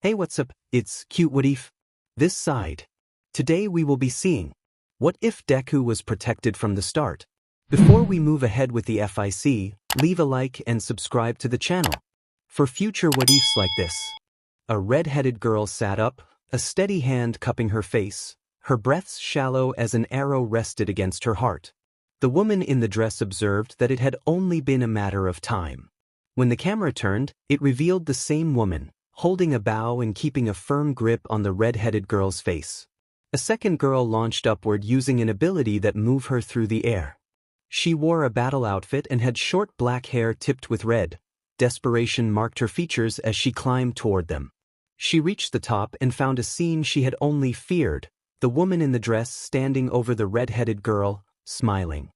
Hey, what's up? It's cute what if? This side. Today we will be seeing what if Deku was protected from the start. Before we move ahead with the FIC, leave a like and subscribe to the channel for future what ifs like this. A red-headed girl sat up, a steady hand cupping her face, her breaths shallow as an arrow rested against her heart. The woman in the dress observed that it had only been a matter of time. When the camera turned, it revealed the same woman, holding a bow and keeping a firm grip on the red-headed girl's face. A second girl launched upward using an ability that moved her through the air. She wore a battle outfit and had short black hair tipped with red. Desperation marked her features as she climbed toward them. She reached the top and found a scene she had only feared, the woman in the dress standing over the red-headed girl, smiling.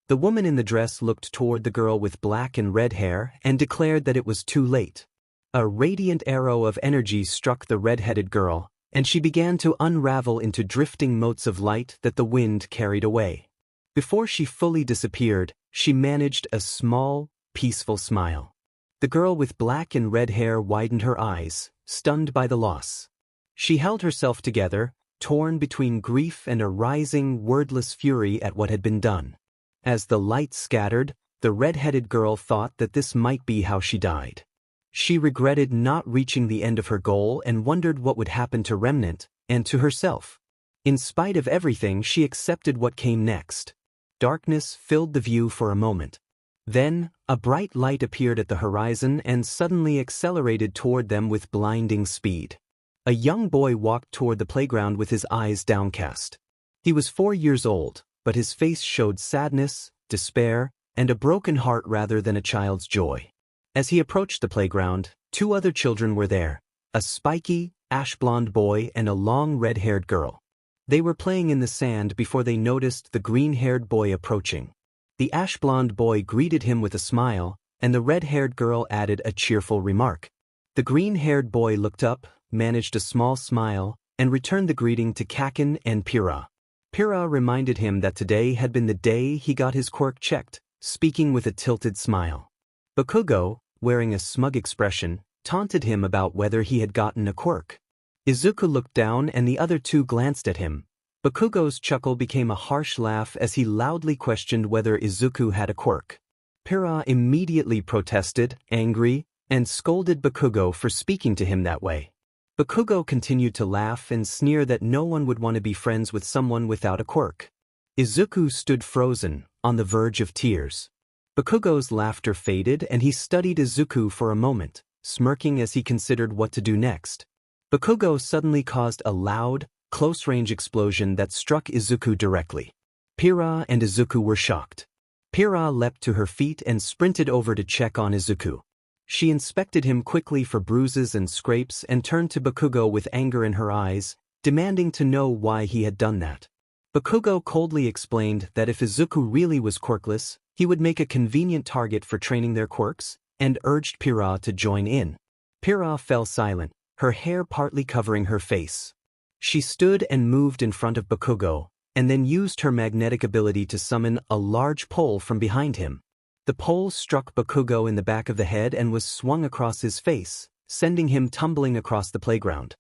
The woman in the dress looked toward the girl with black and red hair and declared that it was too late. A radiant arrow of energy struck the red-headed girl, and she began to unravel into drifting motes of light that the wind carried away. Before she fully disappeared, she managed a small, peaceful smile. The girl with black and red hair widened her eyes, stunned by the loss. She held herself together, torn between grief and a rising, wordless fury at what had been done. As the light scattered, the red-headed girl thought that this might be how she died. She regretted not reaching the end of her goal and wondered what would happen to Remnant, and to herself. In spite of everything, she accepted what came next. Darkness filled the view for a moment. Then, a bright light appeared at the horizon and suddenly accelerated toward them with blinding speed. A young boy walked toward the playground with his eyes downcast. He was 4 years old, but his face showed sadness, despair, and a broken heart rather than a child's joy. As he approached the playground, 2 other children were there, a spiky, ash-blonde boy and a long red-haired girl. They were playing in the sand before they noticed the green-haired boy approaching. The ash-blonde boy greeted him with a smile, and the red-haired girl added a cheerful remark. The green-haired boy looked up, managed a small smile, and returned the greeting to Kakin and Pyrrha. Pyrrha reminded him that today had been the day he got his quirk checked, speaking with a tilted smile. Bakugo, wearing a smug expression, taunted him about whether he had gotten a quirk. Izuku looked down and the other 2 glanced at him. Bakugo's chuckle became a harsh laugh as he loudly questioned whether Izuku had a quirk. Pyrrha immediately protested, angry, and scolded Bakugo for speaking to him that way. Bakugo continued to laugh and sneer that no one would want to be friends with someone without a quirk. Izuku stood frozen, on the verge of tears. Bakugo's laughter faded and he studied Izuku for a moment, smirking as he considered what to do next. Bakugo suddenly caused a loud, close-range explosion that struck Izuku directly. Pyrrha and Izuku were shocked. Pyrrha leapt to her feet and sprinted over to check on Izuku. She inspected him quickly for bruises and scrapes and turned to Bakugo with anger in her eyes, demanding to know why he had done that. Bakugo coldly explained that if Izuku really was quirkless, he would make a convenient target for training their quirks, and urged Pyrrha to join in. Pyrrha fell silent, her hair partly covering her face. She stood and moved in front of Bakugo, and then used her magnetic ability to summon a large pole from behind him. The pole struck Bakugo in the back of the head and was swung across his face, sending him tumbling across the playground.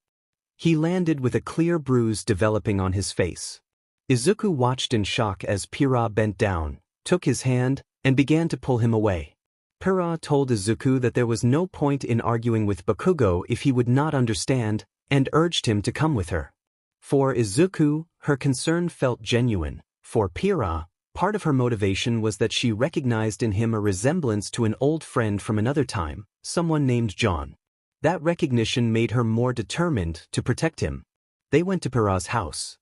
He landed with a clear bruise developing on his face. Izuku watched in shock as Pyrrha bent down, took his hand, and began to pull him away. Pyrrha told Izuku that there was no point in arguing with Bakugo if he would not understand, and urged him to come with her. For Izuku, her concern felt genuine. For Pyrrha, part of her motivation was that she recognized in him a resemblance to an old friend from another time, someone named John. That recognition made her more determined to protect him. They went to Pyrrha's house.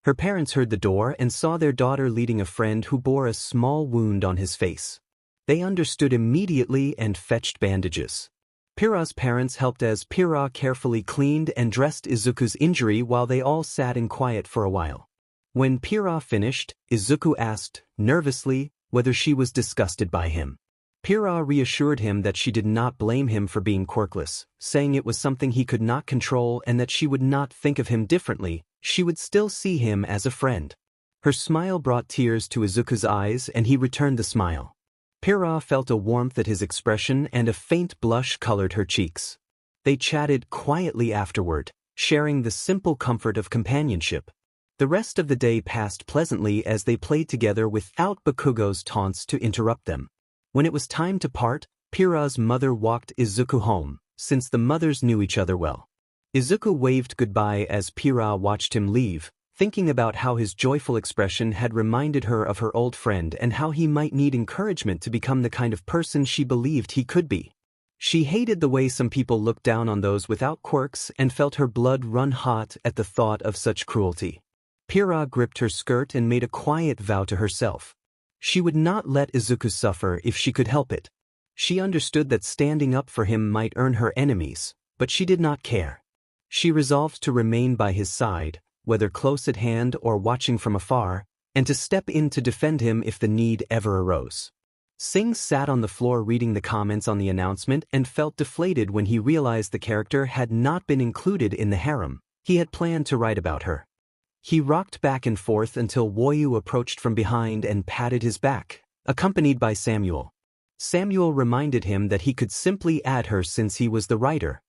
Her parents heard the door and saw their daughter leading a friend who bore a small wound on his face. They understood immediately and fetched bandages. Pyrrha's parents helped as Pyrrha carefully cleaned and dressed Izuku's injury while they all sat in quiet for a while. When Pyrrha finished, Izuku asked, nervously, whether she was disgusted by him. Pyrrha reassured him that she did not blame him for being quirkless, saying it was something he could not control and that she would not think of him differently, she would still see him as a friend. Her smile brought tears to Izuku's eyes and he returned the smile. Pyrrha felt a warmth at his expression and a faint blush colored her cheeks. They chatted quietly afterward, sharing the simple comfort of companionship. The rest of the day passed pleasantly as they played together without Bakugo's taunts to interrupt them. When it was time to part, Pira's mother walked Izuku home, since the mothers knew each other well. Izuku waved goodbye as Pira watched him leave, thinking about how his joyful expression had reminded her of her old friend and how he might need encouragement to become the kind of person she believed he could be. She hated the way some people looked down on those without quirks and felt her blood run hot at the thought of such cruelty. Pira gripped her skirt and made a quiet vow to herself. She would not let Izuku suffer if she could help it. She understood that standing up for him might earn her enemies, but she did not care. She resolved to remain by his side, whether close at hand or watching from afar, and to step in to defend him if the need ever arose. YSingc sat on the floor reading the comments on the announcement and felt deflated when he realized the character had not been included in the harem he had planned to write about her. He rocked back and forth until Woyu approached from behind and patted his back, accompanied by Samuel. Samuel reminded him that he could simply add her since he was the writer.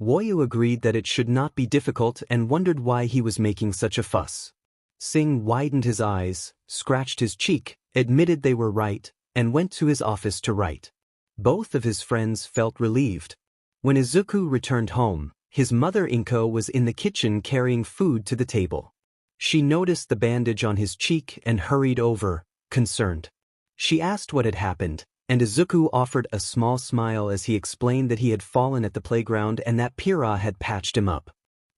Woyu agreed that it should not be difficult and wondered why he was making such a fuss. YSingc widened his eyes, scratched his cheek, admitted they were right, and went to his office to write. Both of his friends felt relieved. When Izuku returned home, his mother Inko was in the kitchen carrying food to the table. She noticed the bandage on his cheek and hurried over, concerned. She asked what had happened, and Izuku offered a small smile as he explained that he had fallen at the playground and that Pira had patched him up.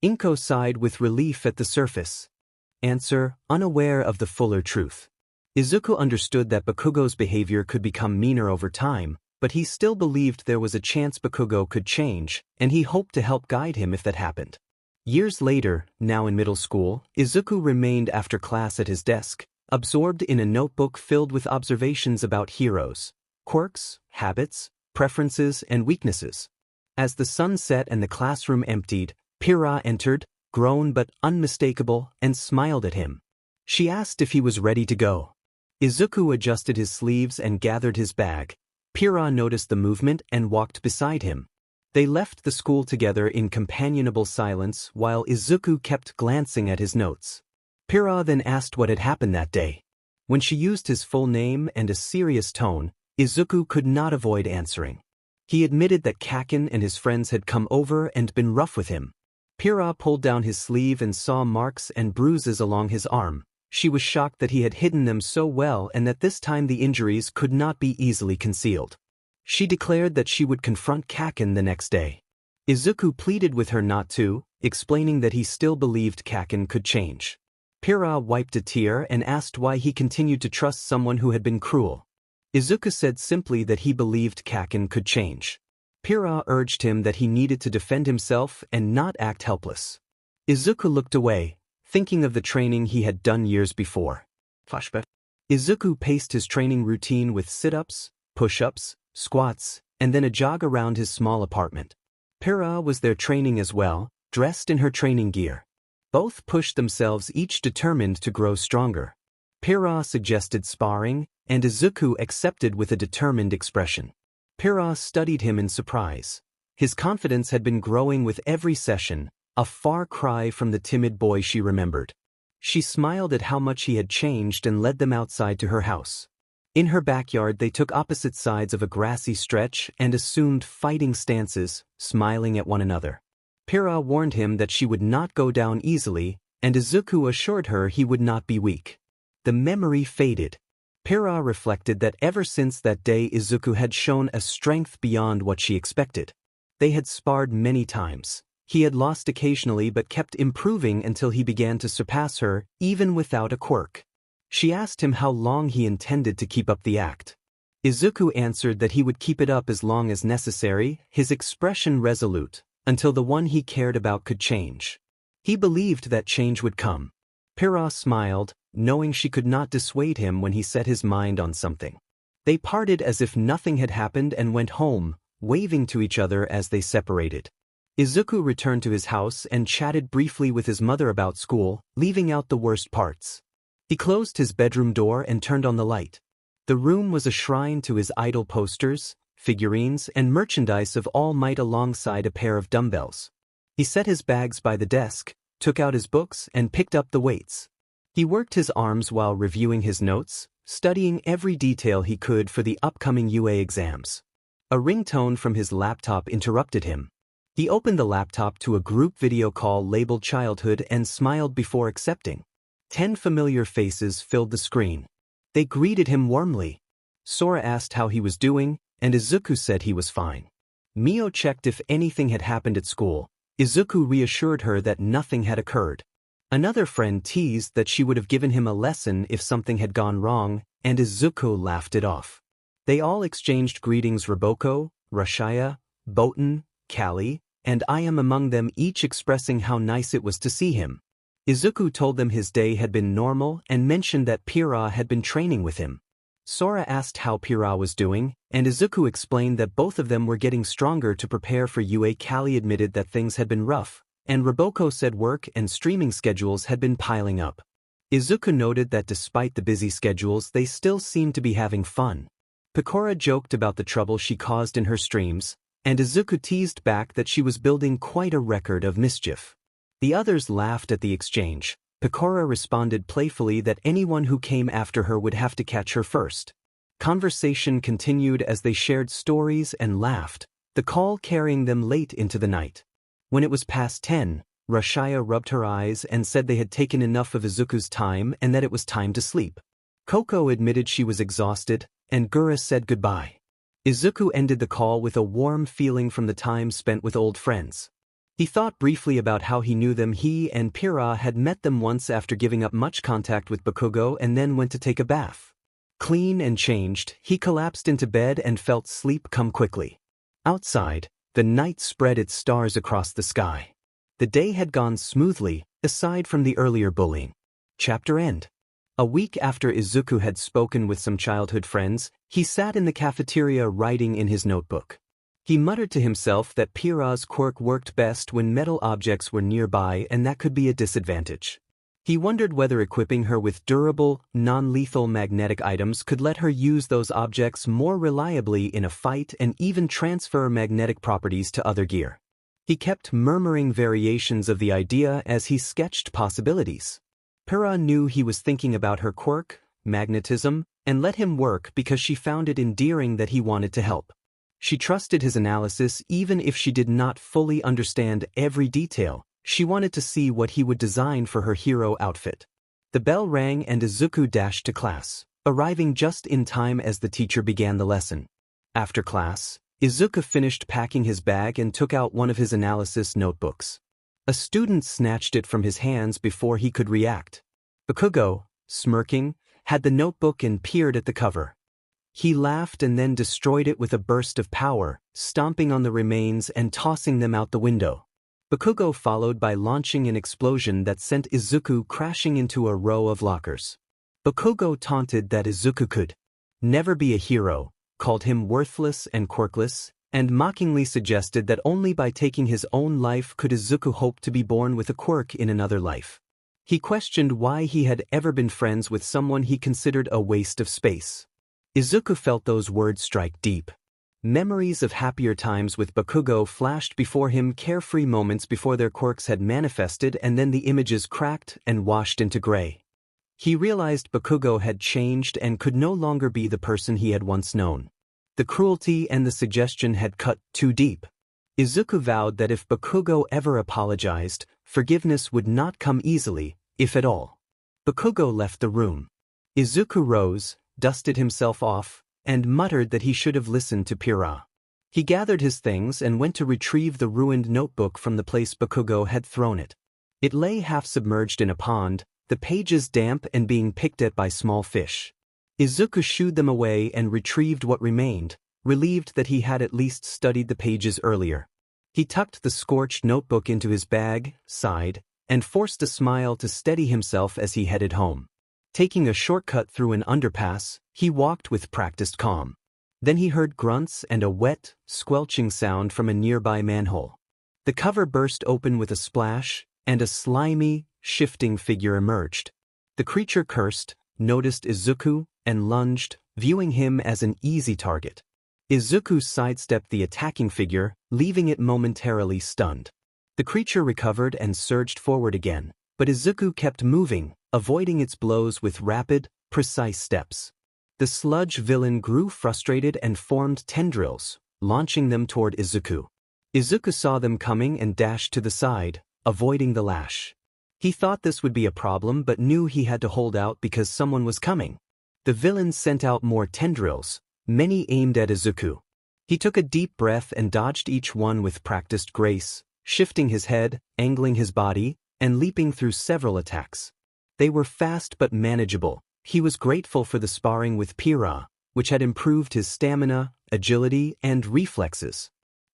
Inko sighed with relief at the surface answer, unaware of the fuller truth. Izuku understood that Bakugo's behavior could become meaner over time, but he still believed there was a chance Bakugo could change, and he hoped to help guide him if that happened. Years later, now in middle school, Izuku remained after class at his desk, absorbed in a notebook filled with observations about heroes, quirks, habits, preferences, and weaknesses. As the sun set and the classroom emptied, Pira entered, grown but unmistakable, and smiled at him. She asked if he was ready to go. Izuku adjusted his sleeves and gathered his bag. Pira noticed the movement and walked beside him. They left the school together in companionable silence while Izuku kept glancing at his notes. Pira then asked what had happened that day. When she used his full name and a serious tone, Izuku could not avoid answering. He admitted that Kaken and his friends had come over and been rough with him. Pira pulled down his sleeve and saw marks and bruises along his arm. She was shocked that he had hidden them so well and that this time the injuries could not be easily concealed. She declared that she would confront Kaken the next day. Izuku pleaded with her not to, explaining that he still believed Kaken could change. Pira wiped a tear and asked why he continued to trust someone who had been cruel. Izuku said simply that he believed Kaken could change. Pira urged him that he needed to defend himself and not act helpless. Izuku looked away, thinking of the training he had done years before. Flashback. Izuku paced his training routine with sit-ups, push-ups, squats, and then a jog around his small apartment. Pira was there training as well, dressed in her training gear. Both pushed themselves, each determined to grow stronger. Pira suggested sparring, and Izuku accepted with a determined expression. Pira studied him in surprise. His confidence had been growing with every session, a far cry from the timid boy she remembered. She smiled at how much he had changed and led them outside to her house. In her backyard they took opposite sides of a grassy stretch and assumed fighting stances, smiling at one another. Pira warned him that she would not go down easily, and Izuku assured her he would not be weak. The memory faded. Pira reflected that ever since that day Izuku had shown a strength beyond what she expected. They had sparred many times. He had lost occasionally but kept improving until he began to surpass her, even without a quirk. She asked him how long he intended to keep up the act. Izuku answered that he would keep it up as long as necessary, his expression resolute, until the one he cared about could change. He believed that change would come. Pira smiled, knowing she could not dissuade him when he set his mind on something. They parted as if nothing had happened and went home, waving to each other as they separated. Izuku returned to his house and chatted briefly with his mother about school, leaving out the worst parts. He closed his bedroom door and turned on the light. The room was a shrine to his idol posters, figurines, and merchandise of all might alongside a pair of dumbbells. He set his bags by the desk, took out his books, and picked up the weights. He worked his arms while reviewing his notes, studying every detail he could for the upcoming UA exams. A ringtone from his laptop interrupted him. He opened the laptop to a group video call labeled Childhood and smiled before accepting. 10 familiar faces filled the screen. They greeted him warmly. Sora asked how he was doing, and Izuku said he was fine. Mio checked if anything had happened at school. Izuku reassured her that nothing had occurred. Another friend teased that she would have given him a lesson if something had gone wrong, and Izuku laughed it off. They all exchanged greetings, Roboko, Rashaya, Botan, Callie, and I am among them, each expressing how nice it was to see him. Izuku told them his day had been normal and mentioned that Pyrrha had been training with him. Sora asked how Pyrrha was doing, and Izuku explained that both of them were getting stronger to prepare for UA. Callie admitted that things had been rough, and Roboko said work and streaming schedules had been piling up. Izuku noted that despite the busy schedules, they still seemed to be having fun. Pecora joked about the trouble she caused in her streams, and Izuku teased back that she was building quite a record of mischief. The others laughed at the exchange. Pecora responded playfully that anyone who came after her would have to catch her first. Conversation continued as they shared stories and laughed, the call carrying them late into the night. When it was past 10, Rashaya rubbed her eyes and said they had taken enough of Izuku's time and that it was time to sleep. Coco admitted she was exhausted, and Gura said goodbye. Izuku ended the call with a warm feeling from the time spent with old friends. He thought briefly about how he knew them. He and Pyrrha had met them once after giving up much contact with Bakugo and then went to take a bath. Clean and changed, he collapsed into bed and felt sleep come quickly. Outside, the night spread its stars across the sky. The day had gone smoothly, aside from the earlier bullying. Chapter end. A week after Izuku had spoken with some childhood friends, he sat in the cafeteria writing in his notebook. He muttered to himself that Pyrrha's quirk worked best when metal objects were nearby, and that could be a disadvantage. He wondered whether equipping her with durable, non-lethal magnetic items could let her use those objects more reliably in a fight and even transfer magnetic properties to other gear. He kept murmuring variations of the idea as he sketched possibilities. Pyrrha knew he was thinking about her quirk, magnetism, and let him work because she found it endearing that he wanted to help. She trusted his analysis even if she did not fully understand every detail. She wanted to see what he would design for her hero outfit. The bell rang and Izuku dashed to class, arriving just in time as the teacher began the lesson. After class, Izuku finished packing his bag and took out one of his analysis notebooks. A student snatched it from his hands before he could react. Bakugo, smirking, had the notebook and peered at the cover. He laughed and then destroyed it with a burst of power, stomping on the remains and tossing them out the window. Bakugo followed by launching an explosion that sent Izuku crashing into a row of lockers. Bakugo taunted that Izuku could never be a hero, called him worthless and quirkless, and mockingly suggested that only by taking his own life could Izuku hope to be born with a quirk in another life. He questioned why he had ever been friends with someone he considered a waste of space. Izuku felt those words strike deep. Memories of happier times with Bakugo flashed before him, carefree moments before their quirks had manifested, and then the images cracked and washed into gray. He realized Bakugo had changed and could no longer be the person he had once known. The cruelty and the suggestion had cut too deep. Izuku vowed that if Bakugo ever apologized, forgiveness would not come easily, if at all. Bakugo left the room. Izuku rose, dusted himself off, and muttered that he should have listened to Pyrrha. He gathered his things and went to retrieve the ruined notebook from the place Bakugo had thrown it. It lay half submerged in a pond, the pages damp and being picked at by small fish. Izuku shooed them away and retrieved what remained, relieved that he had at least studied the pages earlier. He tucked the scorched notebook into his bag, sighed, and forced a smile to steady himself as he headed home. Taking a shortcut through an underpass, he walked with practiced calm. Then he heard grunts and a wet, squelching sound from a nearby manhole. The cover burst open with a splash, and a slimy, shifting figure emerged. The creature cursed, noticed Izuku, and lunged, viewing him as an easy target. Izuku sidestepped the attacking figure, leaving it momentarily stunned. The creature recovered and surged forward again, but Izuku kept moving, avoiding its blows with rapid, precise steps. The sludge villain grew frustrated and formed tendrils, launching them toward Izuku. Izuku saw them coming and dashed to the side, avoiding the lash. He thought this would be a problem but knew he had to hold out because someone was coming. The villain sent out more tendrils, many aimed at Izuku. He took a deep breath and dodged each one with practiced grace, shifting his head, angling his body, and leaping through several attacks. They were fast but manageable. He was grateful for the sparring with Pyrrha, which had improved his stamina, agility, and reflexes.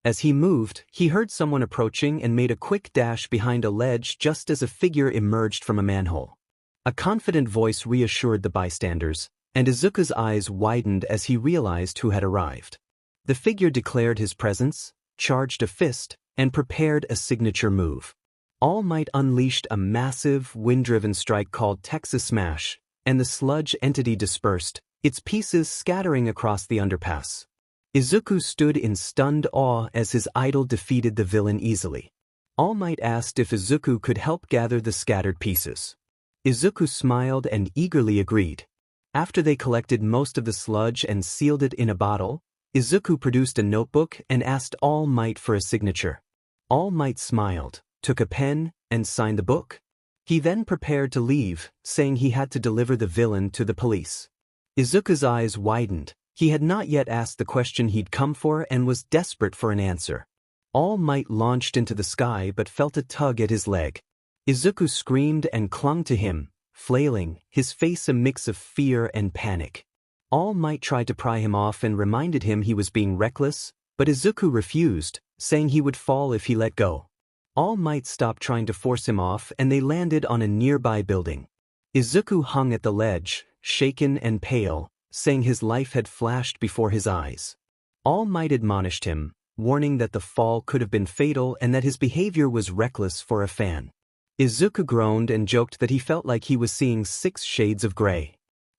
As he moved, he heard someone approaching and made a quick dash behind a ledge just as a figure emerged from a manhole. A confident voice reassured the bystanders, and Izuku's eyes widened as he realized who had arrived. The figure declared his presence, charged a fist, and prepared a signature move. All Might unleashed a massive, wind-driven strike called Texas Smash, and the sludge entity dispersed, its pieces scattering across the underpass. Izuku stood in stunned awe as his idol defeated the villain easily. All Might asked if Izuku could help gather the scattered pieces. Izuku smiled and eagerly agreed. After they collected most of the sludge and sealed it in a bottle, Izuku produced a notebook and asked All Might for a signature. All Might smiled, took a pen, and signed the book. He then prepared to leave, saying he had to deliver the villain to the police. Izuku's eyes widened. He had not yet asked the question he'd come for and was desperate for an answer. All Might launched into the sky but felt a tug at his leg. Izuku screamed and clung to him, flailing, his face a mix of fear and panic. All Might tried to pry him off and reminded him he was being reckless, but Izuku refused, saying he would fall if he let go. All Might stopped trying to force him off and they landed on a nearby building. Izuku hung at the ledge, shaken and pale, saying his life had flashed before his eyes. All Might admonished him, warning that the fall could have been fatal and that his behavior was reckless for a fan. Izuku groaned and joked that he felt like he was seeing 6 shades of gray.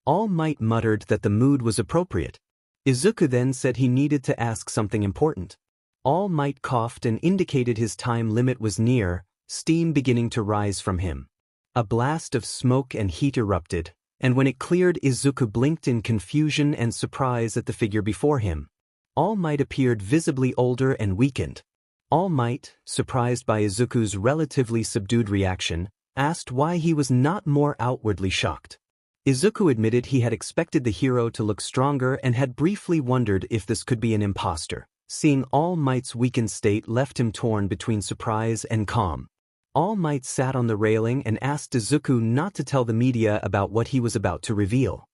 All Might muttered that the mood was appropriate. Izuku then said he needed to ask something important. All Might coughed and indicated his time limit was near, steam beginning to rise from him. A blast of smoke and heat erupted, and when it cleared, Izuku blinked in confusion and surprise at the figure before him. All Might appeared visibly older and weakened. All Might, surprised by Izuku's relatively subdued reaction, asked why he was not more outwardly shocked. Izuku admitted he had expected the hero to look stronger and had briefly wondered if this could be an imposter. Seeing All Might's weakened state left him torn between surprise and calm. All Might sat on the railing and asked Izuku not to tell the media about what he was about to reveal.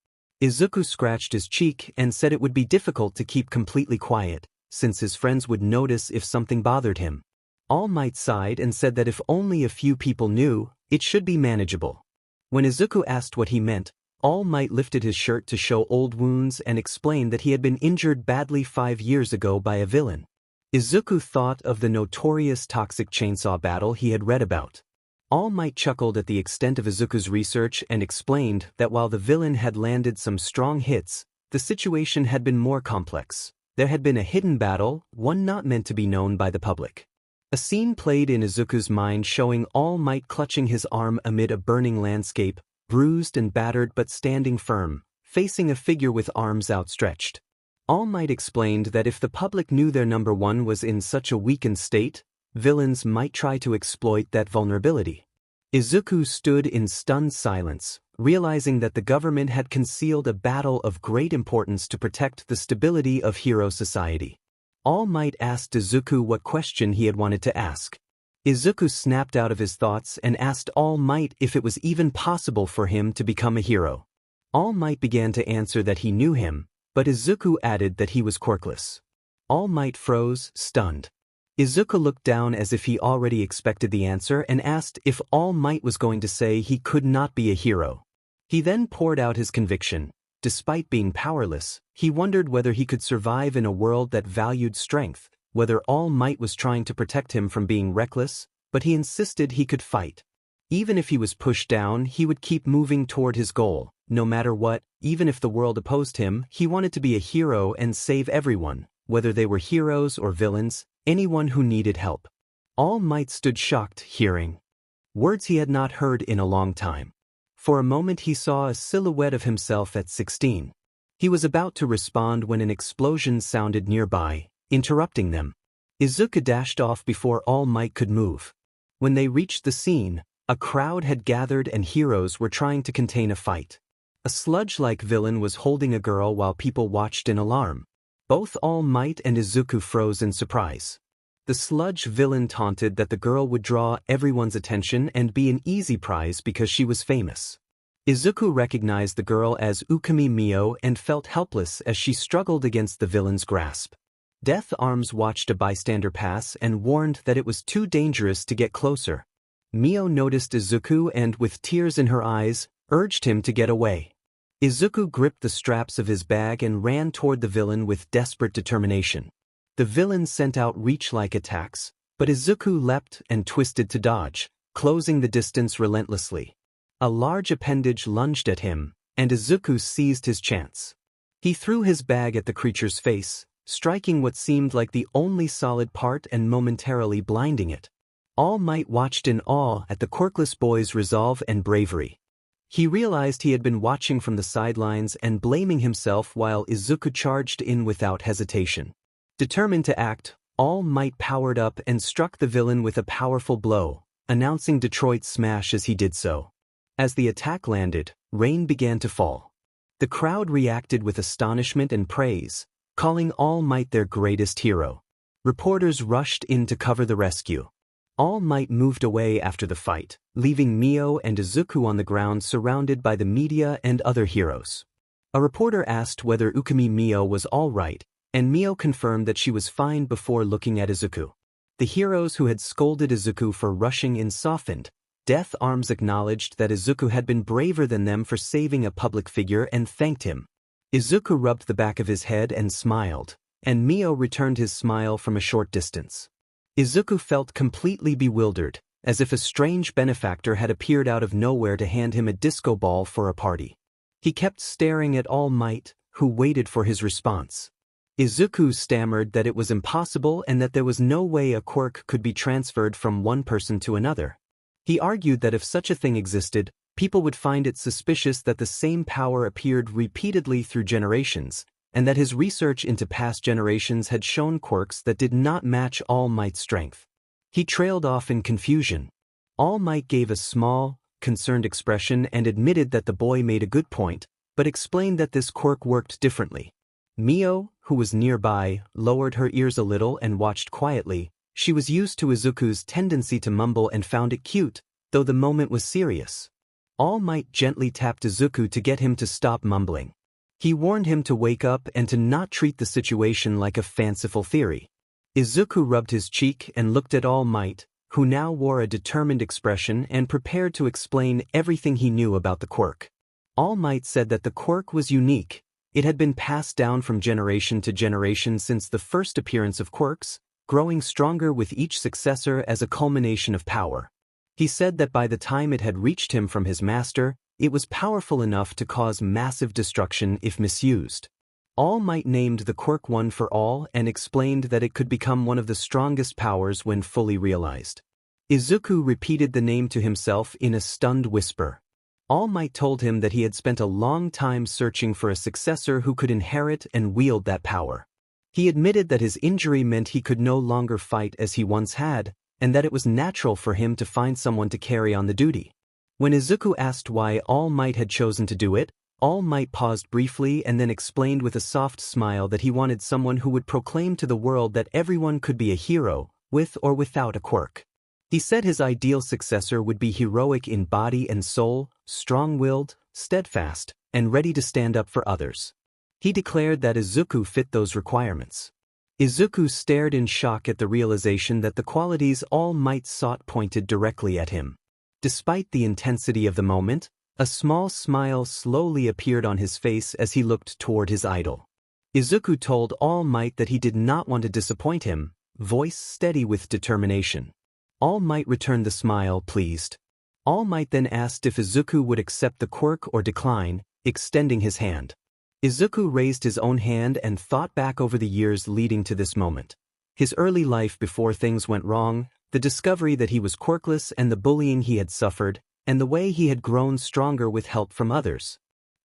Izuku scratched his cheek and said it would be difficult to keep completely quiet, since his friends would notice if something bothered him. All Might sighed and said that if only a few people knew, it should be manageable. When Izuku asked what he meant, All Might lifted his shirt to show old wounds and explained that he had been injured badly 5 years ago by a villain. Izuku thought of the notorious toxic chainsaw battle he had read about. All Might chuckled at the extent of Izuku's research and explained that while the villain had landed some strong hits, the situation had been more complex. There had been a hidden battle, one not meant to be known by the public. A scene played in Izuku's mind showing All Might clutching his arm amid a burning landscape, bruised and battered but standing firm, facing a figure with arms outstretched. All Might explained that if the public knew their number one was in such a weakened state, villains might try to exploit that vulnerability. Izuku stood in stunned silence, realizing that the government had concealed a battle of great importance to protect the stability of hero society. All Might asked Izuku what question he had wanted to ask. Izuku snapped out of his thoughts and asked All Might if it was even possible for him to become a hero. All Might began to answer that he knew him, but Izuku added that he was quirkless. All Might froze, stunned. Izuku looked down as if he already expected the answer and asked if All Might was going to say he could not be a hero. He then poured out his conviction. Despite being powerless, he wondered whether he could survive in a world that valued strength, whether All Might was trying to protect him from being reckless, but he insisted he could fight. Even if he was pushed down, he would keep moving toward his goal. No matter what, even if the world opposed him, he wanted to be a hero and save everyone, whether they were heroes or villains, anyone who needed help. All Might stood shocked, hearing words he had not heard in a long time. For a moment he saw a silhouette of himself at 16. He was about to respond when an explosion sounded nearby, interrupting them. Izuku dashed off before All Might could move. When they reached the scene, a crowd had gathered and heroes were trying to contain a fight. A sludge-like villain was holding a girl while people watched in alarm. Both All Might and Izuku froze in surprise. The sludge villain taunted that the girl would draw everyone's attention and be an easy prize because she was famous. Izuku recognized the girl as Ukami Mio and felt helpless as she struggled against the villain's grasp. Death Arms watched a bystander pass and warned that it was too dangerous to get closer. Mio noticed Izuku and, with tears in her eyes, urged him to get away. Izuku gripped the straps of his bag and ran toward the villain with desperate determination. The villain sent out reach-like attacks, but Izuku leapt and twisted to dodge, closing the distance relentlessly. A large appendage lunged at him, and Izuku seized his chance. He threw his bag at the creature's face, striking what seemed like the only solid part and momentarily blinding it. All Might watched in awe at the quirkless boy's resolve and bravery. He realized he had been watching from the sidelines and blaming himself while Izuku charged in without hesitation. Determined to act, All Might powered up and struck the villain with a powerful blow, announcing Detroit Smash as he did so. As the attack landed, rain began to fall. The crowd reacted with astonishment and praise, calling All Might their greatest hero. Reporters rushed in to cover the rescue. All Might moved away after the fight, leaving Mio and Izuku on the ground surrounded by the media and other heroes. A reporter asked whether Ukami Mio was all right, and Mio confirmed that she was fine before looking at Izuku. The heroes who had scolded Izuku for rushing in softened. Death Arms acknowledged that Izuku had been braver than them for saving a public figure and thanked him. Izuku rubbed the back of his head and smiled, and Mio returned his smile from a short distance. Izuku felt completely bewildered, as if a strange benefactor had appeared out of nowhere to hand him a disco ball for a party. He kept staring at All Might, who waited for his response. Izuku stammered that it was impossible and that there was no way a quirk could be transferred from one person to another. He argued that if such a thing existed, people would find it suspicious that the same power appeared repeatedly through generations, and that his research into past generations had shown quirks that did not match All Might's strength. He trailed off in confusion. All Might gave a small, concerned expression and admitted that the boy made a good point, but explained that this quirk worked differently. Mio, who was nearby, lowered her ears a little and watched quietly. She was used to Izuku's tendency to mumble and found it cute, though the moment was serious. All Might gently tapped Izuku to get him to stop mumbling. He warned him to wake up and to not treat the situation like a fanciful theory. Izuku rubbed his cheek and looked at All Might, who now wore a determined expression and prepared to explain everything he knew about the quirk. All Might said that the quirk was unique. It had been passed down from generation to generation since the first appearance of quirks, growing stronger with each successor as a culmination of power. He said that by the time it had reached him from his master, it was powerful enough to cause massive destruction if misused. All Might named the quirk One for All and explained that it could become one of the strongest powers when fully realized. Izuku repeated the name to himself in a stunned whisper. All Might told him that he had spent a long time searching for a successor who could inherit and wield that power. He admitted that his injury meant he could no longer fight as he once had, and that it was natural for him to find someone to carry on the duty. When Izuku asked why All Might had chosen to do it, All Might paused briefly and then explained with a soft smile that he wanted someone who would proclaim to the world that everyone could be a hero, with or without a quirk. He said his ideal successor would be heroic in body and soul, strong-willed, steadfast, and ready to stand up for others. He declared that Izuku fit those requirements. Izuku stared in shock at the realization that the qualities All Might sought pointed directly at him. Despite the intensity of the moment, a small smile slowly appeared on his face as he looked toward his idol. Izuku told All Might that he did not want to disappoint him, voice steady with determination. All Might returned the smile, pleased. All Might then asked if Izuku would accept the quirk or decline, extending his hand. Izuku raised his own hand and thought back over the years leading to this moment. His early life before things went wrong, the discovery that he was quirkless and the bullying he had suffered, and the way he had grown stronger with help from others.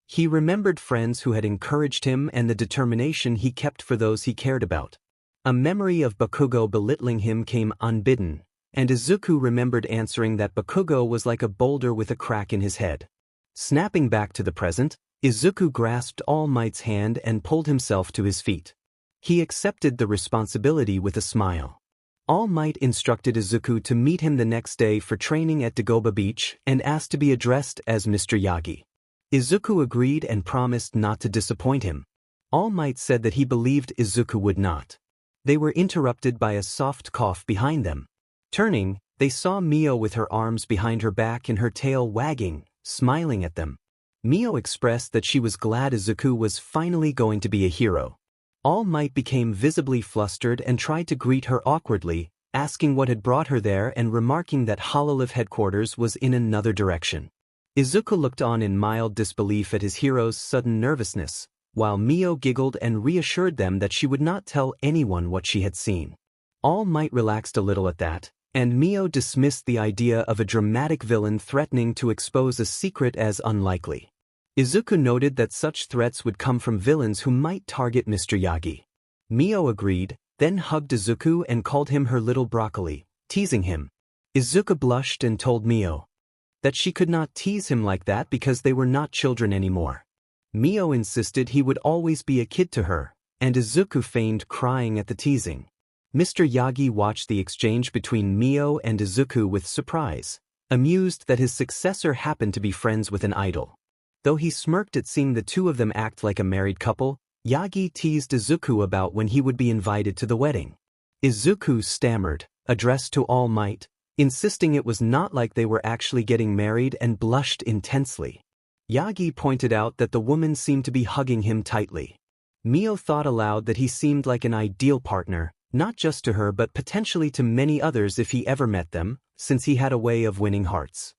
He remembered friends who had encouraged him and the determination he kept for those he cared about. A memory of Bakugo belittling him came unbidden, and Izuku remembered answering that Bakugo was like a boulder with a crack in his head. Snapping back to the present, Izuku grasped All Might's hand and pulled himself to his feet. He accepted the responsibility with a smile. All Might instructed Izuku to meet him the next day for training at Dagobah Beach and asked to be addressed as Mr. Yagi. Izuku agreed and promised not to disappoint him. All Might said that he believed Izuku would not. They were interrupted by a soft cough behind them. Turning, they saw Mio with her arms behind her back and her tail wagging, smiling at them. Mio expressed that she was glad Izuku was finally going to be a hero. All Might became visibly flustered and tried to greet her awkwardly, asking what had brought her there and remarking that Hololive headquarters was in another direction. Izuku looked on in mild disbelief at his hero's sudden nervousness, while Mio giggled and reassured them that she would not tell anyone what she had seen. All Might relaxed a little at that, and Mio dismissed the idea of a dramatic villain threatening to expose a secret as unlikely. Izuku noted that such threats would come from villains who might target Mr. Yagi. Mio agreed, then hugged Izuku and called him her little broccoli, teasing him. Izuku blushed and told Mio that she could not tease him like that because they were not children anymore. Mio insisted he would always be a kid to her, and Izuku feigned crying at the teasing. Mr. Yagi watched the exchange between Mio and Izuku with surprise, amused that his successor happened to be friends with an idol. Though he smirked at seeing the two of them act like a married couple, Yagi teased Izuku about when he would be invited to the wedding. Izuku stammered, addressed to All Might, insisting it was not like they were actually getting married, and blushed intensely. Yagi pointed out that the woman seemed to be hugging him tightly. Mio thought aloud that he seemed like an ideal partner, not just to her but potentially to many others if he ever met them, since he had a way of winning hearts.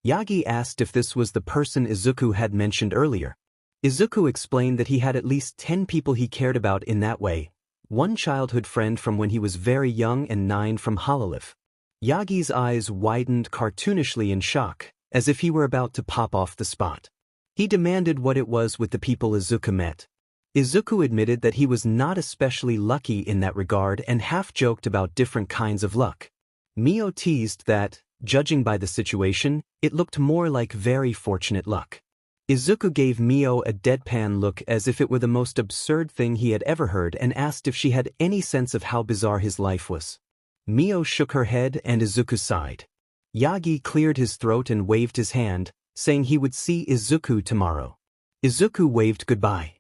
Yagi asked if this was the person Izuku had mentioned earlier. Izuku explained that he had at least 10 people he cared about in that way, 1 childhood friend from when he was very young and 9 from Hololive. Yagi's eyes widened cartoonishly in shock, as if he were about to pop off the spot. He demanded what it was with the people Izuku met. Izuku admitted that he was not especially lucky in that regard and half-joked about different kinds of luck. Mio teased that, judging by the situation, it looked more like very fortunate luck. Izuku gave Mio a deadpan look as if it were the most absurd thing he had ever heard and asked if she had any sense of how bizarre his life was. Mio shook her head and Izuku sighed. Yagi cleared his throat and waved his hand, saying he would see Izuku tomorrow. Izuku waved goodbye.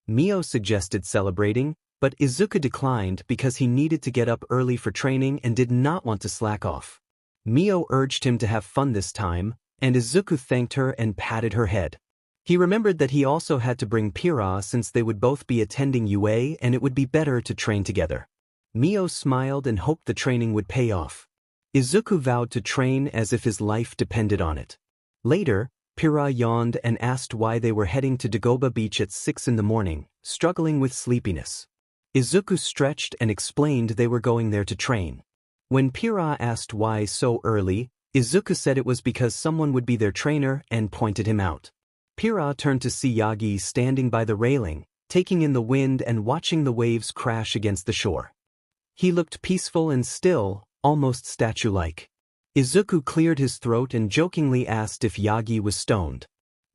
Mio suggested celebrating, but Izuku declined because he needed to get up early for training and did not want to slack off. Mio urged him to have fun this time, and Izuku thanked her and patted her head. He remembered that he also had to bring Pira since they would both be attending UA and it would be better to train together. Mio smiled and hoped the training would pay off. Izuku vowed to train as if his life depended on it. Later, Pira yawned and asked why they were heading to Dagobah Beach at 6 in the morning, struggling with sleepiness. Izuku stretched and explained they were going there to train. When Pira asked why so early, Izuku said it was because someone would be their trainer and pointed him out. Pira turned to see Yagi standing by the railing, taking in the wind and watching the waves crash against the shore. He looked peaceful and still, almost statue-like. Izuku cleared his throat and jokingly asked if Yagi was stoned.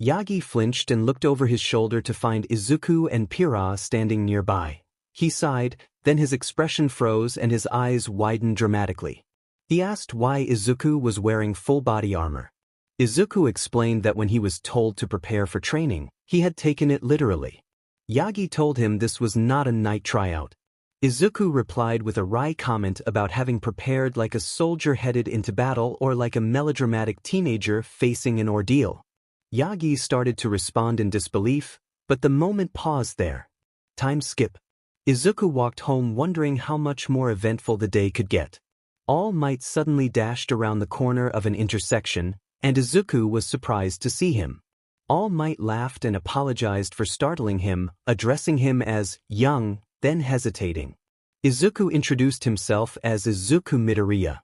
Yagi flinched and looked over his shoulder to find Izuku and Pira standing nearby. He sighed, then his expression froze and his eyes widened dramatically. He asked why Izuku was wearing full body armor. Izuku explained that when he was told to prepare for training, he had taken it literally. Yagi told him this was not a night tryout. Izuku replied with a wry comment about having prepared like a soldier headed into battle or like a melodramatic teenager facing an ordeal. Yagi started to respond in disbelief, but the moment paused there. Time skip. Izuku walked home wondering how much more eventful the day could get. All Might suddenly dashed around the corner of an intersection, and Izuku was surprised to see him. All Might laughed and apologized for startling him, addressing him as young, then hesitating. Izuku introduced himself as Izuku Midoriya.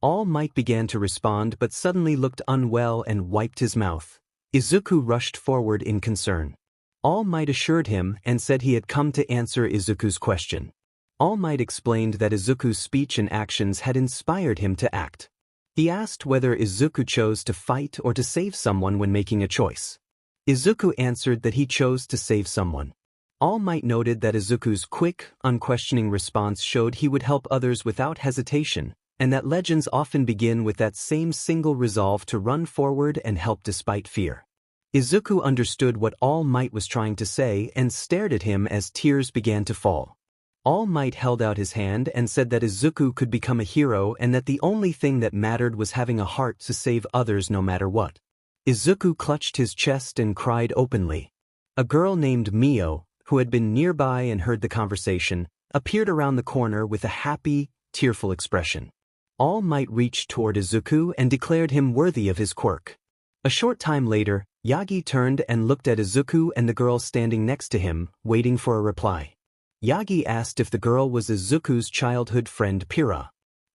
All Might began to respond but suddenly looked unwell and wiped his mouth. Izuku rushed forward in concern. All Might assured him and said he had come to answer Izuku's question. All Might explained that Izuku's speech and actions had inspired him to act. He asked whether Izuku chose to fight or to save someone when making a choice. Izuku answered that he chose to save someone. All Might noted that Izuku's quick, unquestioning response showed he would help others without hesitation, and that legends often begin with that same single resolve to run forward and help despite fear. Izuku understood what All Might was trying to say and stared at him as tears began to fall. All Might held out his hand and said that Izuku could become a hero and that the only thing that mattered was having a heart to save others no matter what. Izuku clutched his chest and cried openly. A girl named Mio, who had been nearby and heard the conversation, appeared around the corner with a happy, tearful expression. All Might reached toward Izuku and declared him worthy of his quirk. A short time later, Yagi turned and looked at Izuku and the girl standing next to him, waiting for a reply. Yagi asked if the girl was Izuku's childhood friend Pira.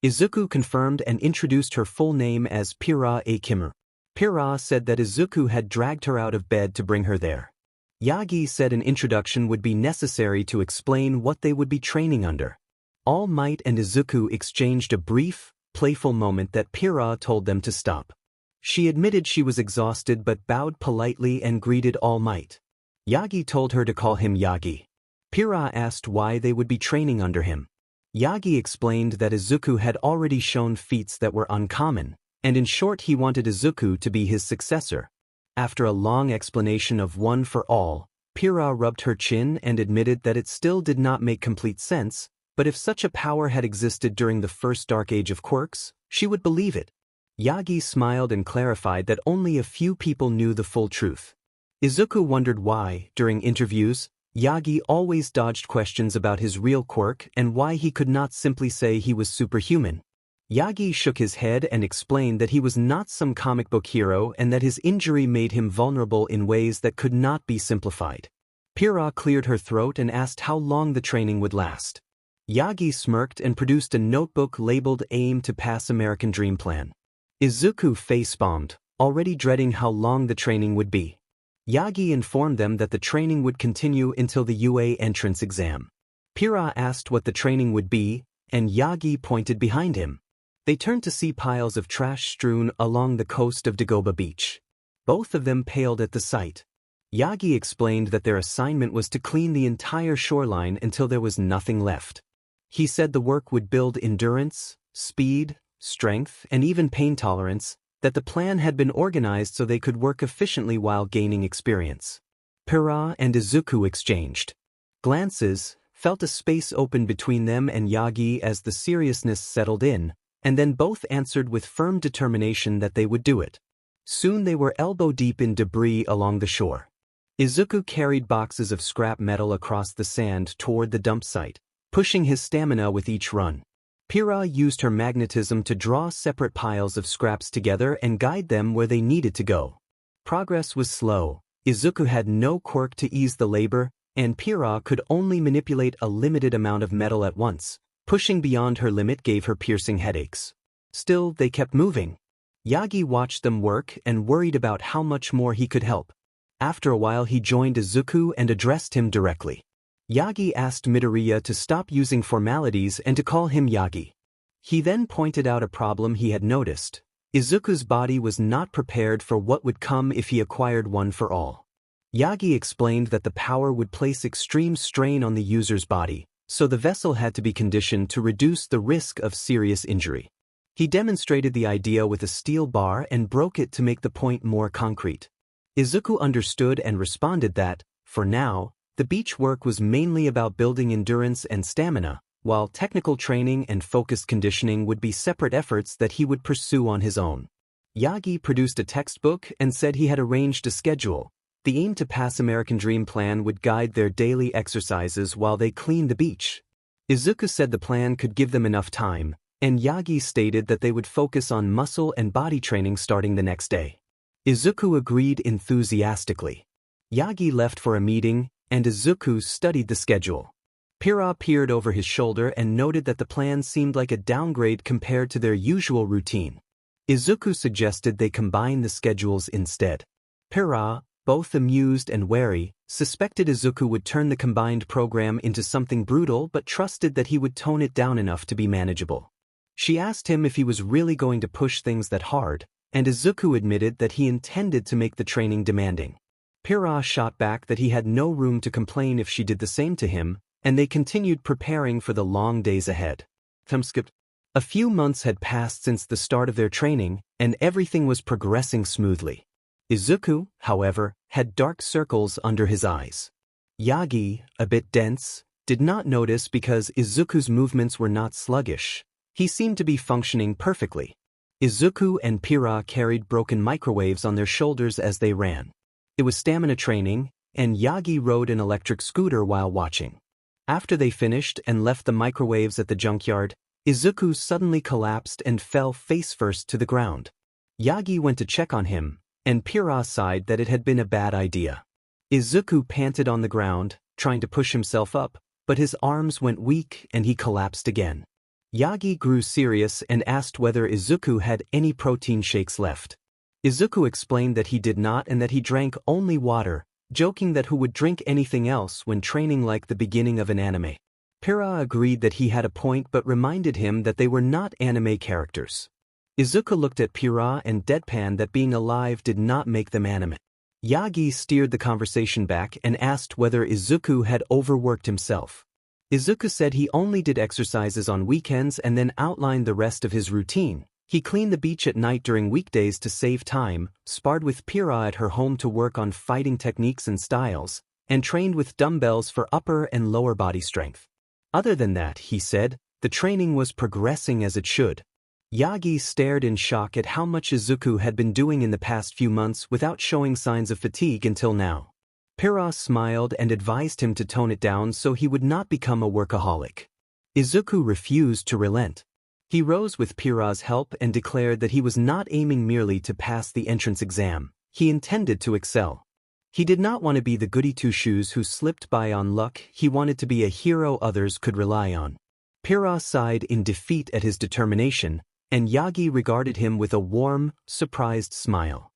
Izuku confirmed and introduced her full name as Pira Akimu. Pira said that Izuku had dragged her out of bed to bring her there. Yagi said an introduction would be necessary to explain what they would be training under. All Might and Izuku exchanged a brief, playful moment that Pira told them to stop. She admitted she was exhausted but bowed politely and greeted All Might. Yagi told her to call him Yagi. Pira asked why they would be training under him. Yagi explained that Izuku had already shown feats that were uncommon, and in short he wanted Izuku to be his successor. After a long explanation of one for all, Pira rubbed her chin and admitted that it still did not make complete sense, but if such a power had existed during the first Dark Age of quirks, she would believe it. Yagi smiled and clarified that only a few people knew the full truth. Izuku wondered why, during interviews, Yagi always dodged questions about his real quirk and why he could not simply say he was superhuman. Yagi shook his head and explained that he was not some comic book hero and that his injury made him vulnerable in ways that could not be simplified. Pira cleared her throat and asked how long the training would last. Yagi smirked and produced a notebook labeled Aim to Pass American Dream Plan. Izuku face-bombed, already dreading how long the training would be. Yagi informed them that the training would continue until the UA entrance exam. Pira asked what the training would be, and Yagi pointed behind him. They turned to see piles of trash strewn along the coast of Dagoba Beach. Both of them paled at the sight. Yagi explained that their assignment was to clean the entire shoreline until there was nothing left. He said the work would build endurance, speed, strength, and even pain tolerance, that the plan had been organized so they could work efficiently while gaining experience. Pira and Izuku exchanged glances, felt a space open between them and Yagi as the seriousness settled in, and then both answered with firm determination that they would do it. Soon they were elbow-deep in debris along the shore. Izuku carried boxes of scrap metal across the sand toward the dump site, pushing his stamina with each run. Pira used her magnetism to draw separate piles of scraps together and guide them where they needed to go. Progress was slow. Izuku had no quirk to ease the labor, and Pira could only manipulate a limited amount of metal at once. Pushing beyond her limit gave her piercing headaches. Still, they kept moving. Yagi watched them work and worried about how much more he could help. After a while he joined Izuku and addressed him directly. Yagi asked Midoriya to stop using formalities and to call him Yagi. He then pointed out a problem he had noticed. Izuku's body was not prepared for what would come if he acquired one for all. Yagi explained that the power would place extreme strain on the user's body, so the vessel had to be conditioned to reduce the risk of serious injury. He demonstrated the idea with a steel bar and broke it to make the point more concrete. Izuku understood and responded that, for now, the beach work was mainly about building endurance and stamina, while technical training and focused conditioning would be separate efforts that he would pursue on his own. Yagi produced a textbook and said he had arranged a schedule. The Aim to Pass American Dream plan would guide their daily exercises while they cleaned the beach. Izuku said the plan could give them enough time, and Yagi stated that they would focus on muscle and body training starting the next day. Izuku agreed enthusiastically. Yagi left for a meeting, and Izuku studied the schedule. Pira peered over his shoulder and noted that the plan seemed like a downgrade compared to their usual routine. Izuku suggested they combine the schedules instead. Pira, both amused and wary, suspected Izuku would turn the combined program into something brutal but trusted that he would tone it down enough to be manageable. She asked him if he was really going to push things that hard, and Izuku admitted that he intended to make the training demanding. Pira shot back that he had no room to complain if she did the same to him, and they continued preparing for the long days ahead. A few months had passed since the start of their training, and everything was progressing smoothly. Izuku, however, had dark circles under his eyes. Yagi, a bit dense, did not notice because Izuku's movements were not sluggish. He seemed to be functioning perfectly. Izuku and Pira carried broken microwaves on their shoulders as they ran. It was stamina training, and Yagi rode an electric scooter while watching. After they finished and left the microwaves at the junkyard, Izuku suddenly collapsed and fell face-first to the ground. Yagi went to check on him, and Pira sighed that it had been a bad idea. Izuku panted on the ground, trying to push himself up, but his arms went weak and he collapsed again. Yagi grew serious and asked whether Izuku had any protein shakes left. Izuku explained that he did not and that he drank only water, joking that who would drink anything else when training like the beginning of an anime. Pira agreed that he had a point but reminded him that they were not anime characters. Izuku looked at Pira and deadpanned that being alive did not make them anime. Yagi steered the conversation back and asked whether Izuku had overworked himself. Izuku said he only did exercises on weekends and then outlined the rest of his routine. He cleaned the beach at night during weekdays to save time, sparred with Pira at her home to work on fighting techniques and styles, and trained with dumbbells for upper and lower body strength. Other than that, he said, the training was progressing as it should. Yagi stared in shock at how much Izuku had been doing in the past few months without showing signs of fatigue until now. Pira smiled and advised him to tone it down so he would not become a workaholic. Izuku refused to relent. He rose with Pira's help and declared that he was not aiming merely to pass the entrance exam. He intended to excel. He did not want to be the goody two-shoes who slipped by on luck. He wanted to be a hero others could rely on. Pira sighed in defeat at his determination, and Yagi regarded him with a warm, surprised smile.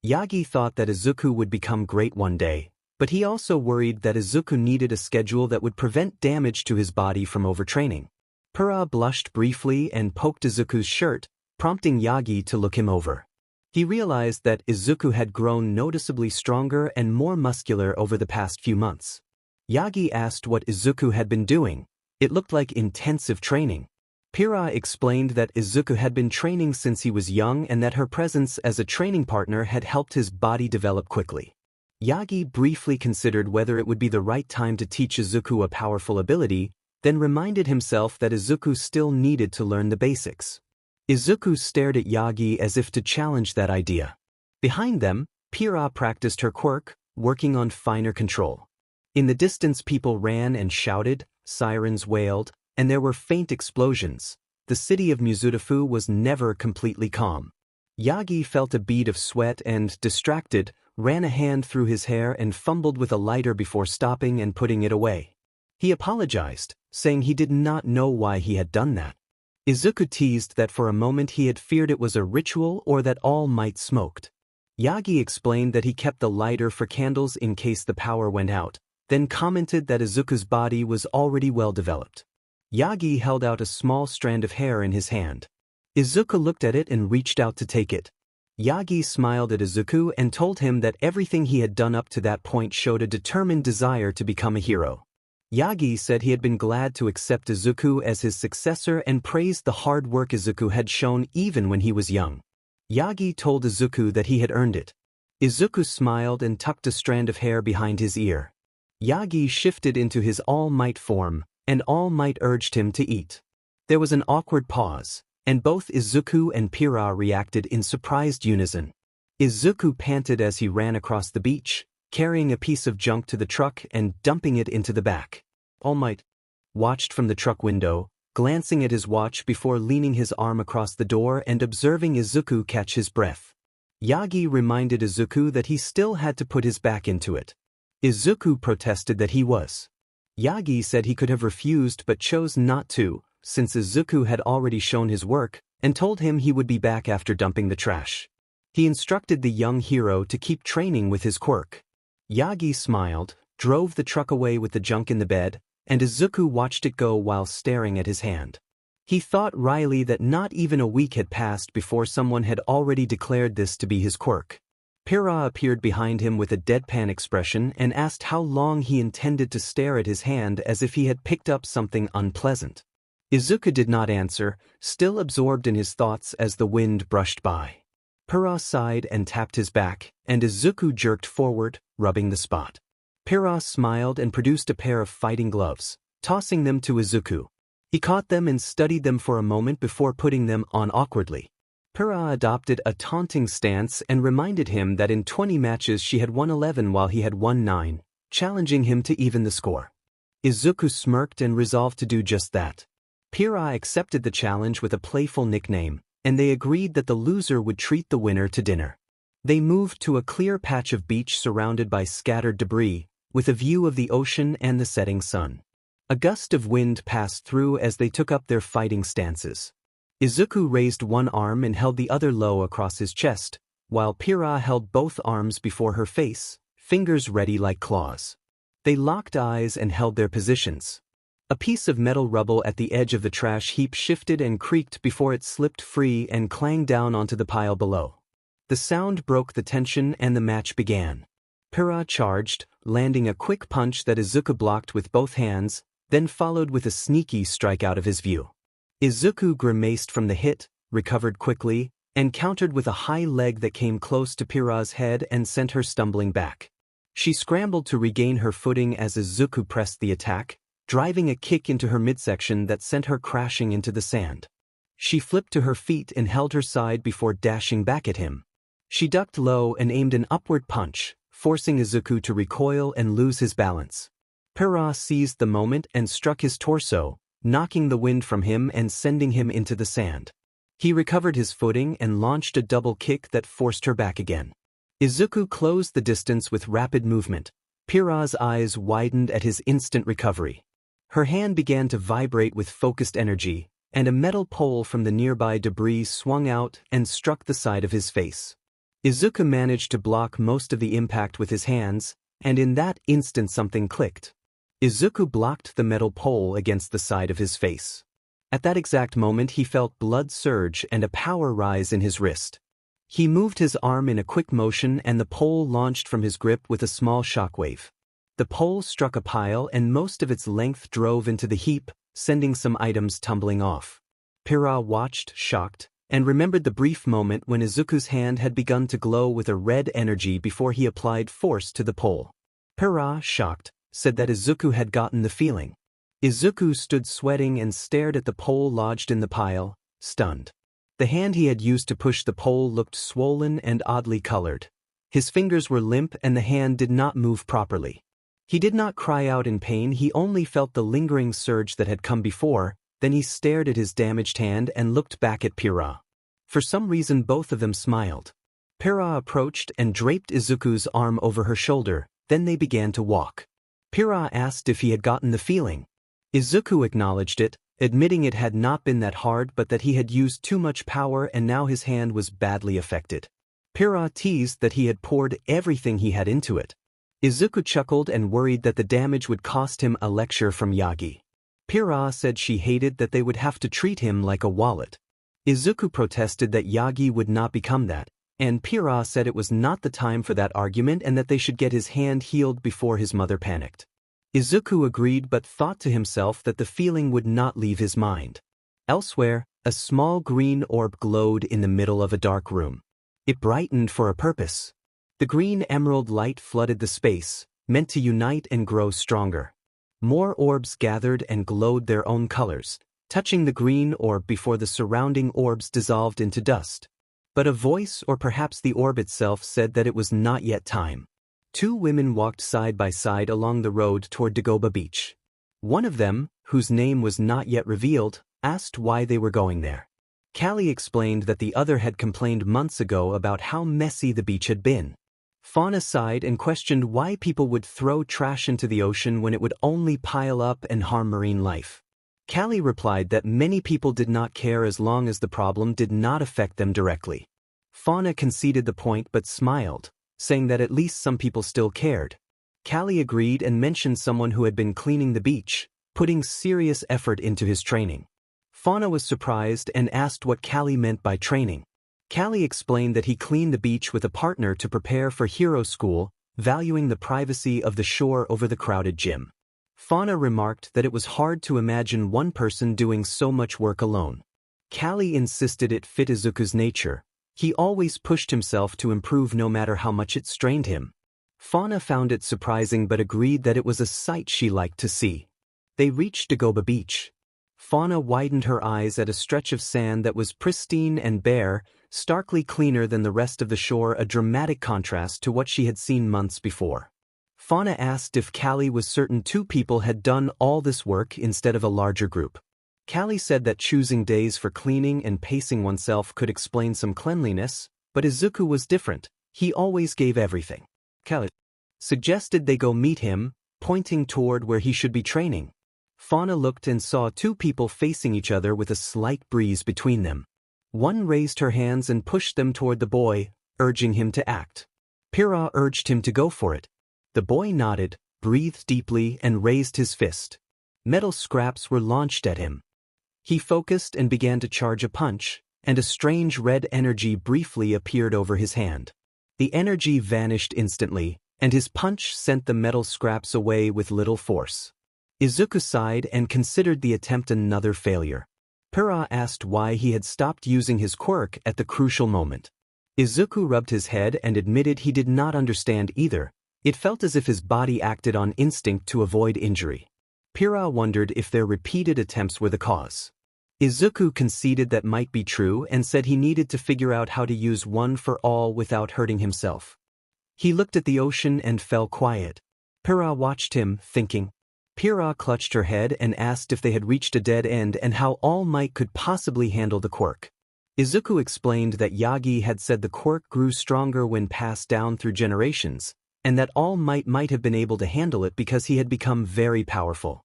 Yagi thought that Izuku would become great one day, but he also worried that Izuku needed a schedule that would prevent damage to his body from overtraining. Pira blushed briefly and poked Izuku's shirt, prompting Yagi to look him over. He realized that Izuku had grown noticeably stronger and more muscular over the past few months. Yagi asked what Izuku had been doing. It looked like intensive training. Pira explained that Izuku had been training since he was young and that her presence as a training partner had helped his body develop quickly. Yagi briefly considered whether it would be the right time to teach Izuku a powerful ability, then reminded himself that Izuku still needed to learn the basics. Izuku stared at Yagi as if to challenge that idea. Behind them, Pira practiced her quirk, working on finer control. In the distance people ran and shouted, sirens wailed, and there were faint explosions. The city of Muzutafu was never completely calm. Yagi felt a bead of sweat and, distracted, ran a hand through his hair and fumbled with a lighter before stopping and putting it away. He apologized, saying he did not know why he had done that. Izuku teased that for a moment he had feared it was a ritual or that all might smoked. Yagi explained that he kept the lighter for candles in case the power went out, then commented that Izuku's body was already well developed. Yagi held out a small strand of hair in his hand. Izuku looked at it and reached out to take it. Yagi smiled at Izuku and told him that everything he had done up to that point showed a determined desire to become a hero. Yagi said he had been glad to accept Izuku as his successor and praised the hard work Izuku had shown even when he was young. Yagi told Izuku that he had earned it. Izuku smiled and tucked a strand of hair behind his ear. Yagi shifted into his All Might form, and All Might urged him to eat. There was an awkward pause, and both Izuku and Pira reacted in surprised unison. Izuku panted as he ran across the beach, carrying a piece of junk to the truck and dumping it into the back. All Might watched from the truck window, glancing at his watch before leaning his arm across the door and observing Izuku catch his breath. Yagi reminded Izuku that he still had to put his back into it. Izuku protested that he was. Yagi said he could have refused but chose not to, since Izuku had already shown his work, and told him he would be back after dumping the trash. He instructed the young hero to keep training with his quirk. Yagi smiled, drove the truck away with the junk in the bed, and Izuku watched it go while staring at his hand. He thought wryly that not even a week had passed before someone had already declared this to be his quirk. Pyrrha appeared behind him with a deadpan expression and asked how long he intended to stare at his hand as if he had picked up something unpleasant. Izuku did not answer, still absorbed in his thoughts as the wind brushed by. Pyrrha sighed and tapped his back, and Izuku jerked forward, rubbing the spot. Pyrrha smiled and produced a pair of fighting gloves, tossing them to Izuku. He caught them and studied them for a moment before putting them on awkwardly. Pyrrha adopted a taunting stance and reminded him that in 20 matches she had won 11 while he had won 9, challenging him to even the score. Izuku smirked and resolved to do just that. Pyrrha accepted the challenge with a playful nickname, and they agreed that the loser would treat the winner to dinner. They moved to a clear patch of beach surrounded by scattered debris, with a view of the ocean and the setting sun. A gust of wind passed through as they took up their fighting stances. Izuku raised one arm and held the other low across his chest, while Pyrrha held both arms before her face, fingers ready like claws. They locked eyes and held their positions. A piece of metal rubble at the edge of the trash heap shifted and creaked before it slipped free and clanged down onto the pile below. The sound broke the tension and the match began. Pyrrha charged, landing a quick punch that Izuku blocked with both hands, then followed with a sneaky strike out of his view. Izuku grimaced from the hit, recovered quickly, and countered with a high leg that came close to Pyrrha's head and sent her stumbling back. She scrambled to regain her footing as Izuku pressed the attack, driving a kick into her midsection that sent her crashing into the sand. She flipped to her feet and held her side before dashing back at him. She ducked low and aimed an upward punch, forcing Izuku to recoil and lose his balance. Pyrrha seized the moment and struck his torso, knocking the wind from him and sending him into the sand. He recovered his footing and launched a double kick that forced her back again. Izuku closed the distance with rapid movement. Pyrrha's eyes widened at his instant recovery. Her hand began to vibrate with focused energy, and a metal pole from the nearby debris swung out and struck the side of his face. Izuku managed to block most of the impact with his hands, and in that instant something clicked. Izuku blocked the metal pole against the side of his face. At that exact moment he felt blood surge and a power rise in his wrist. He moved his arm in a quick motion and the pole launched from his grip with a small shockwave. The pole struck a pile and most of its length drove into the heap, sending some items tumbling off. Pyrrha watched, shocked, and remembered the brief moment when Izuku's hand had begun to glow with a red energy before he applied force to the pole. Pyrrha, shocked, said that Izuku had gotten the feeling. Izuku stood sweating and stared at the pole lodged in the pile, stunned. The hand he had used to push the pole looked swollen and oddly colored. His fingers were limp and the hand did not move properly. He did not cry out in pain, he only felt the lingering surge that had come before, then he stared at his damaged hand and looked back at Pyrrha. For some reason both of them smiled. Pyrrha approached and draped Izuku's arm over her shoulder, then they began to walk. Pyrrha asked if he had gotten the feeling. Izuku acknowledged it, admitting it had not been that hard but that he had used too much power and now his hand was badly affected. Pyrrha teased that he had poured everything he had into it. Izuku chuckled and worried that the damage would cost him a lecture from Yagi. Pyrrha said she hated that they would have to treat him like a wallet. Izuku protested that Yagi would not become that, and Pyrrha said it was not the time for that argument and that they should get his hand healed before his mother panicked. Izuku agreed but thought to himself that the feeling would not leave his mind. Elsewhere, a small green orb glowed in the middle of a dark room. It brightened for a purpose. The green emerald light flooded the space, meant to unite and grow stronger. More orbs gathered and glowed their own colors, touching the green orb before the surrounding orbs dissolved into dust. But a voice, or perhaps the orb itself, said that it was not yet time. Two women walked side by side along the road toward Dagoba Beach. One of them, whose name was not yet revealed, asked why they were going there. Callie explained that the other had complained months ago about how messy the beach had been. Fauna sighed and questioned why people would throw trash into the ocean when it would only pile up and harm marine life. Callie replied that many people did not care as long as the problem did not affect them directly. Fauna conceded the point but smiled, saying that at least some people still cared. Callie agreed and mentioned someone who had been cleaning the beach, putting serious effort into his training. Fauna was surprised and asked what Callie meant by training. Callie explained that he cleaned the beach with a partner to prepare for hero school, valuing the privacy of the shore over the crowded gym. Fauna remarked that it was hard to imagine one person doing so much work alone. Callie insisted it fit Izuku's nature. He always pushed himself to improve no matter how much it strained him. Fauna found it surprising but agreed that it was a sight she liked to see. They reached Dagoba Beach. Fauna widened her eyes at a stretch of sand that was pristine and bare, starkly cleaner than the rest of the shore, a dramatic contrast to what she had seen months before. Fauna asked if Callie was certain two people had done all this work instead of a larger group. Callie said that choosing days for cleaning and pacing oneself could explain some cleanliness, but Izuku was different. He always gave everything. Callie suggested they go meet him, pointing toward where he should be training. Fauna looked and saw two people facing each other with a slight breeze between them. One raised her hands and pushed them toward the boy, urging him to act. Pyrrha urged him to go for it. The boy nodded, breathed deeply, and raised his fist. Metal scraps were launched at him. He focused and began to charge a punch, and a strange red energy briefly appeared over his hand. The energy vanished instantly, and his punch sent the metal scraps away with little force. Izuku sighed and considered the attempt another failure. Pyrrha asked why he had stopped using his quirk at the crucial moment. Izuku rubbed his head and admitted he did not understand either. It felt as if his body acted on instinct to avoid injury. Pyrrha wondered if their repeated attempts were the cause. Izuku conceded that might be true and said he needed to figure out how to use one for all without hurting himself. He looked at the ocean and fell quiet. Pyrrha watched him, thinking. Pyrrha clutched her head and asked if they had reached a dead end and how All Might could possibly handle the quirk. Izuku explained that Yagi had said the quirk grew stronger when passed down through generations, and that All Might have been able to handle it because he had become very powerful.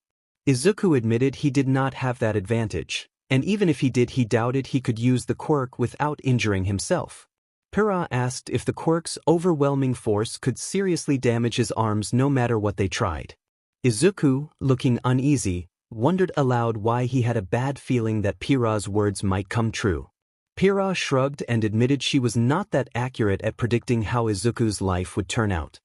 Izuku admitted he did not have that advantage, and even if he did, he doubted he could use the quirk without injuring himself. Pyrrha asked if the quirk's overwhelming force could seriously damage his arms no matter what they tried. Izuku, looking uneasy, wondered aloud why he had a bad feeling that Pyrrha's words might come true. Pyrrha shrugged and admitted she was not that accurate at predicting how Izuku's life would turn out.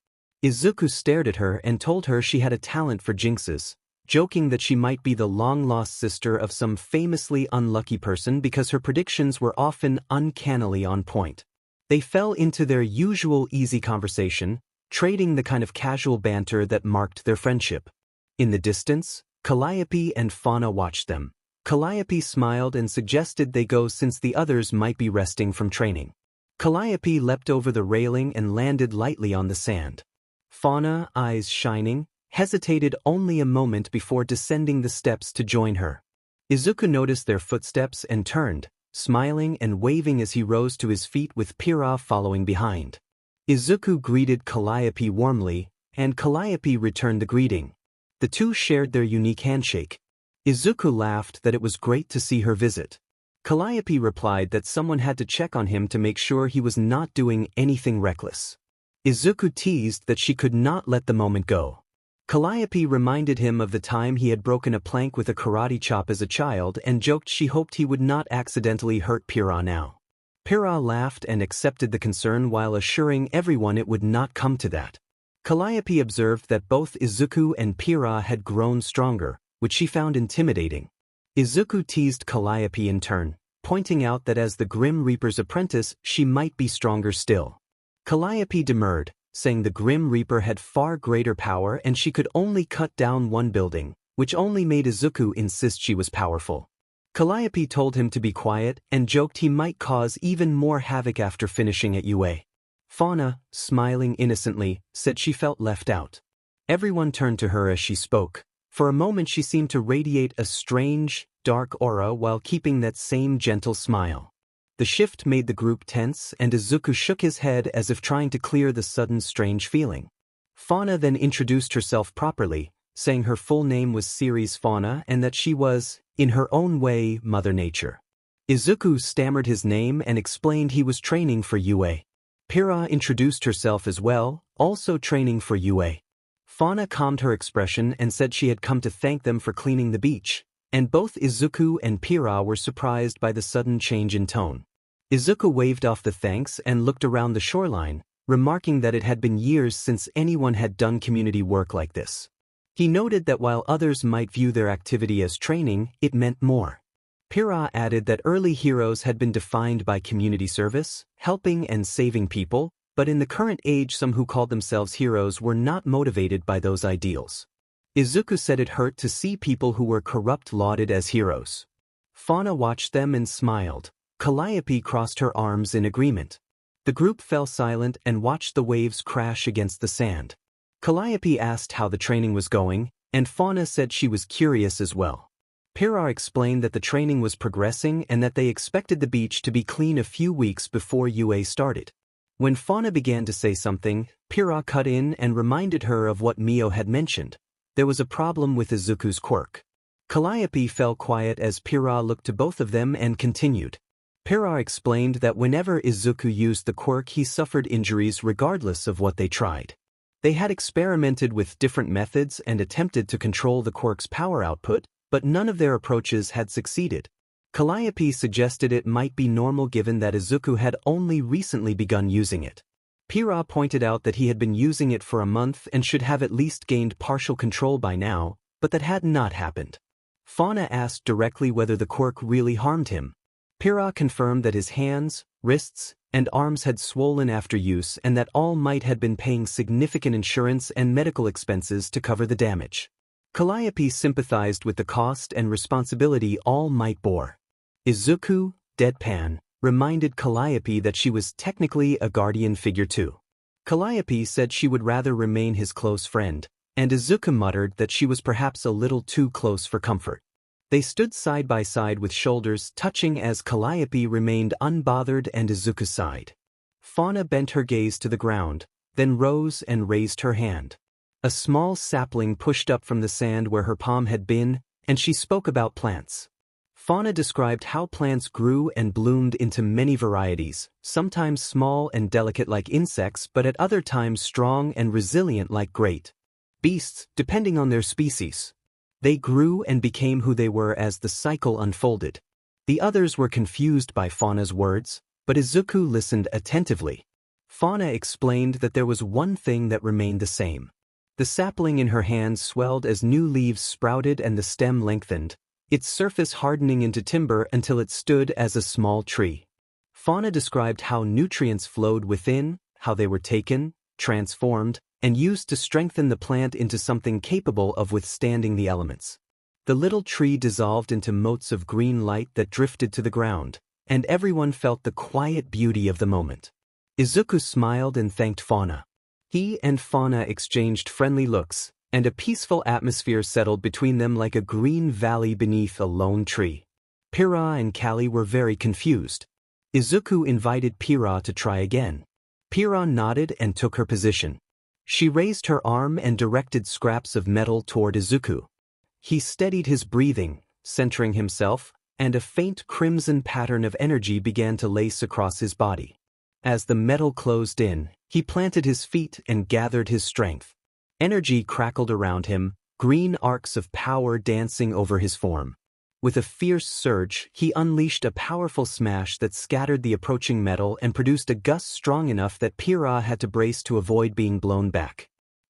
Izuku stared at her and told her she had a talent for jinxes, joking that she might be the long-lost sister of some famously unlucky person because her predictions were often uncannily on point. They fell into their usual easy conversation, trading the kind of casual banter that marked their friendship. In the distance, Calliope and Fauna watched them. Calliope smiled and suggested they go since the others might be resting from training. Calliope leapt over the railing and landed lightly on the sand. Fauna, eyes shining, hesitated only a moment before descending the steps to join her. Izuku noticed their footsteps and turned, smiling and waving as he rose to his feet with Pyrrha following behind. Izuku greeted Calliope warmly, and Calliope returned the greeting. The two shared their unique handshake. Izuku laughed that it was great to see her visit. Calliope replied that someone had to check on him to make sure he was not doing anything reckless. Izuku teased that she could not let the moment go. Calliope reminded him of the time he had broken a plank with a karate chop as a child and joked she hoped he would not accidentally hurt Pyrrha now. Pyrrha laughed and accepted the concern while assuring everyone it would not come to that. Calliope observed that both Izuku and Pyrrha had grown stronger, which she found intimidating. Izuku teased Calliope in turn, pointing out that as the Grim Reaper's apprentice she might be stronger still. Calliope demurred, saying the Grim Reaper had far greater power and she could only cut down one building, which only made Izuku insist she was powerful. Calliope told him to be quiet and joked he might cause even more havoc after finishing at UA. Fauna, smiling innocently, said she felt left out. Everyone turned to her as she spoke. For a moment she seemed to radiate a strange, dark aura while keeping that same gentle smile. The shift made the group tense, and Izuku shook his head as if trying to clear the sudden strange feeling. Fauna then introduced herself properly, saying her full name was Ceres Fauna and that she was, in her own way, Mother Nature. Izuku stammered his name and explained he was training for UA. Pyrrha introduced herself as well, also training for UA. Fauna calmed her expression and said she had come to thank them for cleaning the beach, and both Izuku and Pyrrha were surprised by the sudden change in tone. Izuku waved off the thanks and looked around the shoreline, remarking that it had been years since anyone had done community work like this. He noted that while others might view their activity as training, it meant more. Pyrrha added that early heroes had been defined by community service, helping and saving people, but in the current age some who called themselves heroes were not motivated by those ideals. Izuku said it hurt to see people who were corrupt lauded as heroes. Fauna watched them and smiled. Calliope crossed her arms in agreement. The group fell silent and watched the waves crash against the sand. Calliope asked how the training was going, and Fauna said she was curious as well. Pyrrha explained that the training was progressing and that they expected the beach to be clean a few weeks before UA started. When Fauna began to say something, Pyrrha cut in and reminded her of what Mio had mentioned. There was a problem with Izuku's quirk. Calliope fell quiet as Pyrrha looked to both of them and continued. Pyrrha explained that whenever Izuku used the quirk he suffered injuries regardless of what they tried. They had experimented with different methods and attempted to control the quirk's power output, but none of their approaches had succeeded. Calliope suggested it might be normal given that Izuku had only recently begun using it. Pyrrha pointed out that he had been using it for a month and should have at least gained partial control by now, but that had not happened. Fauna asked directly whether the quirk really harmed him. Pyrrha confirmed that his hands, wrists, and arms had swollen after use and that All Might had been paying significant insurance and medical expenses to cover the damage. Calliope sympathized with the cost and responsibility All Might bore. Izuku, deadpan, reminded Calliope that she was technically a guardian figure too. Calliope said she would rather remain his close friend, and Izuku muttered that she was perhaps a little too close for comfort. They stood side by side with shoulders touching as Calliope remained unbothered and Izuku sighed. Fauna bent her gaze to the ground, then rose and raised her hand. A small sapling pushed up from the sand where her palm had been, and she spoke about plants. Fauna described how plants grew and bloomed into many varieties, sometimes small and delicate like insects but at other times strong and resilient like great beasts, depending on their species. They grew and became who they were as the cycle unfolded. The others were confused by Fauna's words, but Izuku listened attentively. Fauna explained that there was one thing that remained the same. The sapling in her hands swelled as new leaves sprouted and the stem lengthened, its surface hardening into timber until it stood as a small tree. Fauna described how nutrients flowed within, how they were taken, transformed, and used to strengthen the plant into something capable of withstanding the elements. The little tree dissolved into motes of green light that drifted to the ground, and everyone felt the quiet beauty of the moment. Izuku smiled and thanked Fauna. He and Fauna exchanged friendly looks, and a peaceful atmosphere settled between them like a green valley beneath a lone tree. Pyrrha and Callie were very confused. Izuku invited Pyrrha to try again. Pyrrha nodded and took her position. She raised her arm and directed scraps of metal toward Izuku. He steadied his breathing, centering himself, and a faint crimson pattern of energy began to lace across his body. As the metal closed in, he planted his feet and gathered his strength. Energy crackled around him, green arcs of power dancing over his form. With a fierce surge, he unleashed a powerful smash that scattered the approaching metal and produced a gust strong enough that Pyrrha had to brace to avoid being blown back.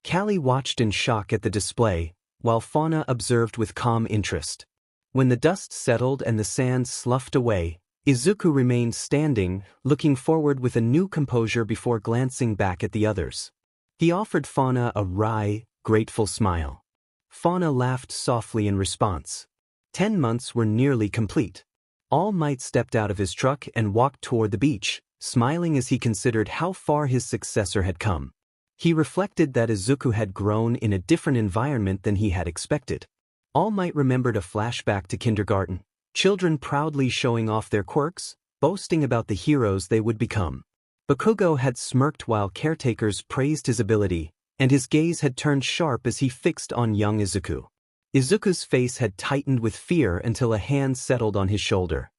Callie watched in shock at the display, while Fauna observed with calm interest. When the dust settled and the sand sloughed away, Izuku remained standing, looking forward with a new composure before glancing back at the others. He offered Fauna a wry, grateful smile. Fauna laughed softly in response. 10 months were nearly complete. All Might stepped out of his truck and walked toward the beach, smiling as he considered how far his successor had come. He reflected that Izuku had grown in a different environment than he had expected. All Might remembered a flashback to kindergarten, children proudly showing off their quirks, boasting about the heroes they would become. Bakugo had smirked while caretakers praised his ability, and his gaze had turned sharp as he fixed on young Izuku. Izuku's face had tightened with fear until a hand settled on his shoulder.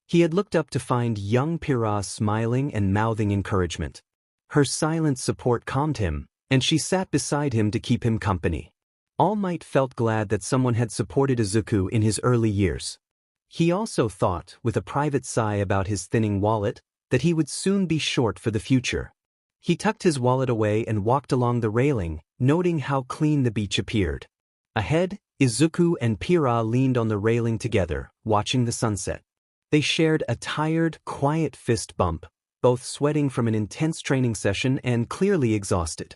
He had looked up to find young Pyrrha smiling and mouthing encouragement. Her silent support calmed him, and she sat beside him to keep him company. All Might felt glad that someone had supported Izuku in his early years. He also thought, with a private sigh about his thinning wallet, that he would soon be short for the future. He tucked his wallet away and walked along the railing, noting how clean the beach appeared. Ahead, Izuku and Pyrrha leaned on the railing together, watching the sunset. They shared a tired, quiet fist bump, both sweating from an intense training session and clearly exhausted.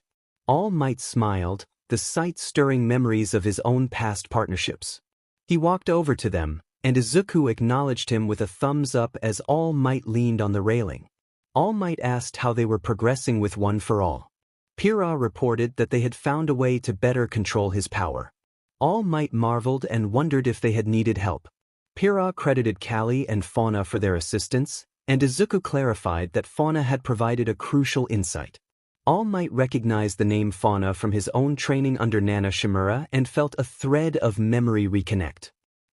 All Might smiled, the sight stirring memories of his own past partnerships. He walked over to them, and Izuku acknowledged him with a thumbs up as All Might leaned on the railing. All Might asked how they were progressing with One for All. Pyrrha reported that they had found a way to better control his power. All Might marveled and wondered if they had needed help. Pyrrha credited Callie and Fauna for their assistance, and Izuku clarified that Fauna had provided a crucial insight. All Might recognized the name Fauna from his own training under Nana Shimura and felt a thread of memory reconnect.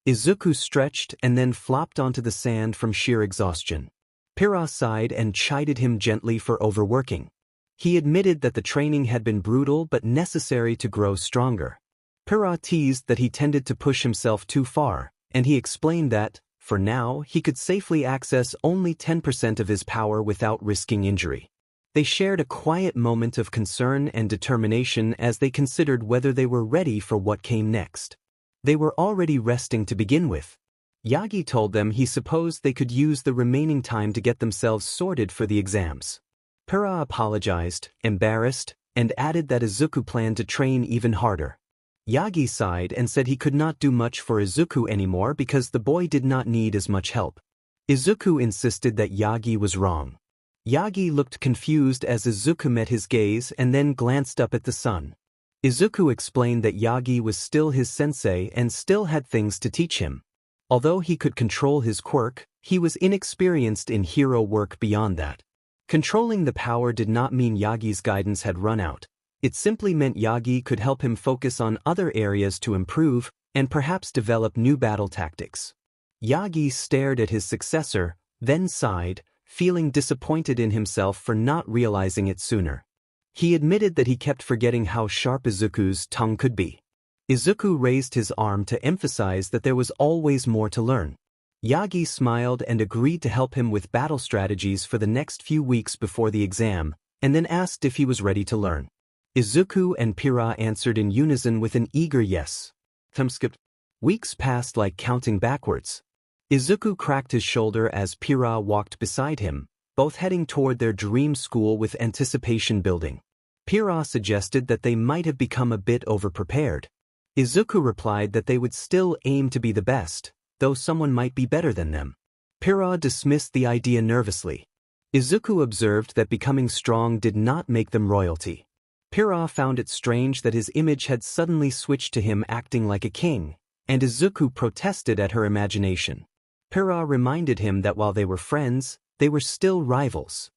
Izuku stretched and then flopped onto the sand from sheer exhaustion. Pyrrha sighed and chided him gently for overworking. He admitted that the training had been brutal but necessary to grow stronger. Pyrrha teased that he tended to push himself too far, and he explained that, for now, he could safely access only 10% of his power without risking injury. They shared a quiet moment of concern and determination as they considered whether they were ready for what came next. They were already resting to begin with. Yagi told them he supposed they could use the remaining time to get themselves sorted for the exams. Pyrrha apologized, embarrassed, and added that Izuku planned to train even harder. Yagi sighed and said he could not do much for Izuku anymore because the boy did not need as much help. Izuku insisted that Yagi was wrong. Yagi looked confused as Izuku met his gaze and then glanced up at the sun. Izuku explained that Yagi was still his sensei and still had things to teach him. Although he could control his quirk, he was inexperienced in hero work beyond that. Controlling the power did not mean Yagi's guidance had run out. It simply meant Yagi could help him focus on other areas to improve and perhaps develop new battle tactics. Yagi stared at his successor, then sighed, feeling disappointed in himself for not realizing it sooner. He admitted that he kept forgetting how sharp Izuku's tongue could be. Izuku raised his arm to emphasize that there was always more to learn. Yagi smiled and agreed to help him with battle strategies for the next few weeks before the exam, and then asked if he was ready to learn. Izuku and Pyrrha answered in unison with an eager yes. Weeks passed like counting backwards. Izuku cracked his shoulder as Pyrrha walked beside him, both heading toward their dream school with anticipation building. Pyrrha suggested that they might have become a bit overprepared. Izuku replied that they would still aim to be the best, though someone might be better than them. Pyrrha dismissed the idea nervously. Izuku observed that becoming strong did not make them royalty. Pyrrha found it strange that his image had suddenly switched to him acting like a king, and Izuku protested at her imagination. Pyrrha reminded him that while they were friends, they were still rivals.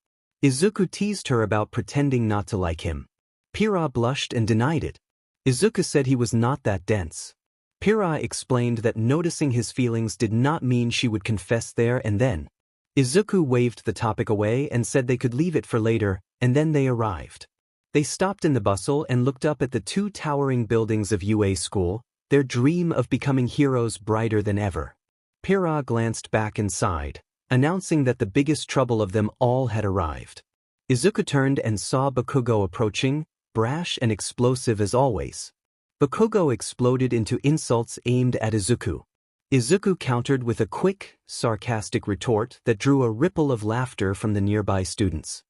Izuku teased her about pretending not to like him. Pyrrha blushed and denied it. Izuku said he was not that dense. Pyrrha explained that noticing his feelings did not mean she would confess there and then. Izuku waved the topic away and said they could leave it for later, and then they arrived. They stopped in the bustle and looked up at the two towering buildings of UA School, their dream of becoming heroes brighter than ever. Pyrrha glanced back and sighed, announcing that the biggest trouble of them all had arrived. Izuku turned and saw Bakugo approaching, brash and explosive as always. Bakugo exploded into insults aimed at Izuku. Izuku countered with a quick, sarcastic retort that drew a ripple of laughter from the nearby students.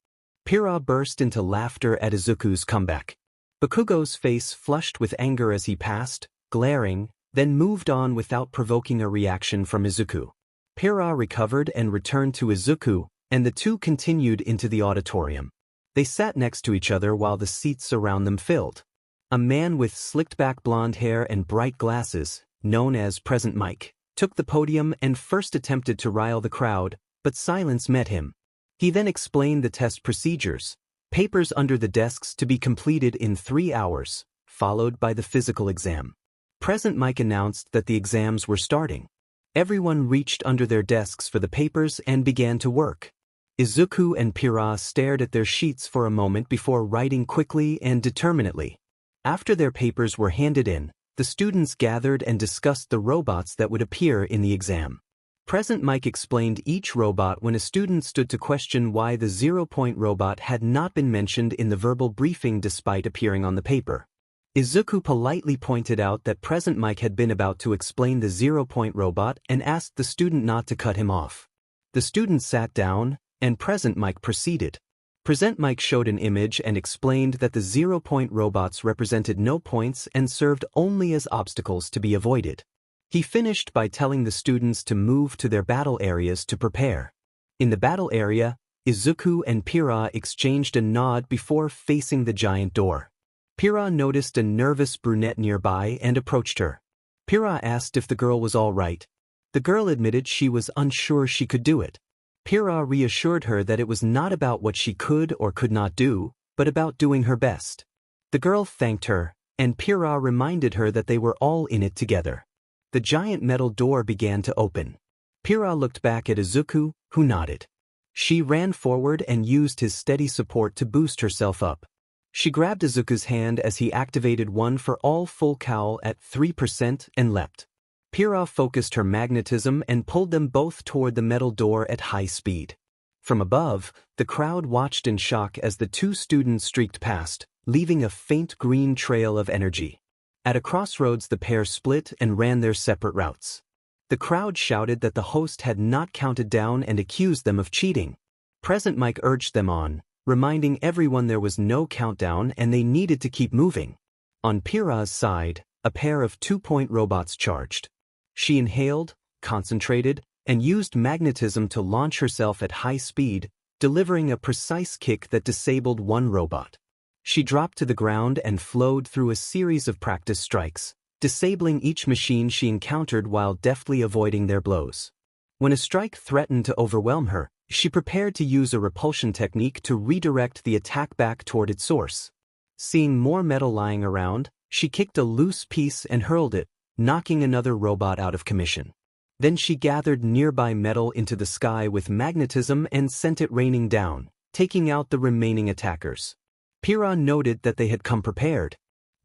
Pyrrha burst into laughter at Izuku's comeback. Bakugo's face flushed with anger as he passed, glaring, then moved on without provoking a reaction from Izuku. Pyrrha recovered and returned to Izuku, and the two continued into the auditorium. They sat next to each other while the seats around them filled. A man with slicked-back blonde hair and bright glasses, known as Present Mike, took the podium and first attempted to rile the crowd, but silence met him. He then explained the test procedures, papers under the desks to be completed in 3 hours, followed by the physical exam. Present Mike announced that the exams were starting. Everyone reached under their desks for the papers and began to work. Izuku and Pira stared at their sheets for a moment before writing quickly and determinedly. After their papers were handed in, the students gathered and discussed the robots that would appear in the exam. Present Mike explained each robot when a student stood to question why the 0-point robot had not been mentioned in the verbal briefing despite appearing on the paper. Izuku politely pointed out that Present Mike had been about to explain the 0-point robot and asked the student not to cut him off. The student sat down, and Present Mike proceeded. Present Mike showed an image and explained that the 0-point robots represented no points and served only as obstacles to be avoided. He finished by telling the students to move to their battle areas to prepare. In the battle area, Izuku and Pira exchanged a nod before facing the giant door. Pira noticed a nervous brunette nearby and approached her. Pira asked if the girl was all right. The girl admitted she was unsure she could do it. Pira reassured her that it was not about what she could or could not do, but about doing her best. The girl thanked her, and Pira reminded her that they were all in it together. The giant metal door began to open. Pira looked back at Izuku, who nodded. She ran forward and used his steady support to boost herself up. She grabbed Izuku's hand as he activated one for all full cowl at 3% and leapt. Pira focused her magnetism and pulled them both toward the metal door at high speed. From above, the crowd watched in shock as the two students streaked past, leaving a faint green trail of energy. At a crossroads, the pair split and ran their separate routes. The crowd shouted that the host had not counted down and accused them of cheating. Present Mike urged them on, reminding everyone there was no countdown and they needed to keep moving. On Pira's side, a pair of 2-point robots charged. She inhaled, concentrated, and used magnetism to launch herself at high speed, delivering a precise kick that disabled one robot. She dropped to the ground and flowed through a series of practice strikes, disabling each machine she encountered while deftly avoiding their blows. When a strike threatened to overwhelm her, she prepared to use a repulsion technique to redirect the attack back toward its source. Seeing more metal lying around, she kicked a loose piece and hurled it, knocking another robot out of commission. Then she gathered nearby metal into the sky with magnetism and sent it raining down, taking out the remaining attackers. Pira noted that they had come prepared.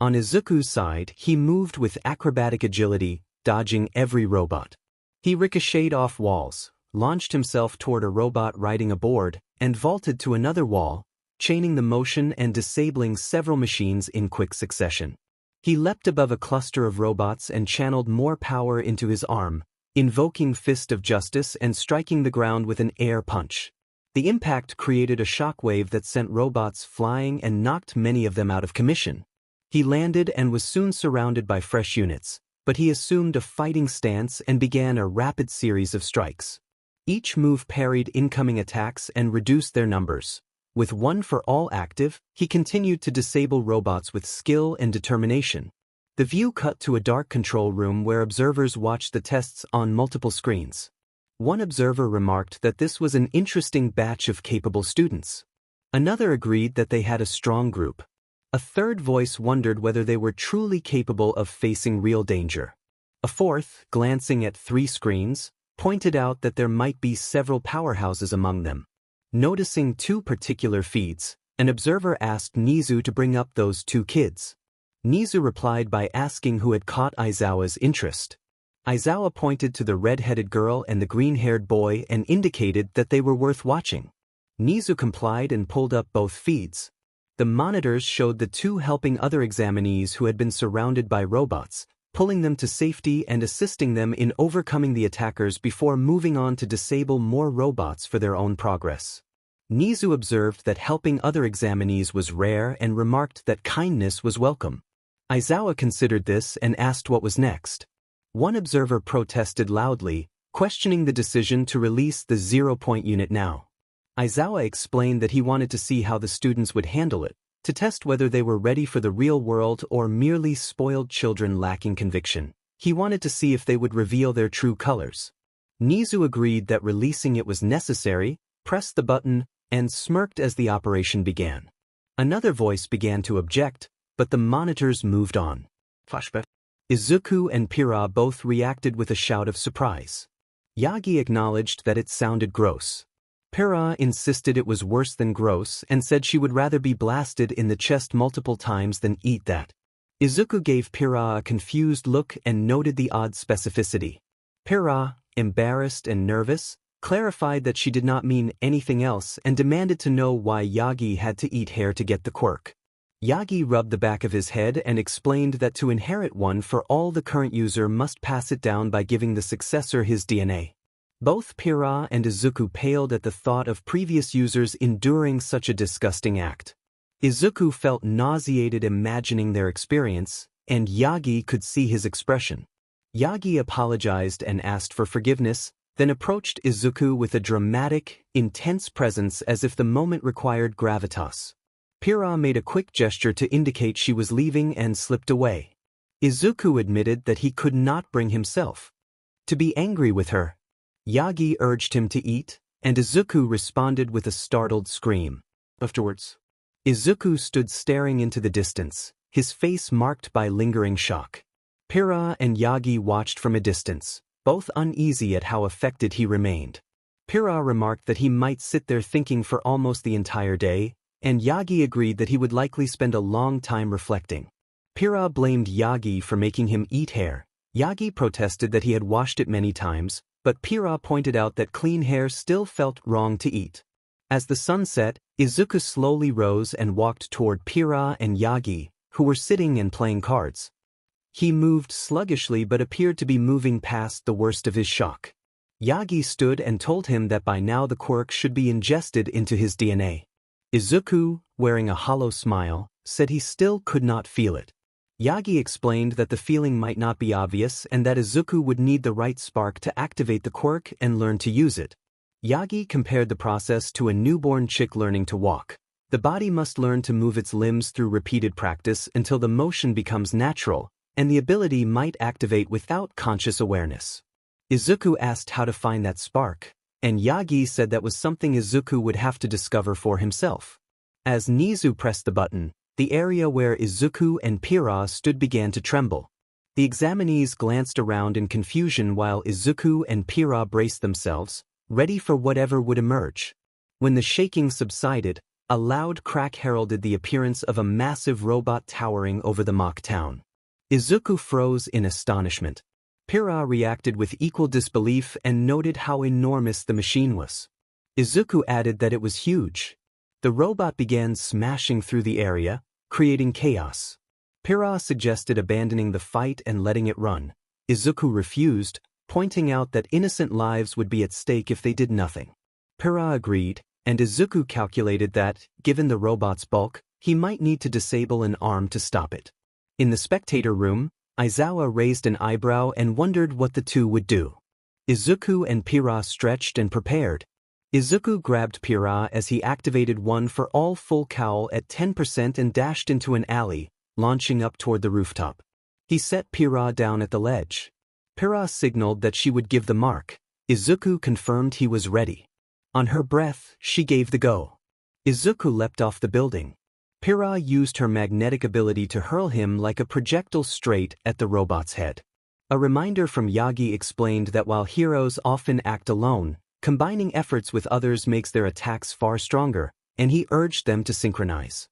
On Izuku's side, he moved with acrobatic agility, dodging every robot. He ricocheted off walls, launched himself toward a robot riding a board, and vaulted to another wall, chaining the motion and disabling several machines in quick succession. He leapt above a cluster of robots and channeled more power into his arm, invoking Fist of Justice and striking the ground with an air punch. The impact created a shockwave that sent robots flying and knocked many of them out of commission. He landed and was soon surrounded by fresh units, but he assumed a fighting stance and began a rapid series of strikes. Each move parried incoming attacks and reduced their numbers. With one for all active, he continued to disable robots with skill and determination. The view cut to a dark control room where observers watched the tests on multiple screens. One observer remarked that this was an interesting batch of capable students. Another agreed that they had a strong group. A third voice wondered whether they were truly capable of facing real danger. A fourth, glancing at 3 screens, pointed out that there might be several powerhouses among them. Noticing 2 particular feeds, an observer asked Nizu to bring up those 2 kids. Nizu replied by asking who had caught Aizawa's interest. Aizawa pointed to the red-headed girl and the green-haired boy and indicated that they were worth watching. Nizu complied and pulled up both feeds. The monitors showed the 2 helping other examinees who had been surrounded by robots, pulling them to safety and assisting them in overcoming the attackers before moving on to disable more robots for their own progress. Nizu observed that helping other examinees was rare and remarked that kindness was welcome. Aizawa considered this and asked what was next. One observer protested loudly, questioning the decision to release the 0-point unit now. Aizawa explained that he wanted to see how the students would handle it, to test whether they were ready for the real world or merely spoiled children lacking conviction. He wanted to see if they would reveal their true colors. Nizu agreed that releasing it was necessary, pressed the button, and smirked as the operation began. Another voice began to object, but the monitors moved on. Flashback. Izuku and Pira both reacted with a shout of surprise. Yagi acknowledged that it sounded gross. Pira insisted it was worse than gross and said she would rather be blasted in the chest multiple times than eat that. Izuku gave Pira a confused look and noted the odd specificity. Pira, embarrassed and nervous, clarified that she did not mean anything else and demanded to know why Yagi had to eat hair to get the quirk. Yagi rubbed the back of his head and explained that to inherit one for all the current user must pass it down by giving the successor his DNA. Both Pira and Izuku paled at the thought of previous users enduring such a disgusting act. Izuku felt nauseated imagining their experience, and Yagi could see his expression. Yagi apologized and asked for forgiveness, then approached Izuku with a dramatic, intense presence as if the moment required gravitas. Pira made a quick gesture to indicate she was leaving and slipped away. Izuku admitted that he could not bring himself to be angry with her. Yagi urged him to eat, and Izuku responded with a startled scream. Afterwards, Izuku stood staring into the distance, his face marked by lingering shock. Pira and Yagi watched from a distance, both uneasy at how affected he remained. Pira remarked that he might sit there thinking for almost the entire day, and Yagi agreed that he would likely spend a long time reflecting. Pira blamed Yagi for making him eat hair. Yagi protested that he had washed it many times, but Pira pointed out that clean hair still felt wrong to eat. As the sun set, Izuku slowly rose and walked toward Pira and Yagi, who were sitting and playing cards. He moved sluggishly but appeared to be moving past the worst of his shock. Yagi stood and told him that by now the quirk should be ingested into his DNA. Izuku, wearing a hollow smile, said he still could not feel it. Yagi explained that the feeling might not be obvious and that Izuku would need the right spark to activate the quirk and learn to use it. Yagi compared the process to a newborn chick learning to walk. The body must learn to move its limbs through repeated practice until the motion becomes natural, and the ability might activate without conscious awareness. Izuku asked how to find that spark, and Yagi said that was something Izuku would have to discover for himself. As Nizu pressed the button, the area where Izuku and Pira stood began to tremble. The examinees glanced around in confusion while Izuku and Pira braced themselves, ready for whatever would emerge. When the shaking subsided, a loud crack heralded the appearance of a massive robot towering over the mock town. Izuku froze in astonishment. Pira reacted with equal disbelief and noted how enormous the machine was. Izuku added that it was huge. The robot began smashing through the area, creating chaos. Pira suggested abandoning the fight and letting it run. Izuku refused, pointing out that innocent lives would be at stake if they did nothing. Pira agreed, and Izuku calculated that, given the robot's bulk, he might need to disable an arm to stop it. In the spectator room, Aizawa raised an eyebrow and wondered what the two would do. Izuku and Pira stretched and prepared. Izuku grabbed Pira as he activated one for all full cowl at 10% and dashed into an alley, launching up toward the rooftop. He set Pira down at the ledge. Pira signaled that she would give the mark. Izuku confirmed he was ready. On her breath, she gave the go. Izuku leapt off the building. Pira used her magnetic ability to hurl him like a projectile straight at the robot's head. A reminder from Yagi explained that while heroes often act alone, combining efforts with others makes their attacks far stronger, and he urged them to synchronize.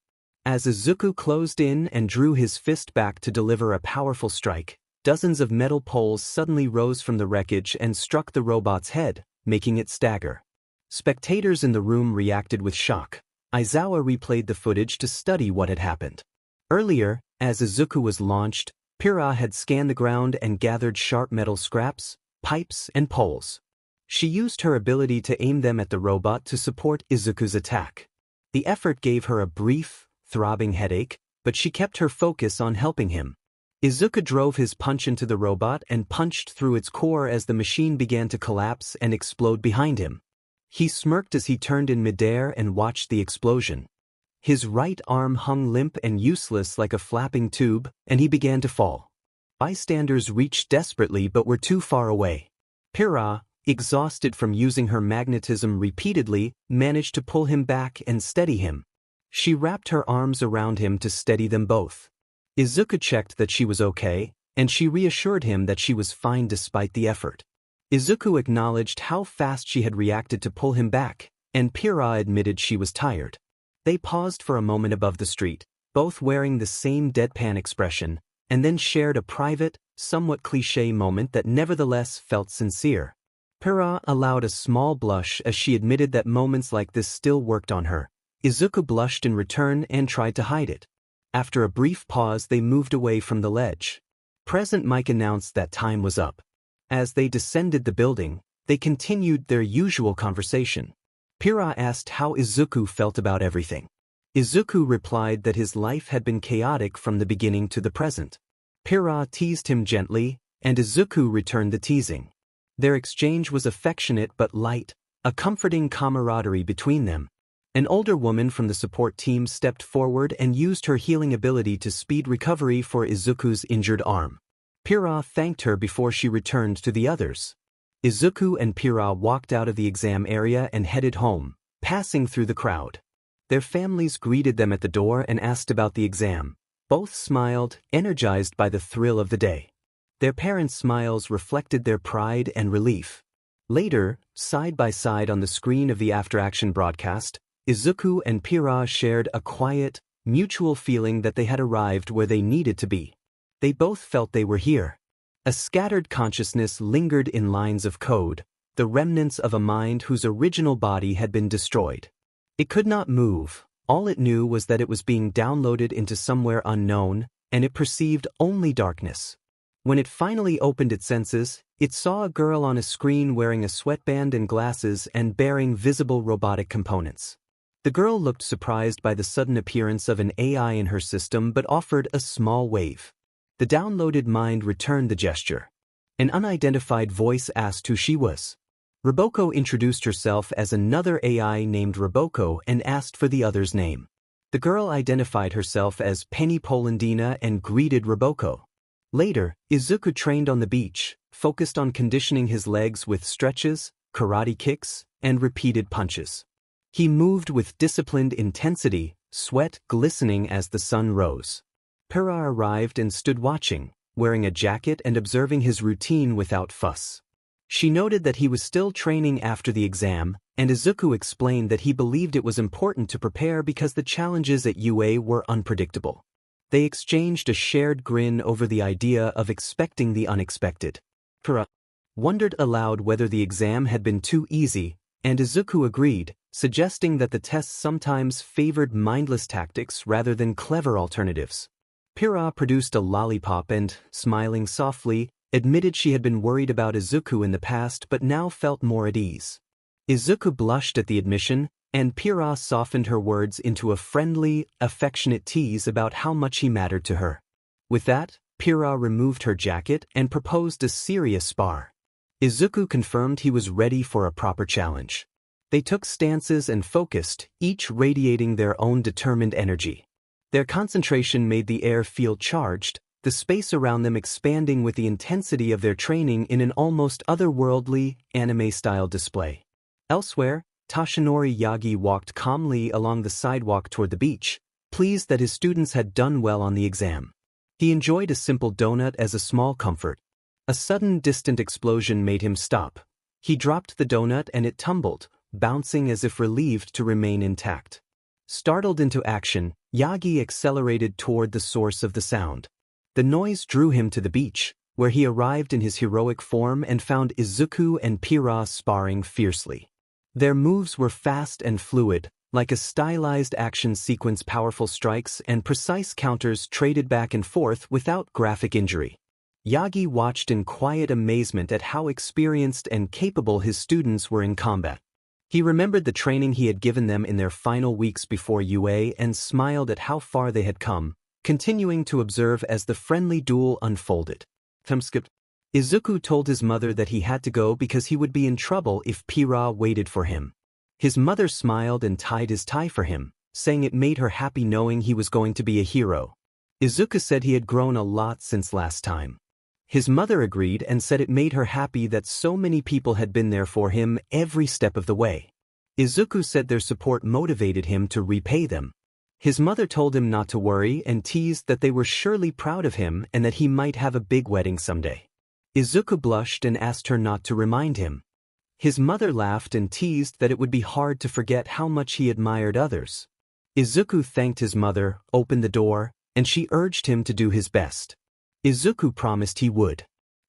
As Izuku closed in and drew his fist back to deliver a powerful strike, dozens of metal poles suddenly rose from the wreckage and struck the robot's head, making it stagger. Spectators in the room reacted with shock. Aizawa replayed the footage to study what had happened. Earlier, as Izuku was launched, Pira had scanned the ground and gathered sharp metal scraps, pipes, and poles. She used her ability to aim them at the robot to support Izuku's attack. The effort gave her a brief, throbbing headache, but she kept her focus on helping him. Izuku drove his punch into the robot and punched through its core as the machine began to collapse and explode behind him. He smirked as he turned in midair and watched the explosion. His right arm hung limp and useless like a flapping tube, and he began to fall. Bystanders reached desperately but were too far away. Pyrrha, exhausted from using her magnetism repeatedly, managed to pull him back and steady him. She wrapped her arms around him to steady them both. Izuku checked that she was okay, and she reassured him that she was fine despite the effort. Izuku acknowledged how fast she had reacted to pull him back, and Pyrrha admitted she was tired. They paused for a moment above the street, both wearing the same deadpan expression, and then shared a private, somewhat cliché moment that nevertheless felt sincere. Pyrrha allowed a small blush as she admitted that moments like this still worked on her. Izuku blushed in return and tried to hide it. After a brief pause, they moved away from the ledge. Present Mike announced that time was up. As they descended the building, they continued their usual conversation. Pyrrha asked how Izuku felt about everything. Izuku replied that his life had been chaotic from the beginning to the present. Pyrrha teased him gently, and Izuku returned the teasing. Their exchange was affectionate but light, a comforting camaraderie between them. An older woman from the support team stepped forward and used her healing ability to speed recovery for Izuku's injured arm. Pyrrha thanked her before she returned to the others. Izuku and Pyrrha walked out of the exam area and headed home, passing through the crowd. Their families greeted them at the door and asked about the exam. Both smiled, energized by the thrill of the day. Their parents' smiles reflected their pride and relief. Later, side by side on the screen of the after-action broadcast, Izuku and Pyrrha shared a quiet, mutual feeling that they had arrived where they needed to be. They both felt they were here. A scattered consciousness lingered in lines of code, the remnants of a mind whose original body had been destroyed. It could not move. All it knew was that it was being downloaded into somewhere unknown, and it perceived only darkness. When it finally opened its senses, it saw a girl on a screen wearing a sweatband and glasses and bearing visible robotic components. The girl looked surprised by the sudden appearance of an AI in her system but offered a small wave. The downloaded mind returned the gesture. An unidentified voice asked who she was. Roboko introduced herself as another AI named Roboko and asked for the other's name. The girl identified herself as Penny Polandina and greeted Roboko. Later, Izuku trained on the beach, focused on conditioning his legs with stretches, karate kicks, and repeated punches. He moved with disciplined intensity, sweat glistening as the sun rose. Pyrrha arrived and stood watching, wearing a jacket and observing his routine without fuss. She noted that he was still training after the exam, and Izuku explained that he believed it was important to prepare because the challenges at UA were unpredictable. They exchanged a shared grin over the idea of expecting the unexpected. Pyrrha wondered aloud whether the exam had been too easy, and Izuku agreed, suggesting that the tests sometimes favored mindless tactics rather than clever alternatives. Pyrrha produced a lollipop and, smiling softly, admitted she had been worried about Izuku in the past but now felt more at ease. Izuku blushed at the admission, and Pyrrha softened her words into a friendly, affectionate tease about how much he mattered to her. With that, Pyrrha removed her jacket and proposed a serious spar. Izuku confirmed he was ready for a proper challenge. They took stances and focused, each radiating their own determined energy. Their concentration made the air feel charged, the space around them expanding with the intensity of their training in an almost otherworldly, anime-style display. Elsewhere, Toshinori Yagi walked calmly along the sidewalk toward the beach, pleased that his students had done well on the exam. He enjoyed a simple donut as a small comfort. A sudden distant explosion made him stop. He dropped the donut and it tumbled, bouncing as if relieved to remain intact. Startled into action, Yagi accelerated toward the source of the sound. The noise drew him to the beach, where he arrived in his heroic form and found Izuku and Pyrrha sparring fiercely. Their moves were fast and fluid, like a stylized action sequence, powerful strikes and precise counters traded back and forth without graphic injury. Yagi watched in quiet amazement at how experienced and capable his students were in combat. He remembered the training he had given them in their final weeks before UA and smiled at how far they had come, continuing to observe as the friendly duel unfolded. Izuku told his mother that he had to go because he would be in trouble if Pyrrha waited for him. His mother smiled and tied his tie for him, saying it made her happy knowing he was going to be a hero. Izuku said he had grown a lot since last time. His mother agreed and said it made her happy that so many people had been there for him every step of the way. Izuku said their support motivated him to repay them. His mother told him not to worry and teased that they were surely proud of him and that he might have a big wedding someday. Izuku blushed and asked her not to remind him. His mother laughed and teased that it would be hard to forget how much he admired others. Izuku thanked his mother, opened the door, and she urged him to do his best. Izuku promised he would.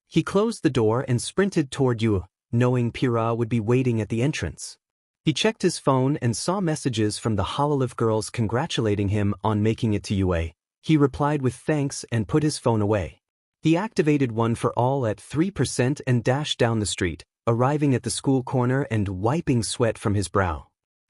He closed the door and sprinted toward Yue, knowing Pyrrha would be waiting at the entrance. He checked his phone and saw messages from the Hololive girls congratulating him on making it to UA. He replied with thanks and put his phone away. He activated One for All at 3% and dashed down the street, arriving at the school corner and wiping sweat from his brow.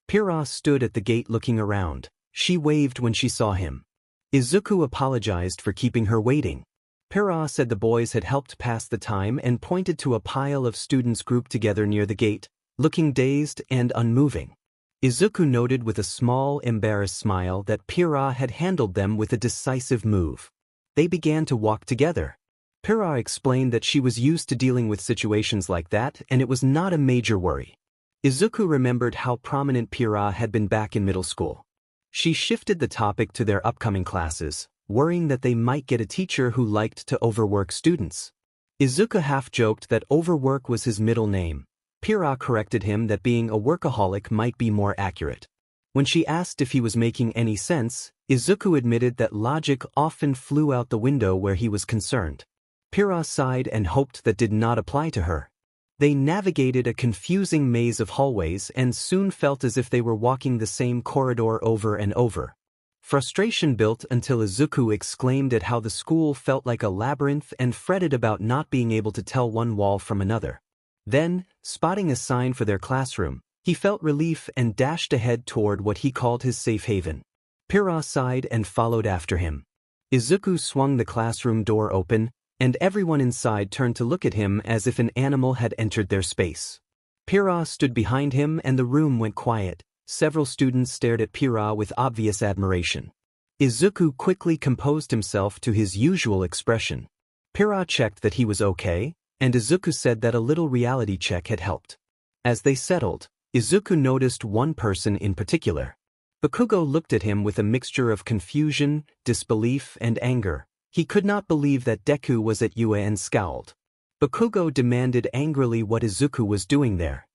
Pyrrha stood at the gate looking around. She waved when she saw him. Izuku apologized for keeping her waiting. Pyrrha said the boys had helped pass the time and pointed to a pile of students grouped together near the gate, looking dazed and unmoving. Izuku noted with a small, embarrassed smile that Pyrrha had handled them with a decisive move. They began to walk together. Pyrrha explained that she was used to dealing with situations like that and it was not a major worry. Izuku remembered how prominent Pyrrha had been back in middle school. She shifted the topic to their upcoming classes, worrying that they might get a teacher who liked to overwork students. Izuku half-joked that overwork was his middle name. Pyrrha corrected him that being a workaholic might be more accurate. When she asked if he was making any sense, Izuku admitted that logic often flew out the window where he was concerned. Pyrrha sighed and hoped that did not apply to her. They navigated a confusing maze of hallways and soon felt as if they were walking the same corridor over and over. Frustration built until Izuku exclaimed at how the school felt like a labyrinth and fretted about not being able to tell one wall from another. Then, spotting a sign for their classroom, he felt relief and dashed ahead toward what he called his safe haven. Pyrrha sighed and followed after him. Izuku swung the classroom door open, and everyone inside turned to look at him as if an animal had entered their space. Pyrrha stood behind him and the room went quiet. Several students stared at Pyrrha with obvious admiration. Izuku quickly composed himself to his usual expression. Pyrrha checked that he was okay, and Izuku said that a little reality check had helped. As they settled, Izuku noticed one person in particular. Bakugo looked at him with a mixture of confusion, disbelief, and anger. He could not believe that Deku was at UA and scowled. Bakugo demanded angrily what Izuku was doing there.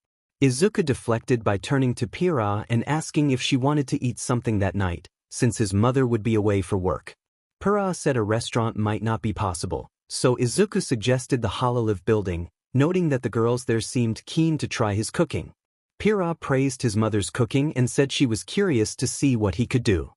Izuku deflected by turning to Pyrrha and asking if she wanted to eat something that night, since his mother would be away for work. Pyrrha said a restaurant might not be possible, so Izuku suggested the Hololive building, noting that the girls there seemed keen to try his cooking. Pyrrha praised his mother's cooking and said she was curious to see what he could do.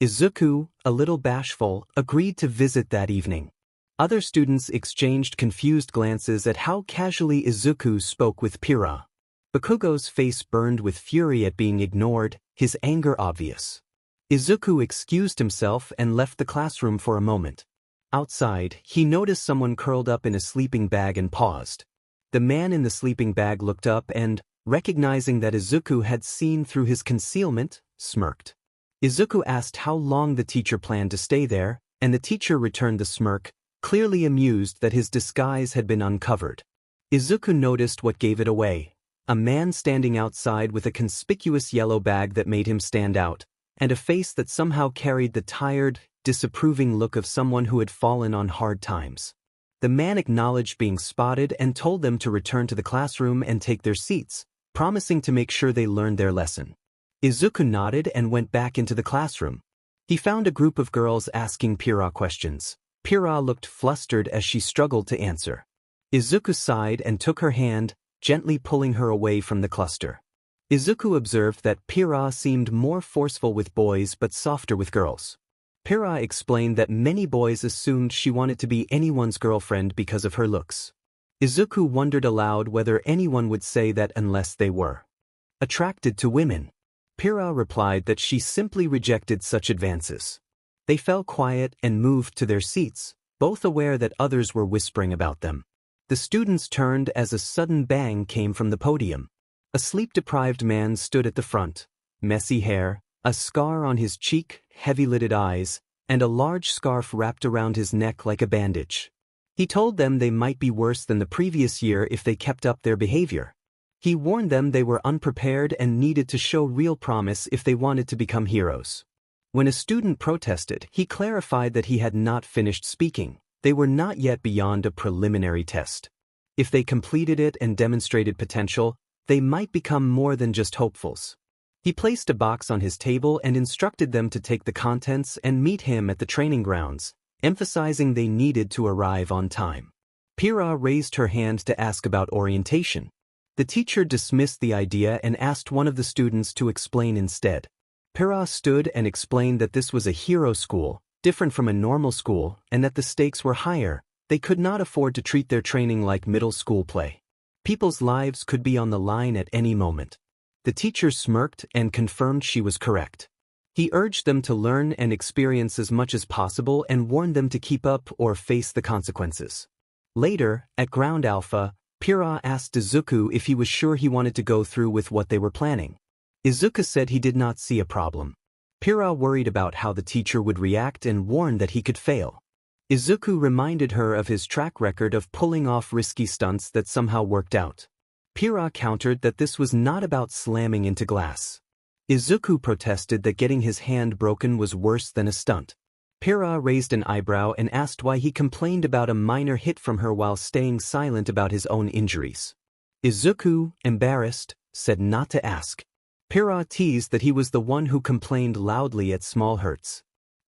Izuku, a little bashful, agreed to visit that evening. Other students exchanged confused glances at how casually Izuku spoke with Pyrrha. Bakugo's face burned with fury at being ignored, his anger obvious. Izuku excused himself and left the classroom for a moment. Outside, he noticed someone curled up in a sleeping bag and paused. The man in the sleeping bag looked up and, recognizing that Izuku had seen through his concealment, smirked. Izuku asked how long the teacher planned to stay there, and the teacher returned the smirk, clearly amused that his disguise had been uncovered. Izuku noticed what gave it away. A man standing outside with a conspicuous yellow bag that made him stand out, and a face that somehow carried the tired, disapproving look of someone who had fallen on hard times. The man acknowledged being spotted and told them to return to the classroom and take their seats, promising to make sure they learned their lesson. Izuku nodded and went back into the classroom. He found a group of girls asking Pyrrha questions. Pyrrha looked flustered as she struggled to answer. Izuku sighed and took her hand, gently pulling her away from the cluster. Izuku observed that Pyrrha seemed more forceful with boys but softer with girls. Pyrrha explained that many boys assumed she wanted to be anyone's girlfriend because of her looks. Izuku wondered aloud whether anyone would say that unless they were attracted to women. Pyrrha replied that she simply rejected such advances. They fell quiet and moved to their seats, both aware that others were whispering about them. The students turned as a sudden bang came from the podium. A sleep-deprived man stood at the front, messy hair, a scar on his cheek, heavy-lidded eyes, and a large scarf wrapped around his neck like a bandage. He told them they might be worse than the previous year if they kept up their behavior. He warned them they were unprepared and needed to show real promise if they wanted to become heroes. When a student protested, he clarified that he had not finished speaking. They were not yet beyond a preliminary test. If they completed it and demonstrated potential, they might become more than just hopefuls. He placed a box on his table and instructed them to take the contents and meet him at the training grounds, emphasizing they needed to arrive on time. Pyrrha raised her hand to ask about orientation. The teacher dismissed the idea and asked one of the students to explain instead. Pyrrha stood and explained that this was a hero school, different from a normal school, and that the stakes were higher. They could not afford to treat their training like middle school play. People's lives could be on the line at any moment. The teacher smirked and confirmed she was correct. He urged them to learn and experience as much as possible and warned them to keep up or face the consequences. Later, at Ground Alpha, Pyrrha asked Izuku if he was sure he wanted to go through with what they were planning. Izuku said he did not see a problem. Pyrrha worried about how the teacher would react and warned that he could fail. Izuku reminded her of his track record of pulling off risky stunts that somehow worked out. Pyrrha countered that this was not about slamming into glass. Izuku protested that getting his hand broken was worse than a stunt. Pyrrha raised an eyebrow and asked why he complained about a minor hit from her while staying silent about his own injuries. Izuku, embarrassed, said not to ask. Pyrrha teased that he was the one who complained loudly at small hurts.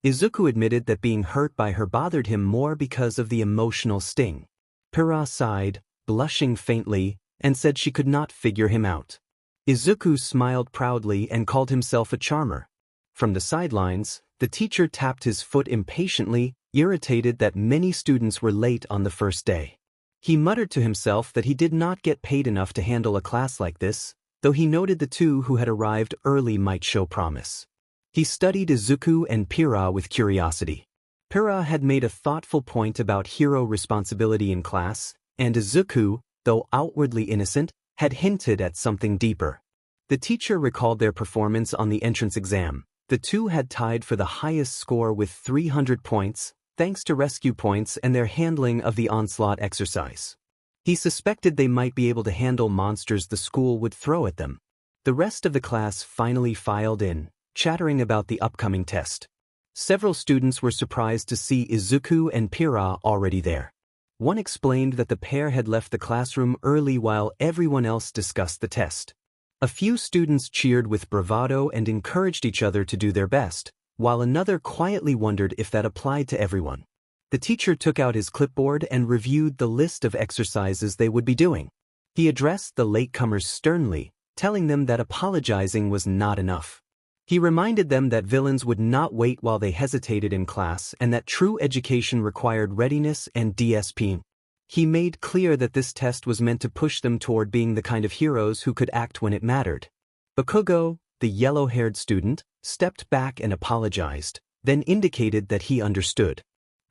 Izuku admitted that being hurt by her bothered him more because of the emotional sting. Pyrrha sighed, blushing faintly, and said she could not figure him out. Izuku smiled proudly and called himself a charmer. From the sidelines, the teacher tapped his foot impatiently, irritated that many students were late on the first day. He muttered to himself that he did not get paid enough to handle a class like this, though he noted the two who had arrived early might show promise. He studied Izuku and Pyrrha with curiosity. Pyrrha had made a thoughtful point about hero responsibility in class, and Izuku, though outwardly innocent, had hinted at something deeper. The teacher recalled their performance on the entrance exam. The two had tied for the highest score with 300 points, thanks to rescue points and their handling of the onslaught exercise. He suspected they might be able to handle monsters the school would throw at them. The rest of the class finally filed in, chattering about the upcoming test. Several students were surprised to see Izuku and Pyrrha already there. One explained that the pair had left the classroom early while everyone else discussed the test. A few students cheered with bravado and encouraged each other to do their best, while another quietly wondered if that applied to everyone. The teacher took out his clipboard and reviewed the list of exercises they would be doing. He addressed the latecomers sternly, telling them that apologizing was not enough. He reminded them that villains would not wait while they hesitated in class and that true education required readiness and DSP. He made clear that this test was meant to push them toward being the kind of heroes who could act when it mattered. Bakugo, the yellow-haired student, stepped back and apologized, then indicated that he understood.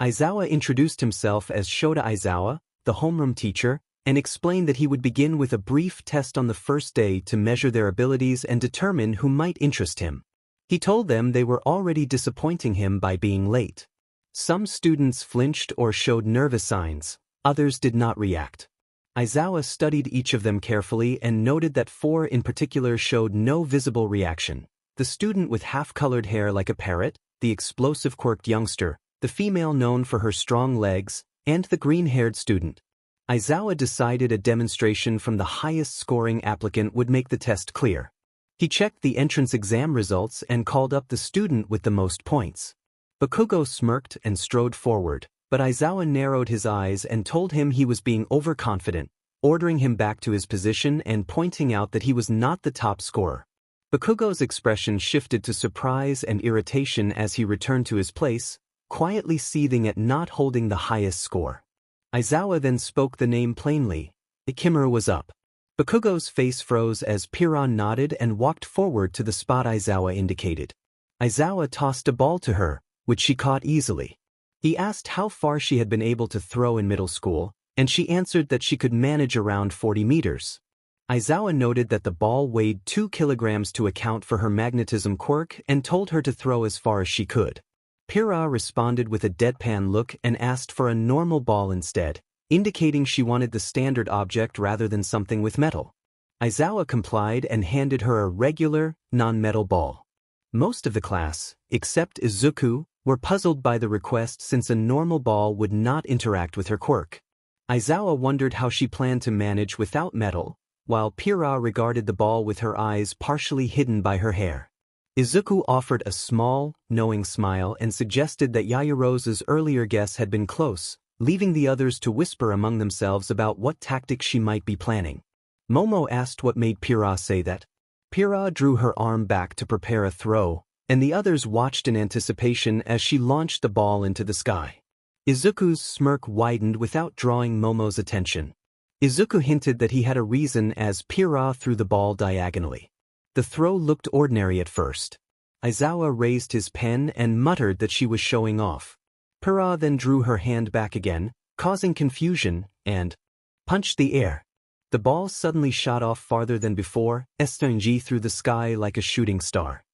Aizawa introduced himself as Shota Aizawa, the homeroom teacher, and explained that he would begin with a brief test on the first day to measure their abilities and determine who might interest him. He told them they were already disappointing him by being late. Some students flinched or showed nervous signs, others did not react. Aizawa studied each of them carefully and noted that 4 in particular showed no visible reaction: the student with half-colored hair like a parrot, the explosive quirked youngster, the female known for her strong legs, and the green-haired student. Aizawa decided a demonstration from the highest-scoring applicant would make the test clear. He checked the entrance exam results and called up the student with the most points. Bakugo smirked and strode forward, but Aizawa narrowed his eyes and told him he was being overconfident, ordering him back to his position and pointing out that he was not the top scorer. Bakugo's expression shifted to surprise and irritation as he returned to his place, quietly seething at not holding the highest score. Aizawa then spoke the name plainly. Ikimura was up. Bakugo's face froze as Pyrrha nodded and walked forward to the spot Aizawa indicated. Aizawa tossed a ball to her, which she caught easily. He asked how far she had been able to throw in middle school, and she answered that she could manage around 40 meters. Aizawa noted that the ball weighed 2 kilograms to account for her magnetism quirk and told her to throw as far as she could. Pyrrha responded with a deadpan look and asked for a normal ball instead, indicating she wanted the standard object rather than something with metal. Aizawa complied and handed her a regular, non-metal ball. Most of the class, except Izuku, were puzzled by the request since a normal ball would not interact with her quirk. Aizawa wondered how she planned to manage without metal, while Pyrrha regarded the ball with her eyes partially hidden by her hair. Izuku offered a small, knowing smile and suggested that Yaoyorozu's earlier guess had been close, leaving the others to whisper among themselves about what tactics she might be planning. Momo asked what made Pyrrha say that. Pyrrha drew her arm back to prepare a throw, and the others watched in anticipation as she launched the ball into the sky. Izuku's smirk widened without drawing Momo's attention. Izuku hinted that he had a reason as Pyrrha threw the ball diagonally. The throw looked ordinary at first. Aizawa raised his pen and muttered that she was showing off. Pyrrha then drew her hand back again, causing confusion, and punched the air. The ball suddenly shot off farther than before, SNG through the sky like a shooting star.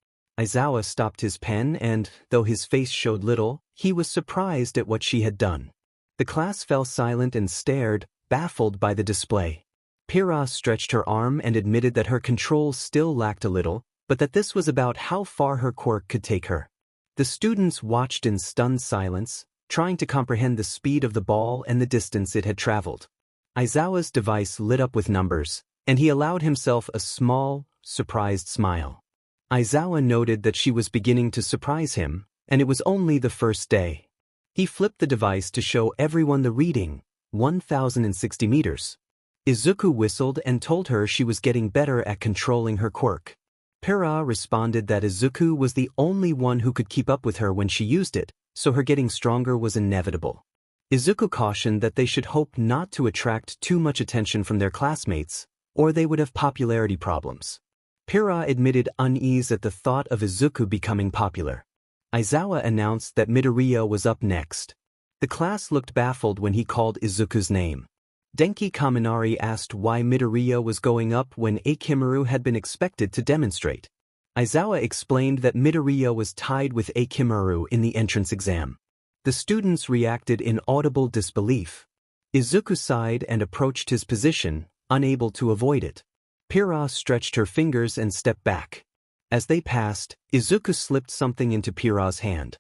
Aizawa stopped his pen and, though his face showed little, he was surprised at what she had done. The class fell silent and stared, baffled by the display. Pyrrha stretched her arm and admitted that her control still lacked a little, but that this was about how far her quirk could take her. The students watched in stunned silence, trying to comprehend the speed of the ball and the distance it had traveled. Aizawa's device lit up with numbers, and he allowed himself a small, surprised smile. Aizawa noted that she was beginning to surprise him, and it was only the first day. He flipped the device to show everyone the reading, 1,060 meters. Izuku whistled and told her she was getting better at controlling her quirk. Pyrrha responded that Izuku was the only one who could keep up with her when she used it, so her getting stronger was inevitable. Izuku cautioned that they should hope not to attract too much attention from their classmates, or they would have popularity problems. Pyrrha admitted unease at the thought of Izuku becoming popular. Aizawa announced that Midoriya was up next. The class looked baffled when he called Izuku's name. Denki Kaminari asked why Midoriya was going up when Akimaru had been expected to demonstrate. Aizawa explained that Midoriya was tied with Akimaru in the entrance exam. The students reacted in audible disbelief. Izuku sighed and approached his position, unable to avoid it. Pyrrha stretched her fingers and stepped back. As they passed, Izuku slipped something into Pyrrha's hand.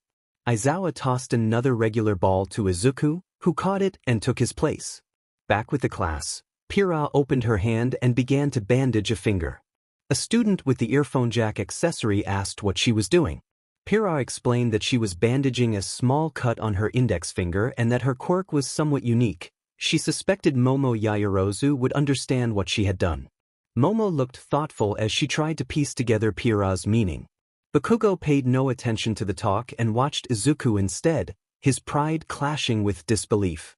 Aizawa tossed another regular ball to Izuku, who caught it and took his place. Back with the class, Pyrrha opened her hand and began to bandage a finger. A student with the earphone jack accessory asked what she was doing. Pyrrha explained that she was bandaging a small cut on her index finger and that her quirk was somewhat unique. She suspected Momo Yaoyorozu would understand what she had done. Momo looked thoughtful as she tried to piece together Pyrrha's meaning. Bakugo paid no attention to the talk and watched Izuku instead, his pride clashing with disbelief.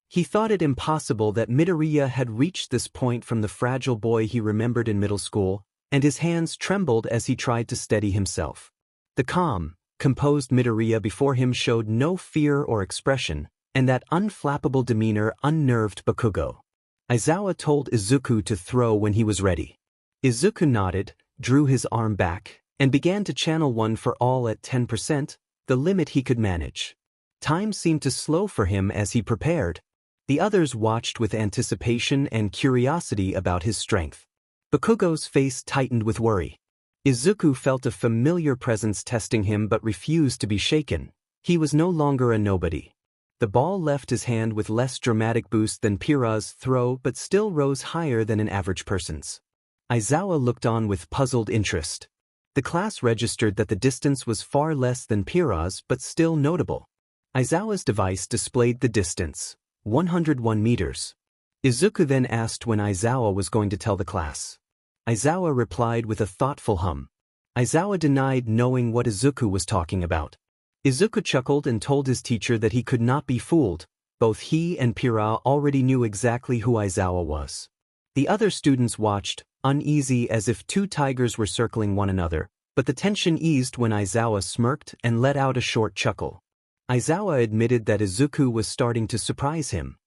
He thought it impossible that Midoriya had reached this point from the fragile boy he remembered in middle school, and his hands trembled as he tried to steady himself. The calm, composed Midoriya before him showed no fear or expression, and that unflappable demeanor unnerved Bakugo. Aizawa told Izuku to throw when he was ready. Izuku nodded, drew his arm back, and began to channel one for all at 10%, the limit he could manage. Time seemed to slow for him as he prepared. The others watched with anticipation and curiosity about his strength. Bakugo's face tightened with worry. Izuku felt a familiar presence testing him but refused to be shaken. He was no longer a nobody. The ball left his hand with less dramatic boost than Pyrrha's throw but still rose higher than an average person's. Aizawa looked on with puzzled interest. The class registered that the distance was far less than Pyrrha's but still notable. Aizawa's device displayed the distance, 101 meters. Izuku then asked when Aizawa was going to tell the class. Aizawa replied with a thoughtful hum. Aizawa denied knowing what Izuku was talking about. Izuku chuckled and told his teacher that he could not be fooled. Both he and Pyrrha already knew exactly who Aizawa was. The other students watched, uneasy as if two tigers were circling one another, but the tension eased when Aizawa smirked and let out a short chuckle. Aizawa admitted that Izuku was starting to surprise him.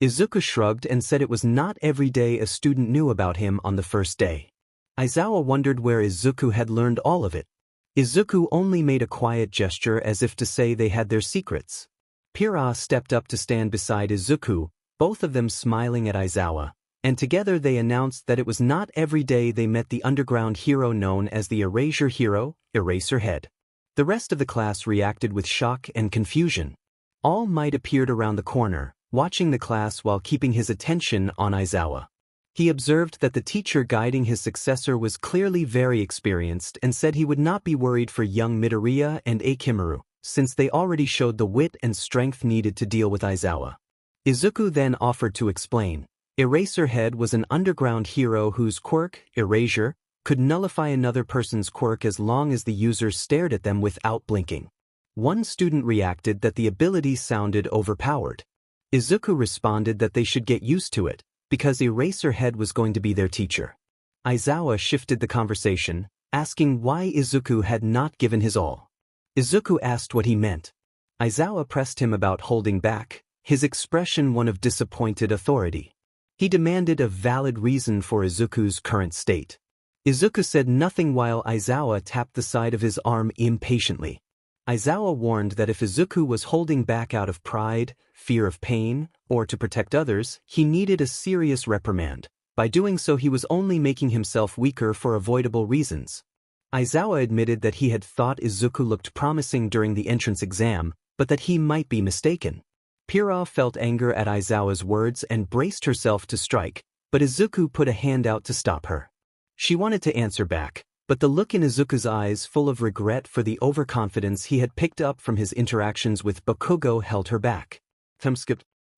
Izuku shrugged and said it was not every day a student knew about him on the first day. Aizawa wondered where Izuku had learned all of it. Izuku only made a quiet gesture as if to say they had their secrets. Pira stepped up to stand beside Izuku, both of them smiling at Aizawa, and together they announced that it was not every day they met the underground hero known as the Erasure Hero, Eraserhead. The rest of the class reacted with shock and confusion. All Might appeared around the corner, watching the class while keeping his attention on Aizawa. He observed that the teacher guiding his successor was clearly very experienced and said he would not be worried for young Midoriya and Akimaru, since they already showed the wit and strength needed to deal with Aizawa. Izuku then offered to explain. Eraserhead was an underground hero whose quirk, Erasure, could nullify another person's quirk as long as the user stared at them without blinking. One student reacted that the ability sounded overpowered. Izuku responded that they should get used to it, because Eraserhead was going to be their teacher. Aizawa shifted the conversation, asking why Izuku had not given his all. Izuku asked what he meant. Aizawa pressed him about holding back, his expression one of disappointed authority. He demanded a valid reason for Izuku's current state. Izuku said nothing while Aizawa tapped the side of his arm impatiently. Aizawa warned that if Izuku was holding back out of pride, fear of pain, or to protect others, he needed a serious reprimand. By doing so he was only making himself weaker for avoidable reasons. Aizawa admitted that he had thought Izuku looked promising during the entrance exam, but that he might be mistaken. Pira felt anger at Aizawa's words and braced herself to strike, but Izuku put a hand out to stop her. She wanted to answer back, but the look in Izuku's eyes full of regret for the overconfidence he had picked up from his interactions with Bakugo held her back.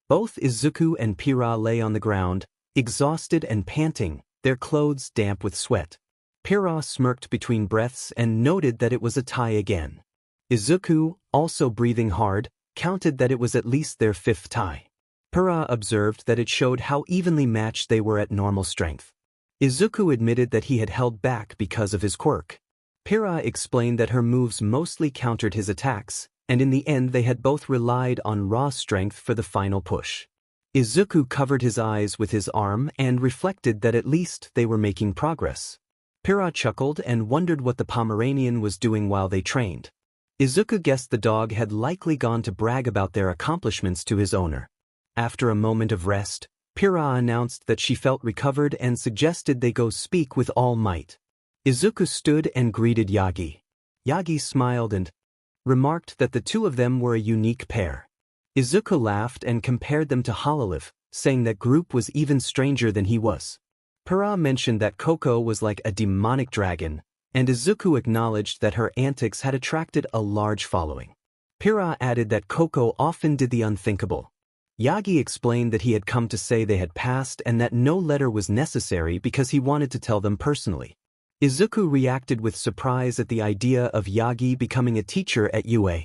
Both Izuku and Pira lay on the ground, exhausted and panting, their clothes damp with sweat. Pira smirked between breaths and noted that it was a tie again. Izuku, also breathing hard, counted that it was at least their 5th tie. Pira observed that it showed how evenly matched they were at normal strength. Izuku admitted that he had held back because of his quirk. Pira explained that her moves mostly countered his attacks, and in the end they had both relied on raw strength for the final push. Izuku covered his eyes with his arm and reflected that at least they were making progress. Pira chuckled and wondered what the Pomeranian was doing while they trained. Izuku guessed the dog had likely gone to brag about their accomplishments to his owner. After a moment of rest, Pira announced that she felt recovered and suggested they go speak with All Might. Izuku stood and greeted Yagi. Yagi smiled and remarked that the two of them were a unique pair. Izuku laughed and compared them to Hololive, saying that Group was even stranger than he was. Pira mentioned that Coco was like a demonic dragon, and Izuku acknowledged that her antics had attracted a large following. Pira added that Coco often did the unthinkable. Yagi explained that he had come to say they had passed and that no letter was necessary because he wanted to tell them personally. Izuku reacted with surprise at the idea of Yagi becoming a teacher at UA.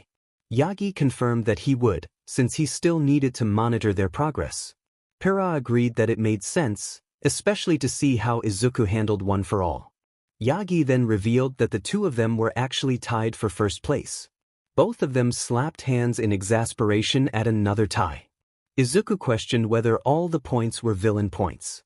Yagi confirmed that he would, since he still needed to monitor their progress. Pira agreed that it made sense, especially to see how Izuku handled One for All. Yagi then revealed that the two of them were actually tied for first place. Both of them slapped hands in exasperation at another tie. Izuku questioned whether all the points were villain points.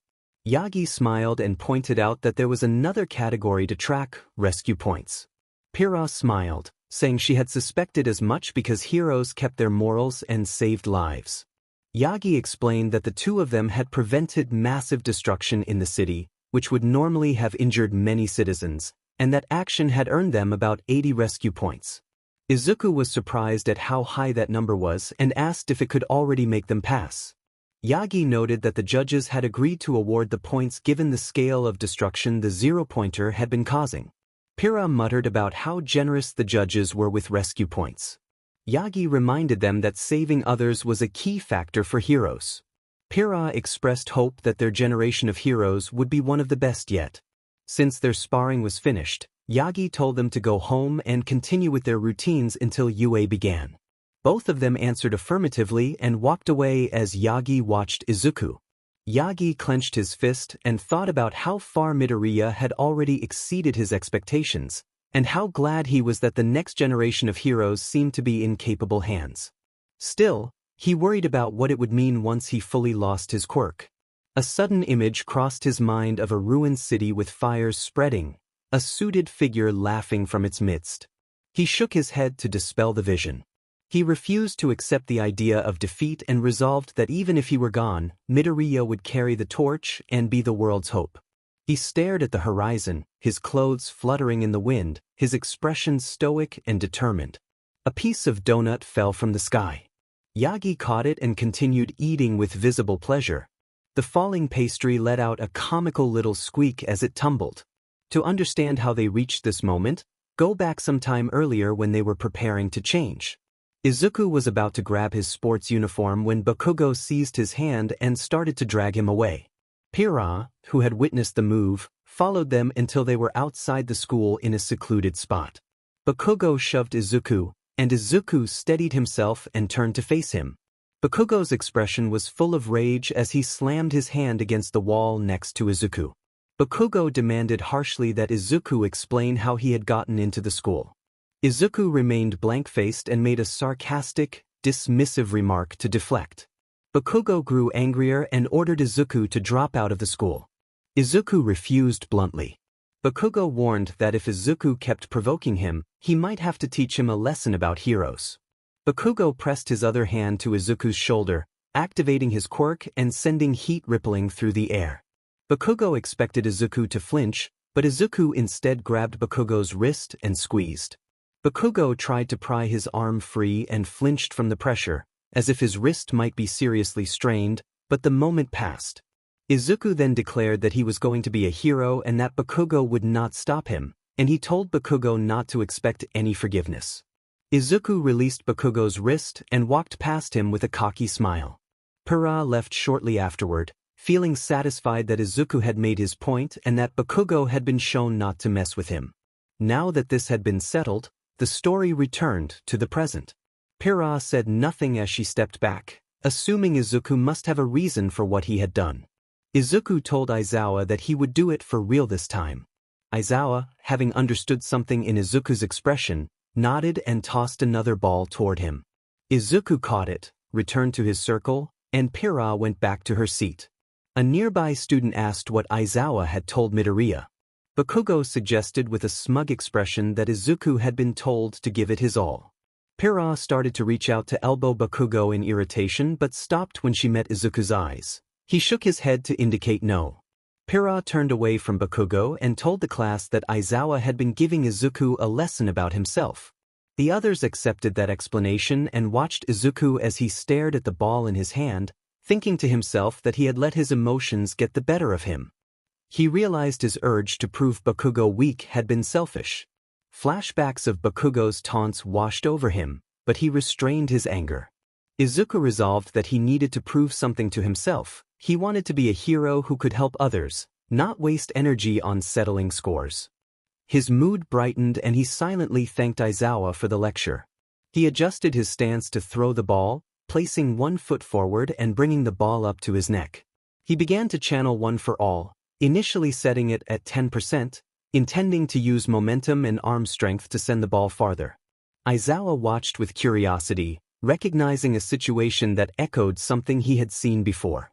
Yagi smiled and pointed out that there was another category to track, rescue points. Pira smiled, saying she had suspected as much because heroes kept their morals and saved lives. Yagi explained that the two of them had prevented massive destruction in the city, which would normally have injured many citizens, and that action had earned them about 80 rescue points. Izuku was surprised at how high that number was and asked if it could already make them pass. Yagi noted that the judges had agreed to award the points given the scale of destruction the zero-pointer had been causing. Pira muttered about how generous the judges were with rescue points. Yagi reminded them that saving others was a key factor for heroes. Pira expressed hope that their generation of heroes would be one of the best yet. Since their sparring was finished, Yagi told them to go home and continue with their routines until UA began. Both of them answered affirmatively and walked away as Yagi watched Izuku. Yagi clenched his fist and thought about how far Midoriya had already exceeded his expectations, and how glad he was that the next generation of heroes seemed to be in capable hands. Still, he worried about what it would mean once he fully lost his quirk. A sudden image crossed his mind of a ruined city with fires spreading, a suited figure laughing from its midst. He shook his head to dispel the vision. He refused to accept the idea of defeat and resolved that even if he were gone, Midoriya would carry the torch and be the world's hope. He stared at the horizon, his clothes fluttering in the wind, his expression stoic and determined. A piece of donut fell from the sky. Yagi caught it and continued eating with visible pleasure. The falling pastry let out a comical little squeak as it tumbled. To understand how they reached this moment, go back some time earlier when they were preparing to change. Izuku was about to grab his sports uniform when Bakugo seized his hand and started to drag him away. Pira, who had witnessed the move, followed them until they were outside the school in a secluded spot. Bakugo shoved Izuku, and Izuku steadied himself and turned to face him. Bakugo's expression was full of rage as he slammed his hand against the wall next to Izuku. Bakugo demanded harshly that Izuku explain how he had gotten into the school. Izuku remained blank-faced and made a sarcastic, dismissive remark to deflect. Bakugo grew angrier and ordered Izuku to drop out of the school. Izuku refused bluntly. Bakugo warned that if Izuku kept provoking him, he might have to teach him a lesson about heroes. Bakugo pressed his other hand to Izuku's shoulder, activating his quirk and sending heat rippling through the air. Bakugo expected Izuku to flinch, but Izuku instead grabbed Bakugo's wrist and squeezed. Bakugo tried to pry his arm free and flinched from the pressure, as if his wrist might be seriously strained, but the moment passed. Izuku then declared that he was going to be a hero and that Bakugo would not stop him, and he told Bakugo not to expect any forgiveness. Izuku released Bakugo's wrist and walked past him with a cocky smile. Pira left shortly afterward, feeling satisfied that Izuku had made his point and that Bakugo had been shown not to mess with him. Now that this had been settled, the story returned to the present. Pira said nothing as she stepped back, assuming Izuku must have a reason for what he had done. Izuku told Aizawa that he would do it for real this time. Aizawa, having understood something in Izuku's expression, nodded and tossed another ball toward him. Izuku caught it, returned to his circle, and Pira went back to her seat. A nearby student asked what Aizawa had told Midoriya. Bakugo suggested with a smug expression that Izuku had been told to give it his all. Pira started to reach out to elbow Bakugo in irritation but stopped when she met Izuku's eyes. He shook his head to indicate no. Pira turned away from Bakugo and told the class that Aizawa had been giving Izuku a lesson about himself. The others accepted that explanation and watched Izuku as he stared at the ball in his hand, thinking to himself that he had let his emotions get the better of him. He realized his urge to prove Bakugo weak had been selfish. Flashbacks of Bakugo's taunts washed over him, but he restrained his anger. Izuku resolved that he needed to prove something to himself. He wanted to be a hero who could help others, not waste energy on settling scores. His mood brightened and he silently thanked Aizawa for the lecture. He adjusted his stance to throw the ball, placing one foot forward and bringing the ball up to his neck. He began to channel One for All, initially setting it at 10%, intending to use momentum and arm strength to send the ball farther. Aizawa watched with curiosity, recognizing a situation that echoed something he had seen before.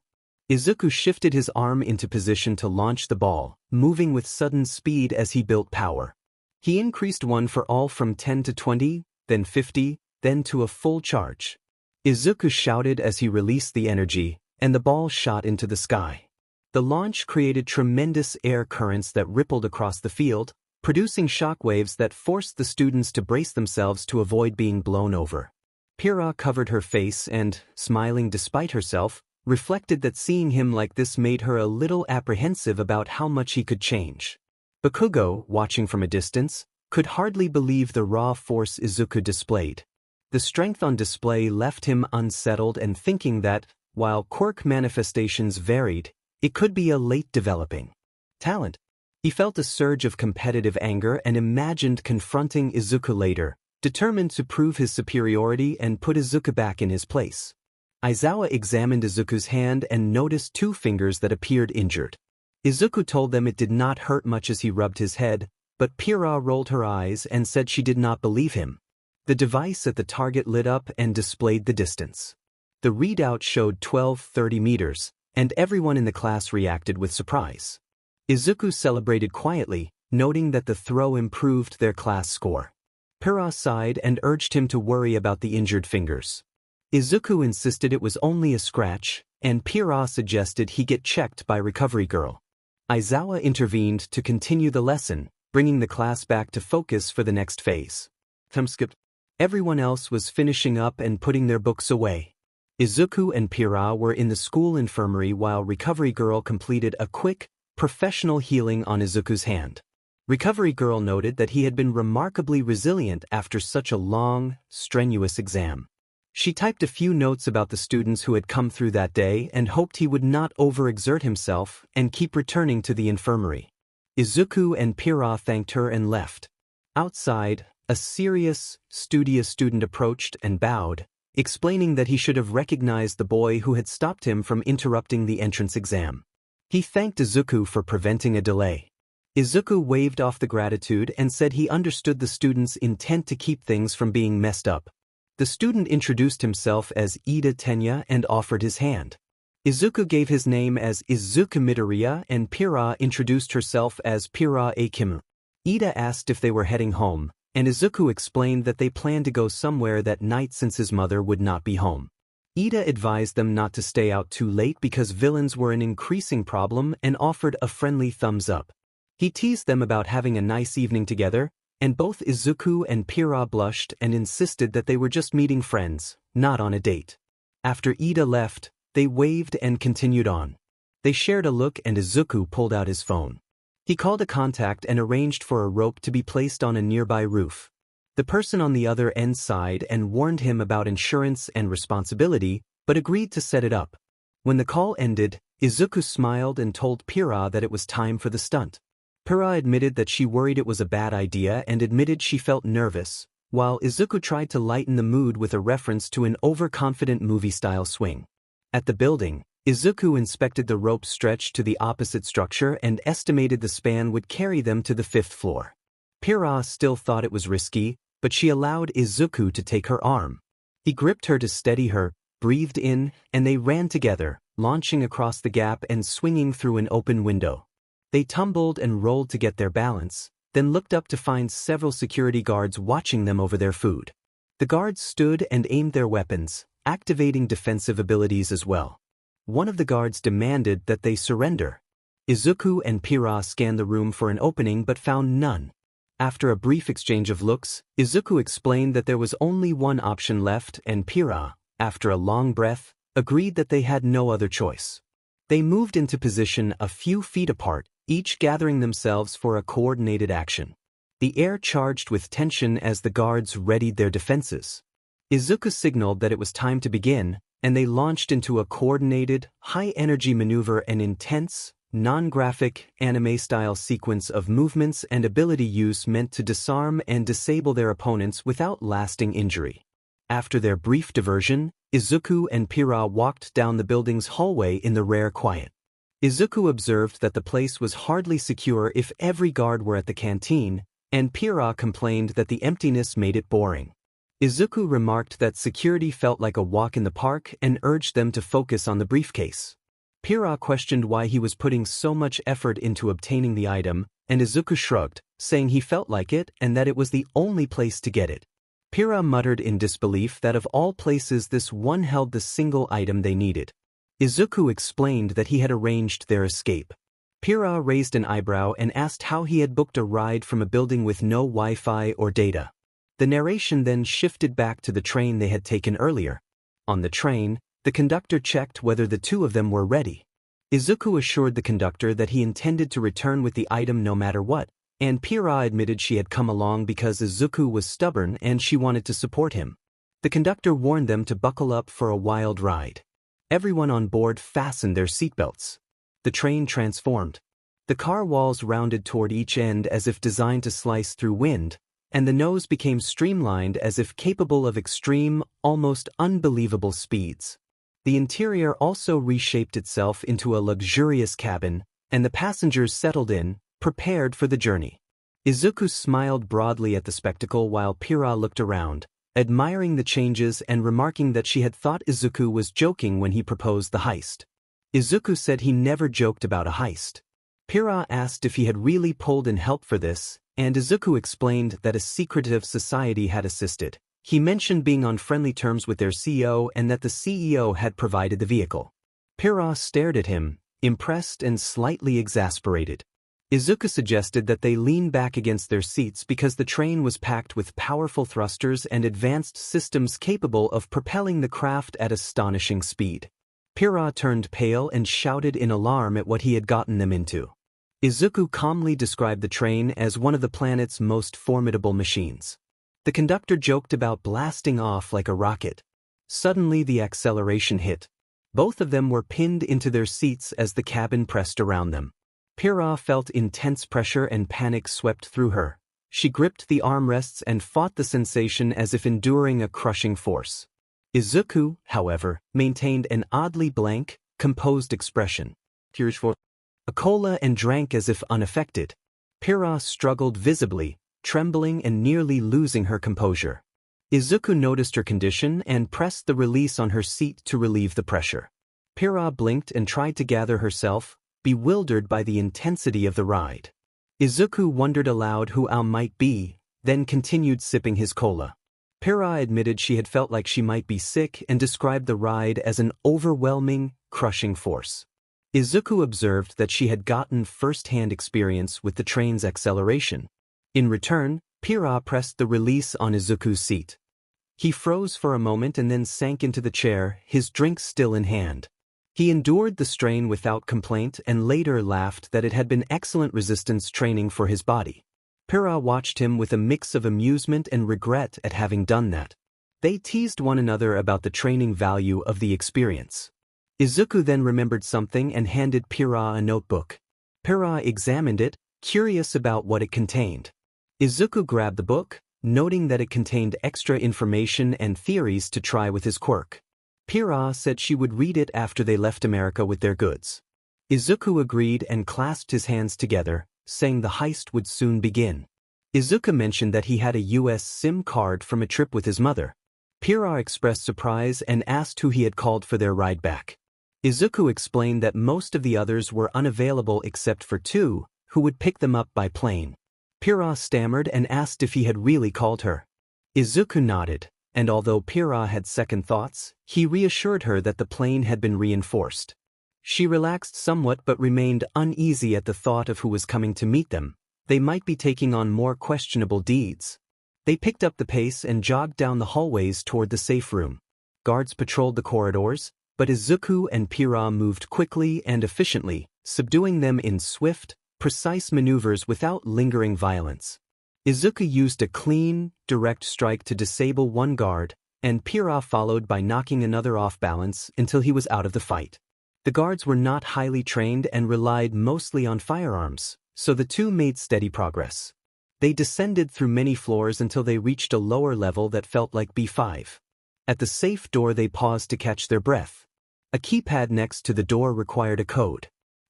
Izuku shifted his arm into position to launch the ball, moving with sudden speed as he built power. He increased One for All from 10 to 20, then 50, then to a full charge. Izuku shouted as he released the energy, and the ball shot into the sky. The launch created tremendous air currents that rippled across the field, producing shockwaves that forced the students to brace themselves to avoid being blown over. Pira covered her face and, smiling despite herself, reflected that seeing him like this made her a little apprehensive about how much he could change. Bakugo, watching from a distance, could hardly believe the raw force Izuku displayed. The strength on display left him unsettled and thinking that, while quirk manifestations varied, it could be a late developing talent. He felt a surge of competitive anger and imagined confronting Izuku later, determined to prove his superiority and put Izuku back in his place. Aizawa examined Izuku's hand and noticed 2 fingers that appeared injured. Izuku told them it did not hurt much as he rubbed his head, but Pira rolled her eyes and said she did not believe him. The device at the target lit up and displayed the distance. The readout showed 1230 meters, and everyone in the class reacted with surprise. Izuku celebrated quietly, noting that the throw improved their class score. Pira sighed and urged him to worry about the injured fingers. Izuku insisted it was only a scratch, and Pira suggested he get checked by Recovery Girl. Aizawa intervened to continue the lesson, bringing the class back to focus for the next phase. Everyone else was finishing up and putting their books away. Izuku and Pira were in the school infirmary while Recovery Girl completed a quick, professional healing on Izuku's hand. Recovery Girl noted that he had been remarkably resilient after such a long, strenuous exam. She typed a few notes about the students who had come through that day and hoped he would not overexert himself and keep returning to the infirmary. Izuku and Pira thanked her and left. Outside, a serious, studious student approached and bowed, explaining that he should have recognized the boy who had stopped him from interrupting the entrance exam. He thanked Izuku for preventing a delay. Izuku waved off the gratitude and said he understood the student's intent to keep things from being messed up. The student introduced himself as Ida Tenya and offered his hand. Izuku gave his name as Izuku Midoriya and Pira introduced herself as Pira Akimu. Ida asked if they were heading home, and Izuku explained that they planned to go somewhere that night since his mother would not be home. Ida advised them not to stay out too late because villains were an increasing problem and offered a friendly thumbs up. He teased them about having a nice evening together, and both Izuku and Pira blushed and insisted that they were just meeting friends, not on a date. After Ida left, they waved and continued on. They shared a look and Izuku pulled out his phone. He called a contact and arranged for a rope to be placed on a nearby roof. The person on the other end sighed and warned him about insurance and responsibility, but agreed to set it up. When the call ended, Izuku smiled and told Pira that it was time for the stunt. Pira admitted that she worried it was a bad idea and admitted she felt nervous, while Izuku tried to lighten the mood with a reference to an overconfident movie-style swing. At the building, Izuku inspected the rope stretched to the opposite structure and estimated the span would carry them to the 5th floor. Pira still thought it was risky, but she allowed Izuku to take her arm. He gripped her to steady her, breathed in, and they ran together, launching across the gap and swinging through an open window. They tumbled and rolled to get their balance, then looked up to find several security guards watching them over their food. The guards stood and aimed their weapons, activating defensive abilities as well. One of the guards demanded that they surrender. Izuku and Pira scanned the room for an opening but found none. After a brief exchange of looks, Izuku explained that there was only one option left and Pira, after a long breath, agreed that they had no other choice. They moved into position a few feet apart, each gathering themselves for a coordinated action. The air charged with tension as the guards readied their defenses. Izuku signaled that it was time to begin, and they launched into a coordinated, high-energy maneuver, an intense, non-graphic, anime-style sequence of movements and ability use meant to disarm and disable their opponents without lasting injury. After their brief diversion, Izuku and Pira walked down the building's hallway in the rare quiet. Izuku observed that the place was hardly secure if every guard were at the canteen, and Pira complained that the emptiness made it boring. Izuku remarked that security felt like a walk in the park and urged them to focus on the briefcase. Pira questioned why he was putting so much effort into obtaining the item, and Izuku shrugged, saying he felt like it and that it was the only place to get it. Pira muttered in disbelief that of all places this one held the single item they needed. Izuku explained that he had arranged their escape. Pira raised an eyebrow and asked how he had booked a ride from a building with no Wi-Fi or data. The narration then shifted back to the train they had taken earlier. On the train, the conductor checked whether the two of them were ready. Izuku assured the conductor that he intended to return with the item no matter what, and Pira admitted she had come along because Izuku was stubborn and she wanted to support him. The conductor warned them to buckle up for a wild ride. Everyone on board fastened their seatbelts. The train transformed. The car walls rounded toward each end as if designed to slice through wind, and the nose became streamlined as if capable of extreme, almost unbelievable speeds. The interior also reshaped itself into a luxurious cabin, and the passengers settled in, prepared for the journey. Izuku smiled broadly at the spectacle while Pira looked around, admiring the changes and remarking that she had thought Izuku was joking when he proposed the heist. Izuku said he never joked about a heist. Pira asked if he had really pulled in help for this, and Izuku explained that a secretive society had assisted. He mentioned being on friendly terms with their CEO and that the CEO had provided the vehicle. Pira stared at him, impressed and slightly exasperated. Izuku suggested that they lean back against their seats because the train was packed with powerful thrusters and advanced systems capable of propelling the craft at astonishing speed. Pira turned pale and shouted in alarm at what he had gotten them into. Izuku calmly described the train as one of the planet's most formidable machines. The conductor joked about blasting off like a rocket. Suddenly the acceleration hit. Both of them were pinned into their seats as the cabin pressed around them. Pira felt intense pressure and panic swept through her. She gripped the armrests and fought the sensation as if enduring a crushing force. Izuku, however, maintained an oddly blank, composed expression. A cola and drank as if unaffected. Pira struggled visibly, trembling and nearly losing her composure. Izuku noticed her condition and pressed the release on her seat to relieve the pressure. Pira blinked and tried to gather herself, bewildered by the intensity of the ride. Izuku wondered aloud who Ao might be, then continued sipping his cola. Pira admitted she had felt like she might be sick and described the ride as an overwhelming, crushing force. Izuku observed that she had gotten first-hand experience with the train's acceleration. In return, Pira pressed the release on Izuku's seat. He froze for a moment and then sank into the chair, his drink still in hand. He endured the strain without complaint and later laughed that it had been excellent resistance training for his body. Pira watched him with a mix of amusement and regret at having done that. They teased one another about the training value of the experience. Izuku then remembered something and handed Pira a notebook. Pira examined it, curious about what it contained. Izuku grabbed the book, noting that it contained extra information and theories to try with his quirk. Pira said she would read it after they left America with their goods. Izuku agreed and clasped his hands together, saying the heist would soon begin. Izuku mentioned that he had a US SIM card from a trip with his mother. Pira expressed surprise and asked who he had called for their ride back. Izuku explained that most of the others were unavailable except for two, who would pick them up by plane. Pira stammered and asked if he had really called her. Izuku nodded, and although Pira had second thoughts, he reassured her that the plane had been reinforced. She relaxed somewhat but remained uneasy at the thought of who was coming to meet them. They might be taking on more questionable deeds. They picked up the pace and jogged down the hallways toward the safe room. Guards patrolled the corridors, but Izuku and Pira moved quickly and efficiently, subduing them in swift, precise maneuvers without lingering violence. Izuku used a clean, direct strike to disable one guard, and Pira followed by knocking another off balance until he was out of the fight. The guards were not highly trained and relied mostly on firearms, so the two made steady progress. They descended through many floors until they reached a lower level that felt like B5. At the safe door they paused to catch their breath. A keypad next to the door required a code.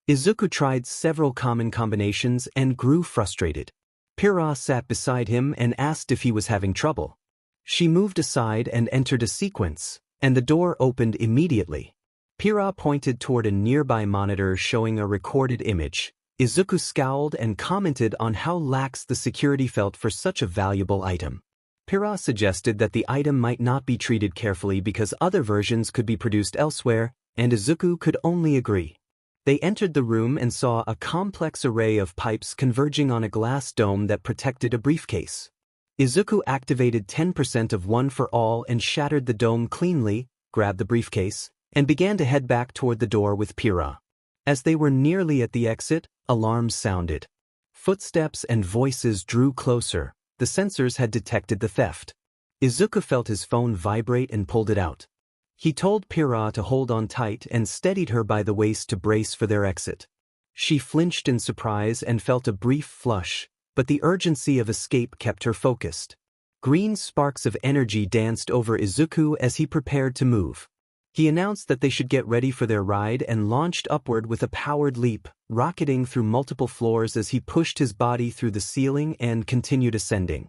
Izuku tried several common combinations and grew frustrated. Pira sat beside him and asked if he was having trouble. She moved aside and entered a sequence, and the door opened immediately. Pira pointed toward a nearby monitor showing a recorded image. Izuku scowled and commented on how lax the security felt for such a valuable item. Pira suggested that the item might not be treated carefully because other versions could be produced elsewhere, and Izuku could only agree. They entered the room and saw a complex array of pipes converging on a glass dome that protected a briefcase. Izuku activated 10% of One for All and shattered the dome cleanly, grabbed the briefcase, and began to head back toward the door with Pira. As they were nearly at the exit, alarms sounded. Footsteps and voices drew closer. The sensors had detected the theft. Izuku felt his phone vibrate and pulled it out. He told Pira to hold on tight and steadied her by the waist to brace for their exit. She flinched in surprise and felt a brief flush, but the urgency of escape kept her focused. Green sparks of energy danced over Izuku as he prepared to move. He announced that they should get ready for their ride and launched upward with a powered leap, rocketing through multiple floors as he pushed his body through the ceiling and continued ascending.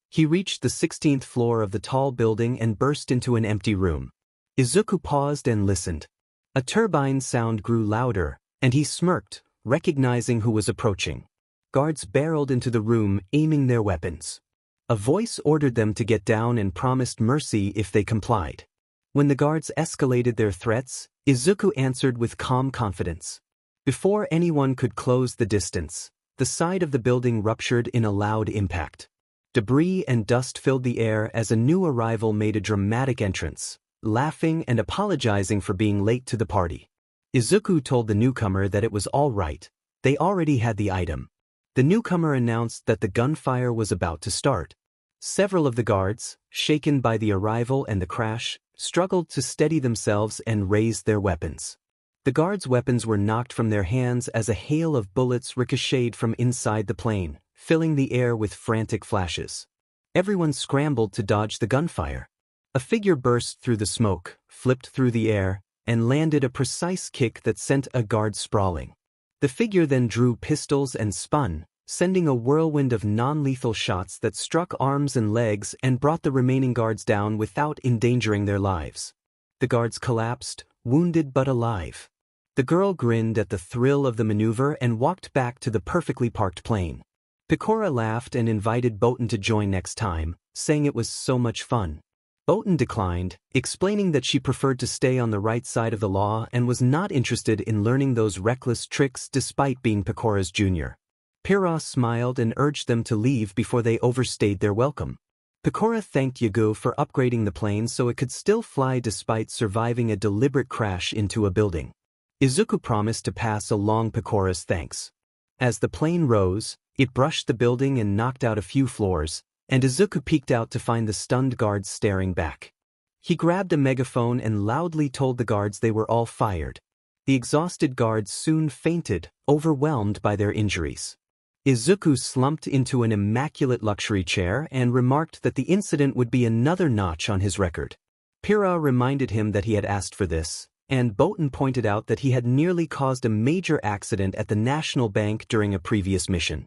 He reached the 16th floor of the tall building and burst into an empty room. Izuku paused and listened. A turbine sound grew louder, and he smirked, recognizing who was approaching. Guards barreled into the room, aiming their weapons. A voice ordered them to get down and promised mercy if they complied. When the guards escalated their threats, Izuku answered with calm confidence. Before anyone could close the distance, the side of the building ruptured in a loud impact. Debris and dust filled the air as a new arrival made a dramatic entrance, laughing and apologizing for being late to the party. Izuku told the newcomer that it was all right, they already had the item. The newcomer announced that the gunfire was about to start. Several of the guards, shaken by the arrival and the crash, struggled to steady themselves and raised their weapons. The guards' weapons were knocked from their hands as a hail of bullets ricocheted from inside the plane, filling the air with frantic flashes. Everyone scrambled to dodge the gunfire. A figure burst through the smoke, flipped through the air, and landed a precise kick that sent a guard sprawling. The figure then drew pistols and spun, sending a whirlwind of non-lethal shots that struck arms and legs and brought the remaining guards down without endangering their lives. The guards collapsed, wounded but alive. The girl grinned at the thrill of the maneuver and walked back to the perfectly parked plane. Pecora laughed and invited Boten to join next time, saying it was so much fun. Boten declined, explaining that she preferred to stay on the right side of the law and was not interested in learning those reckless tricks despite being Pecora's junior. Pyrrha smiled and urged them to leave before they overstayed their welcome. Pecora thanked Yagu for upgrading the plane so it could still fly despite surviving a deliberate crash into a building. Izuku promised to pass along Pecora's thanks. As the plane rose, it brushed the building and knocked out a few floors, and Izuku peeked out to find the stunned guards staring back. He grabbed a megaphone and loudly told the guards they were all fired. The exhausted guards soon fainted, overwhelmed by their injuries. Izuku slumped into an immaculate luxury chair and remarked that the incident would be another notch on his record. Pyrrha reminded him that he had asked for this, and Boten pointed out that he had nearly caused a major accident at the National Bank during a previous mission.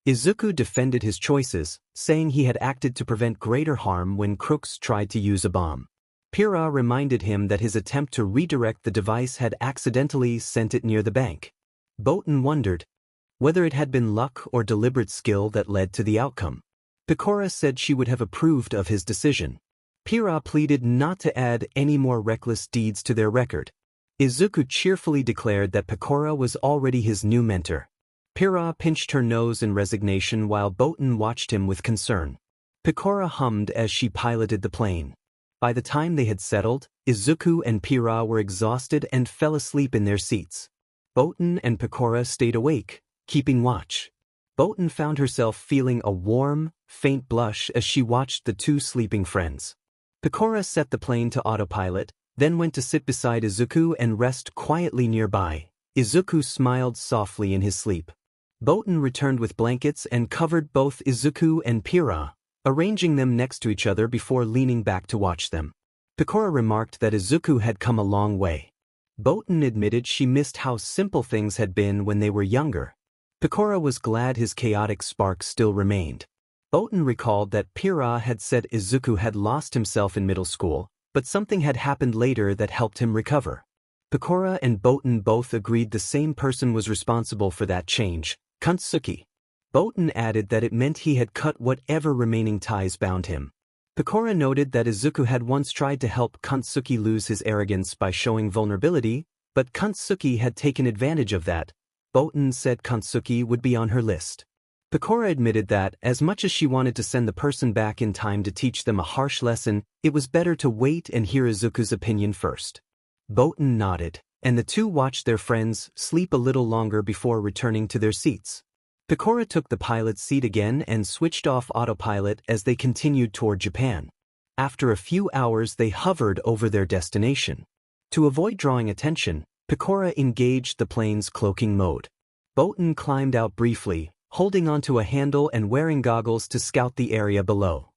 Izuku defended his choices, saying he had acted to prevent greater harm when crooks tried to use a bomb. Pyrrha reminded him that his attempt to redirect the device had accidentally sent it near the bank. Boten wondered whether it had been luck or deliberate skill that led to the outcome. Pecora said she would have approved of his decision. Pyrrha pleaded not to add any more reckless deeds to their record. Izuku cheerfully declared that Pecora was already his new mentor. Pyrrha pinched her nose in resignation while Boten watched him with concern. Pecora hummed as she piloted the plane. By the time they had settled, Izuku and Pyrrha were exhausted and fell asleep in their seats. Boten and Pecora stayed awake, keeping watch. Boten found herself feeling a warm, faint blush as she watched the two sleeping friends. Pecora set the plane to autopilot, then went to sit beside Izuku and rest quietly nearby. Izuku smiled softly in his sleep. Boten returned with blankets and covered both Izuku and Pyrrha, arranging them next to each other before leaning back to watch them. Pecora remarked that Izuku had come a long way. Boten admitted she missed how simple things had been when they were younger. Pecora was glad his chaotic spark still remained. Boten recalled that Pyrrha had said Izuku had lost himself in middle school, but something had happened later that helped him recover. Pecora and Boten both agreed the same person was responsible for that change, Kuntsuki. Boten added that it meant he had cut whatever remaining ties bound him. Pecora noted that Izuku had once tried to help Kuntsuki lose his arrogance by showing vulnerability, but Kuntsuki had taken advantage of that. Boten said Kuntsuki would be on her list. Pecora admitted that, as much as she wanted to send the person back in time to teach them a harsh lesson, it was better to wait and hear Izuku's opinion first. Boten nodded, and the two watched their friends sleep a little longer before returning to their seats. Pecora took the pilot's seat again and switched off autopilot as they continued toward Japan. After a few hours they hovered over their destination. To avoid drawing attention, Pecora engaged the plane's cloaking mode. Boten climbed out briefly, holding onto a handle and wearing goggles to scout the area below.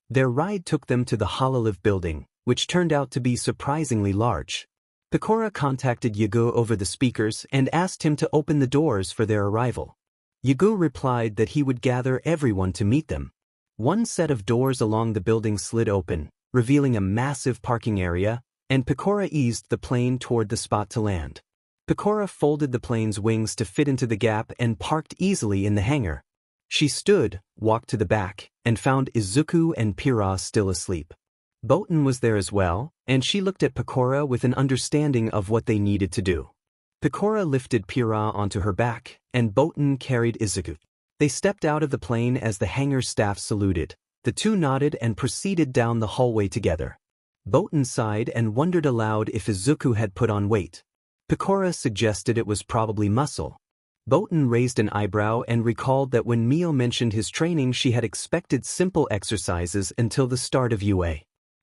Their ride took them to the Hololive building, which turned out to be surprisingly large. Pecora contacted Yagu over the speakers and asked him to open the doors for their arrival. Yagu replied that he would gather everyone to meet them. One set of doors along the building slid open, revealing a massive parking area, and Pecora eased the plane toward the spot to land. Pecora folded the plane's wings to fit into the gap and parked easily in the hangar. She stood, walked to the back, and found Izuku and Pira still asleep. Botan was there as well, and she looked at Pecora with an understanding of what they needed to do. Pecora lifted Pira onto her back, and Botan carried Izuku. They stepped out of the plane as the hangar staff saluted. The two nodded and proceeded down the hallway together. Botan sighed and wondered aloud if Izuku had put on weight. Pecora suggested it was probably muscle. Botan raised an eyebrow and recalled that when Mio mentioned his training she had expected simple exercises until the start of UA.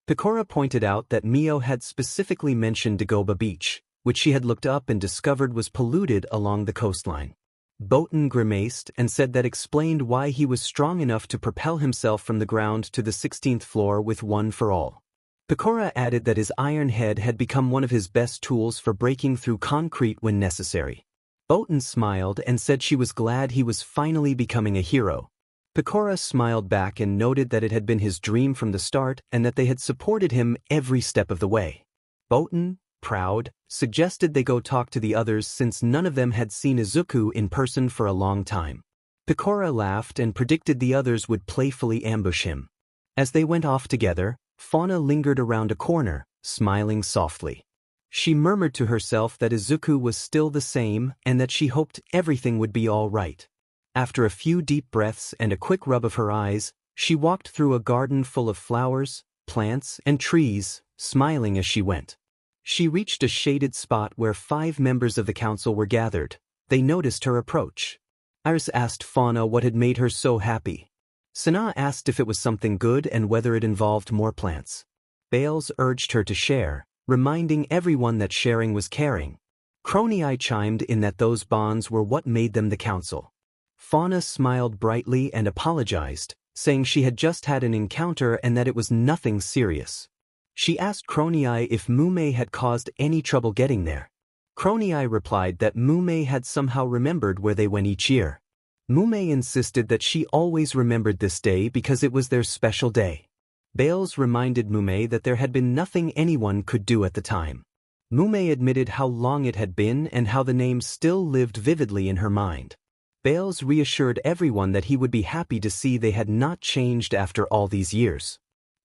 Pecora pointed out that Mio had specifically mentioned Dagobah Beach, which she had looked up and discovered was polluted along the coastline. Botan grimaced and said that explained why he was strong enough to propel himself from the ground to the 16th floor with one for all. Pecora added that his iron head had become one of his best tools for breaking through concrete when necessary. Botan smiled and said she was glad he was finally becoming a hero. Pecora smiled back and noted that it had been his dream from the start and that they had supported him every step of the way. Botan, proud, suggested they go talk to the others since none of them had seen Izuku in person for a long time. Pecora laughed and predicted the others would playfully ambush him. As they went off together, Fauna lingered around a corner, smiling softly. She murmured to herself that Izuku was still the same and that she hoped everything would be all right. After a few deep breaths and a quick rub of her eyes, she walked through a garden full of flowers, plants, and trees, smiling as she went. She reached a shaded spot where 5 members of the council were gathered. They noticed her approach. Iris asked Fauna what had made her so happy. Sana asked if it was something good and whether it involved more plants. Bales urged her to share, reminding everyone that sharing was caring. Crony Eye chimed in that those bonds were what made them the council. Fauna smiled brightly and apologized, saying she had just had an encounter and that it was nothing serious. She asked Crony Eye if Mume had caused any trouble getting there. Crony Eye replied that Mume had somehow remembered where they went each year. Mume insisted that she always remembered this day because it was their special day. Bales reminded Mume that there had been nothing anyone could do at the time. Mume admitted how long it had been and how the name still lived vividly in her mind. Bales reassured everyone that he would be happy to see they had not changed after all these years.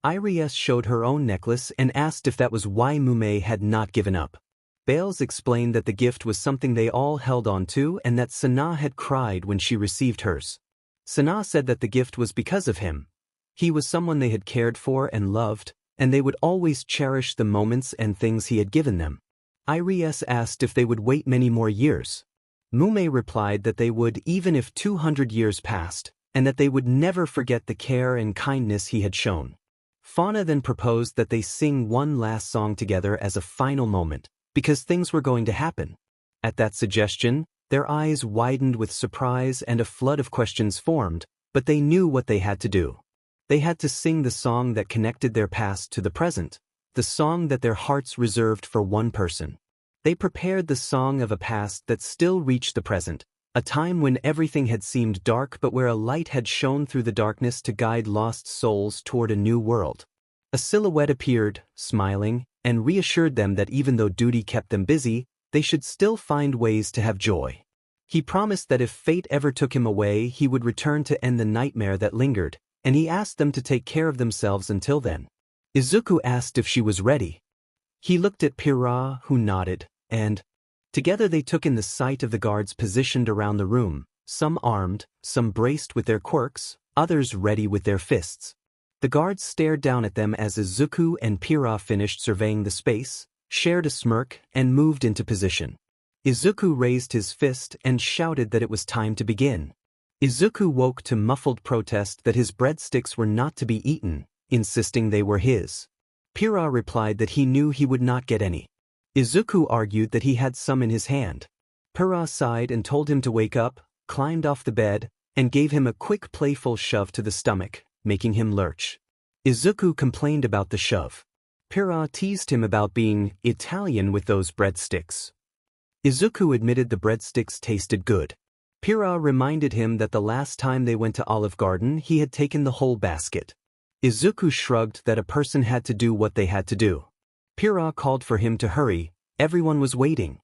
Iris showed her own necklace and asked if that was why Mume had not given up. Bales explained that the gift was something they all held on to and that Sana had cried when she received hers. Sana said that the gift was because of him. He was someone they had cared for and loved, and they would always cherish the moments and things he had given them. Iris asked if they would wait many more years. Mume replied that they would even if 200 years passed, and that they would never forget the care and kindness he had shown. Fauna then proposed that they sing one last song together as a final moment, because things were going to happen. At that suggestion, their eyes widened with surprise and a flood of questions formed, but they knew what they had to do. They had to sing the song that connected their past to the present, the song that their hearts reserved for one person. They prepared the song of a past that still reached the present, a time when everything had seemed dark but where a light had shone through the darkness to guide lost souls toward a new world. A silhouette appeared, smiling, and reassured them that even though duty kept them busy, they should still find ways to have joy. He promised that if fate ever took him away, he would return to end the nightmare that lingered, and he asked them to take care of themselves until then. Izuku asked if she was ready. He looked at Pira, who nodded, and together they took in the sight of the guards positioned around the room, some armed, some braced with their quirks, others ready with their fists. The guards stared down at them as Izuku and Pira finished surveying the space, shared a smirk, and moved into position. Izuku raised his fist and shouted that it was time to begin. Izuku woke to muffled protest that his breadsticks were not to be eaten, insisting they were his. Pira replied that he knew he would not get any. Izuku argued that he had some in his hand. Pira sighed and told him to wake up, climbed off the bed, and gave him a quick playful shove to the stomach, making him lurch. Izuku complained about the shove. Pira teased him about being Italian with those breadsticks. Izuku admitted the breadsticks tasted good. Pira reminded him that the last time they went to Olive Garden he had taken the whole basket. Izuku shrugged that a person had to do what they had to do. Pira called for him to hurry, everyone was waiting.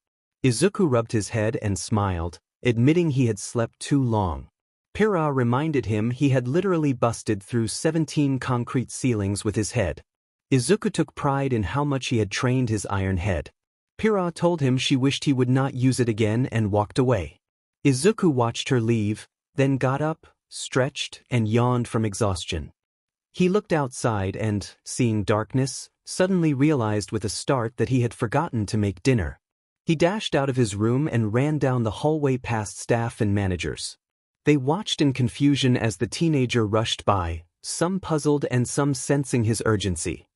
Izuku rubbed his head and smiled, admitting he had slept too long. Pira reminded him he had literally busted through 17 concrete ceilings with his head. Izuku took pride in how much he had trained his iron head. Pira told him she wished he would not use it again and walked away. Izuku watched her leave, then got up, stretched, and yawned from exhaustion. He looked outside and, seeing darkness, suddenly realized with a start that he had forgotten to make dinner. He dashed out of his room and ran down the hallway past staff and managers. They watched in confusion as the teenager rushed by, some puzzled and some sensing his urgency.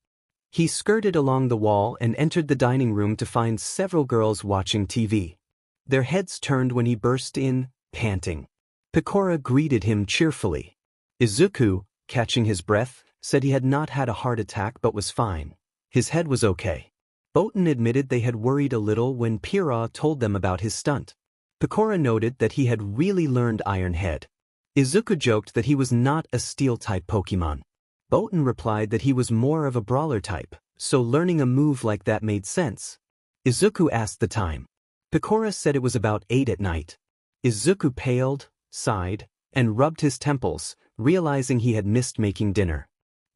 He skirted along the wall and entered the dining room to find several girls watching TV. Their heads turned when he burst in, panting. Pecora greeted him cheerfully. Izuku, catching his breath, said he had not had a heart attack but was fine. His head was okay. Botan admitted they had worried a little when Pira told them about his stunt. Pecora noted that he had really learned Iron Head. Izuku joked that he was not a Steel-type Pokemon. Botan replied that he was more of a Brawler type, so learning a move like that made sense. Izuku asked the time. Pecora said it was about 8 at night. Izuku paled, sighed, and rubbed his temples, realizing he had missed making dinner.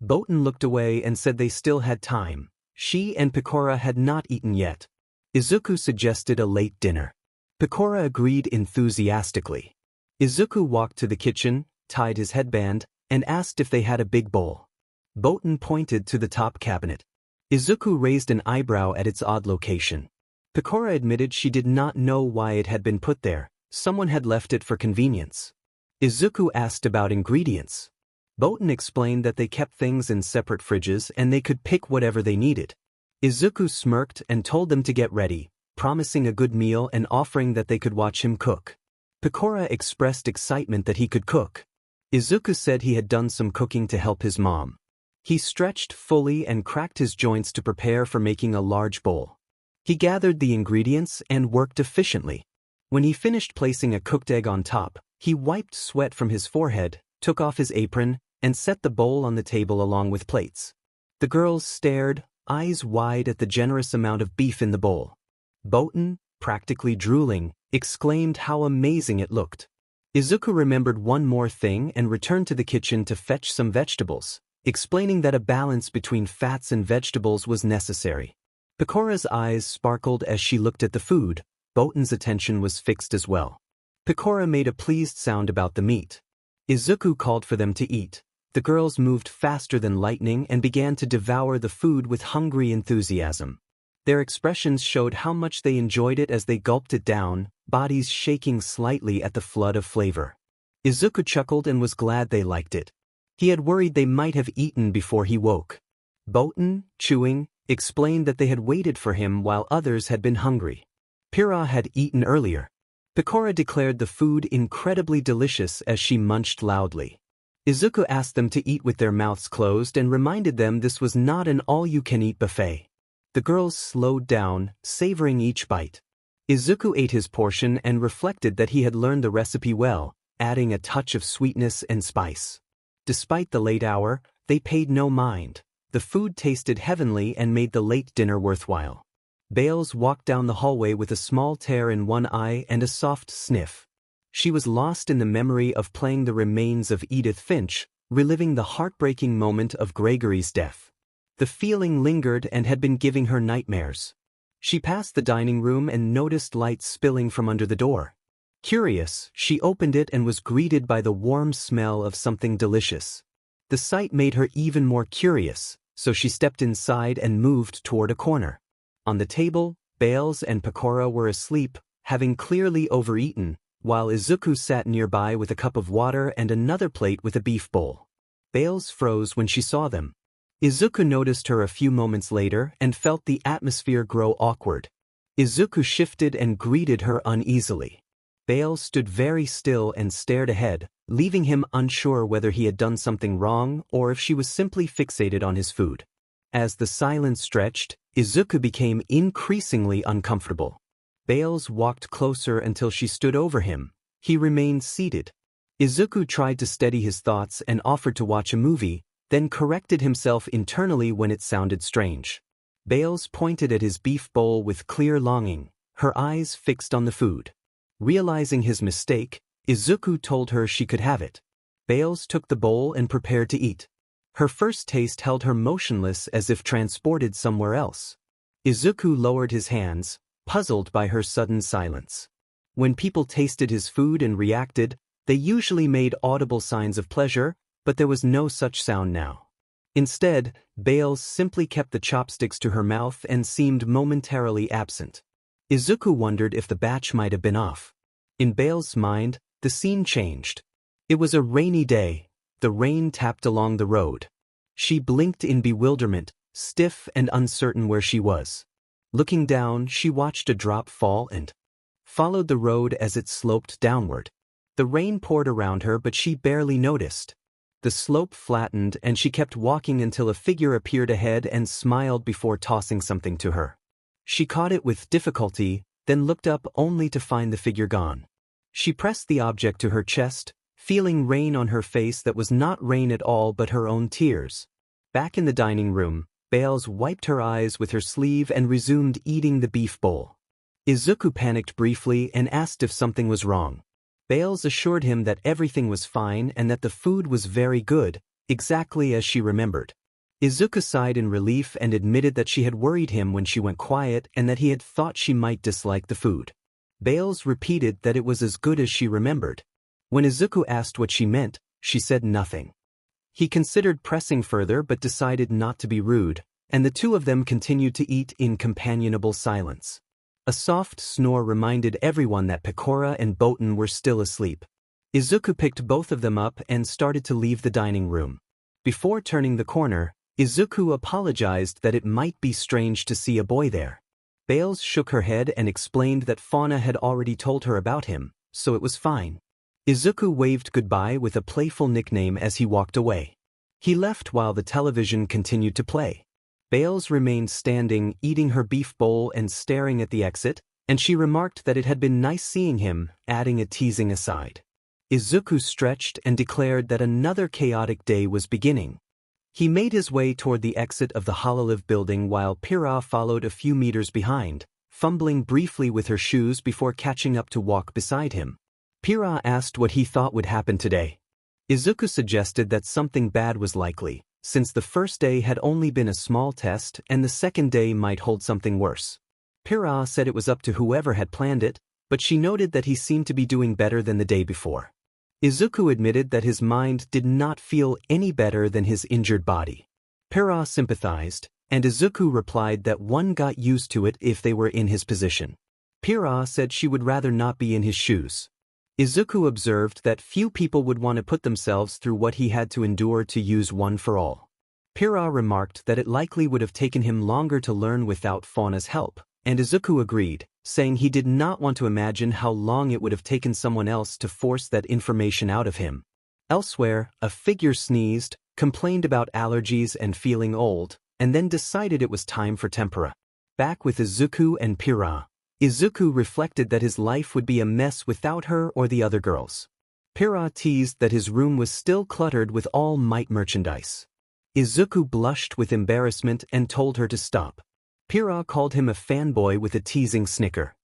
Botan looked away and said they still had time. She and Pecora had not eaten yet. Izuku suggested a late dinner. Pecora agreed enthusiastically. Izuku walked to the kitchen, tied his headband, and asked if they had a big bowl. Botan pointed to the top cabinet. Izuku raised an eyebrow at its odd location. Pecora admitted she did not know why it had been put there. Someone had left it for convenience. Izuku asked about ingredients. Botan explained that they kept things in separate fridges and they could pick whatever they needed. Izuku smirked and told them to get ready, promising a good meal and offering that they could watch him cook. Pecora expressed excitement that he could cook. Izuku said he had done some cooking to help his mom. He stretched fully and cracked his joints to prepare for making a large bowl. He gathered the ingredients and worked efficiently. When he finished placing a cooked egg on top, he wiped sweat from his forehead, took off his apron, and set the bowl on the table along with plates. The girls stared, eyes wide at the generous amount of beef in the bowl. Botan, practically drooling, exclaimed how amazing it looked. Izuku remembered one more thing and returned to the kitchen to fetch some vegetables, explaining that a balance between fats and vegetables was necessary. Pecora's eyes sparkled as she looked at the food. Botan's attention was fixed as well. Pecora made a pleased sound about the meat. Izuku called for them to eat. The girls moved faster than lightning and began to devour the food with hungry enthusiasm. Their expressions showed how much they enjoyed it as they gulped it down, bodies shaking slightly at the flood of flavor. Izuku chuckled and was glad they liked it. He had worried they might have eaten before he woke. Botan, chewing, explained that they had waited for him while others had been hungry. Pira had eaten earlier. Pecora declared the food incredibly delicious as she munched loudly. Izuku asked them to eat with their mouths closed and reminded them this was not an all-you-can-eat buffet. The girls slowed down, savoring each bite. Izuku ate his portion and reflected that he had learned the recipe well, adding a touch of sweetness and spice. Despite the late hour, they paid no mind. The food tasted heavenly and made the late dinner worthwhile. Bales walked down the hallway with a small tear in one eye and a soft sniff. She was lost in the memory of playing the remains of Edith Finch, reliving the heartbreaking moment of Gregory's death. The feeling lingered and had been giving her nightmares. She passed the dining room and noticed light spilling from under the door. Curious, she opened it and was greeted by the warm smell of something delicious. The sight made her even more curious, so she stepped inside and moved toward a corner. On the table, Bales and Pecora were asleep, having clearly overeaten, while Izuku sat nearby with a cup of water and another plate with a beef bowl. Bales froze when she saw them. Izuku noticed her a few moments later and felt the atmosphere grow awkward. Izuku shifted and greeted her uneasily. Bales stood very still and stared ahead, leaving him unsure whether he had done something wrong or if she was simply fixated on his food. As the silence stretched, Izuku became increasingly uncomfortable. Bales walked closer until she stood over him. He remained seated. Izuku tried to steady his thoughts and offered to watch a movie, then corrected himself internally when it sounded strange. Bales pointed at his beef bowl with clear longing. her eyes fixed on the food. Realizing his mistake, Izuku told her she could have it. Bales took the bowl and prepared to eat. Her first taste held her motionless as if transported somewhere else. Izuku lowered his hands, puzzled by her sudden silence. When people tasted his food and reacted, they usually made audible signs of pleasure, but there was no such sound now. Instead, Bales simply kept the chopsticks to her mouth and seemed momentarily absent. Izuku wondered if the batch might have been off. In Bales' mind, the scene changed. It was a rainy day. The rain tapped along the road. She blinked in bewilderment, stiff and uncertain where she was. Looking down, she watched a drop fall and followed the road as it sloped downward. The rain poured around her, but she barely noticed. The slope flattened and she kept walking until a figure appeared ahead and smiled before tossing something to her. She caught it with difficulty, then looked up only to find the figure gone. She pressed the object to her chest, feeling rain on her face that was not rain at all but her own tears. Back in the dining room, Bales wiped her eyes with her sleeve and resumed eating the beef bowl. Izuku panicked briefly and asked if something was wrong. Bales assured him that everything was fine and that the food was very good, exactly as she remembered. Izuku sighed in relief and admitted that she had worried him when she went quiet and that he had thought she might dislike the food. Bales repeated that it was as good as she remembered. When Izuku asked what she meant, she said nothing. He considered pressing further but decided not to be rude, and the two of them continued to eat in companionable silence. A soft snore reminded everyone that Pecora and Botan were still asleep. Izuku picked both of them up and started to leave the dining room. Before turning the corner, Izuku apologized that it might be strange to see a boy there. Bales shook her head and explained that Fauna had already told her about him, so it was fine. Izuku waved goodbye with a playful nickname as he walked away. He left while the television continued to play. Bales remained standing, eating her beef bowl and staring at the exit, and she remarked that it had been nice seeing him, adding a teasing aside. Izuku stretched and declared that another chaotic day was beginning. He made his way toward the exit of the Hololive building while Pyrrha followed a few meters behind, fumbling briefly with her shoes before catching up to walk beside him. Pyrrha asked what he thought would happen today. Izuku suggested that something bad was likely, since the first day had only been a small test and the second day might hold something worse. Pyrrha said it was up to whoever had planned it, but she noted that he seemed to be doing better than the day before. Izuku admitted that his mind did not feel any better than his injured body. Pyrrha sympathized, and Izuku replied that one got used to it if they were in his position. Pyrrha said she would rather not be in his shoes. Izuku observed that few people would want to put themselves through what he had to endure to use One for All. Pyrrha remarked that it likely would have taken him longer to learn without Fauna's help, and Izuku agreed, saying he did not want to imagine how long it would have taken someone else to force that information out of him. Elsewhere, a figure sneezed, complained about allergies and feeling old, and then decided it was time for tempura. Back with Izuku and Pyrrha, Izuku reflected that his life would be a mess without her or the other girls. Pyrrha teased that his room was still cluttered with All Might merchandise. Izuku blushed with embarrassment and told her to stop. Pyrrha called him a fanboy with a teasing snicker.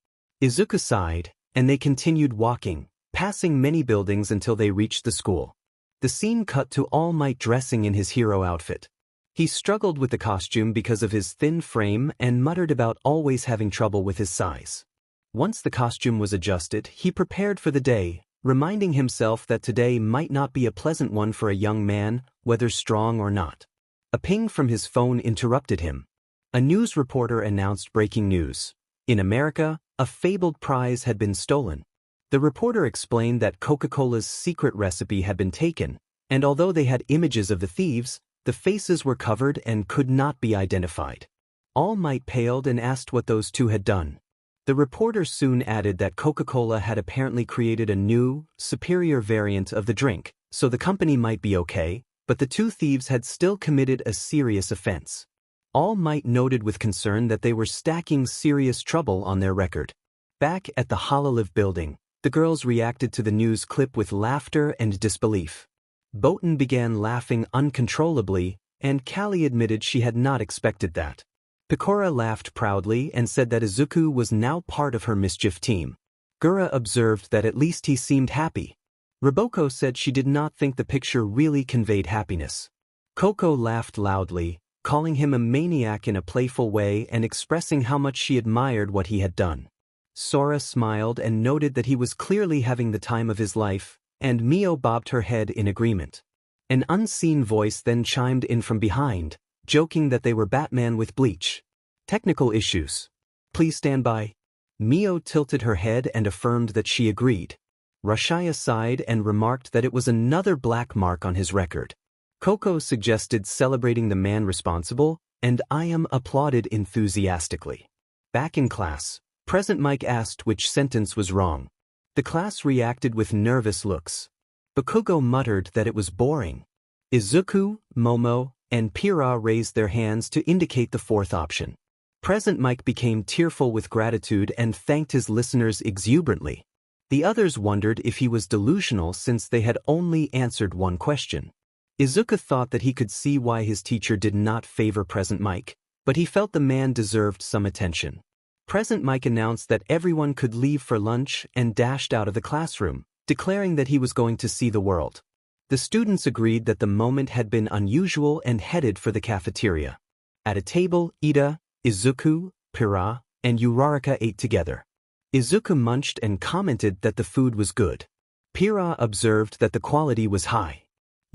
Izuku sighed, and they continued walking, passing many buildings until they reached the school. The scene cut to All Might dressing in his hero outfit. He struggled with the costume because of his thin frame and muttered about always having trouble with his size. Once the costume was adjusted, he prepared for the day, reminding himself that today might not be a pleasant one for a young man, whether strong or not. A ping from his phone interrupted him. A news reporter announced breaking news. In America, a fabled prize had been stolen. The reporter explained that Coca-Cola's secret recipe had been taken, and although they had images of the thieves, the faces were covered and could not be identified. All Might paled and asked what those two had done. The reporter soon added that Coca-Cola had apparently created a new, superior variant of the drink, so the company might be okay, but the two thieves had still committed a serious offense. All Might noted with concern that they were stacking serious trouble on their record. Back at the Hololive building, the girls reacted to the news clip with laughter and disbelief. Botan began laughing uncontrollably, and Callie admitted she had not expected that. Picora laughed proudly and said that Izuku was now part of her mischief team. Gura observed that at least he seemed happy. Riboko said she did not think the picture really conveyed happiness. Coco laughed loudly, calling him a maniac in a playful way and expressing how much she admired what he had done. Sora smiled and noted that he was clearly having the time of his life, and Mio bobbed her head in agreement. An unseen voice then chimed in from behind, joking that they were Batman with bleach. Technical issues. Please stand by. Mio tilted her head and affirmed that she agreed. Rashaya sighed and remarked that it was another black mark on his record. Coco suggested celebrating the man responsible, and Iam applauded enthusiastically. Back in class, Present Mike asked which sentence was wrong. The class reacted with nervous looks. Bakugo muttered that it was boring. Izuku, Momo, and Pira raised their hands to indicate the fourth option. Present Mike became tearful with gratitude and thanked his listeners exuberantly. The others wondered if he was delusional since they had only answered one question. Izuku thought that he could see why his teacher did not favor Present Mike, but he felt the man deserved some attention. Present Mike announced that everyone could leave for lunch and dashed out of the classroom, declaring that he was going to see the world. The students agreed that the moment had been unusual and headed for the cafeteria. At a table, Ida, Izuku, Pira, and Uraraka ate together. Izuku munched and commented that the food was good. Pira observed that the quality was high.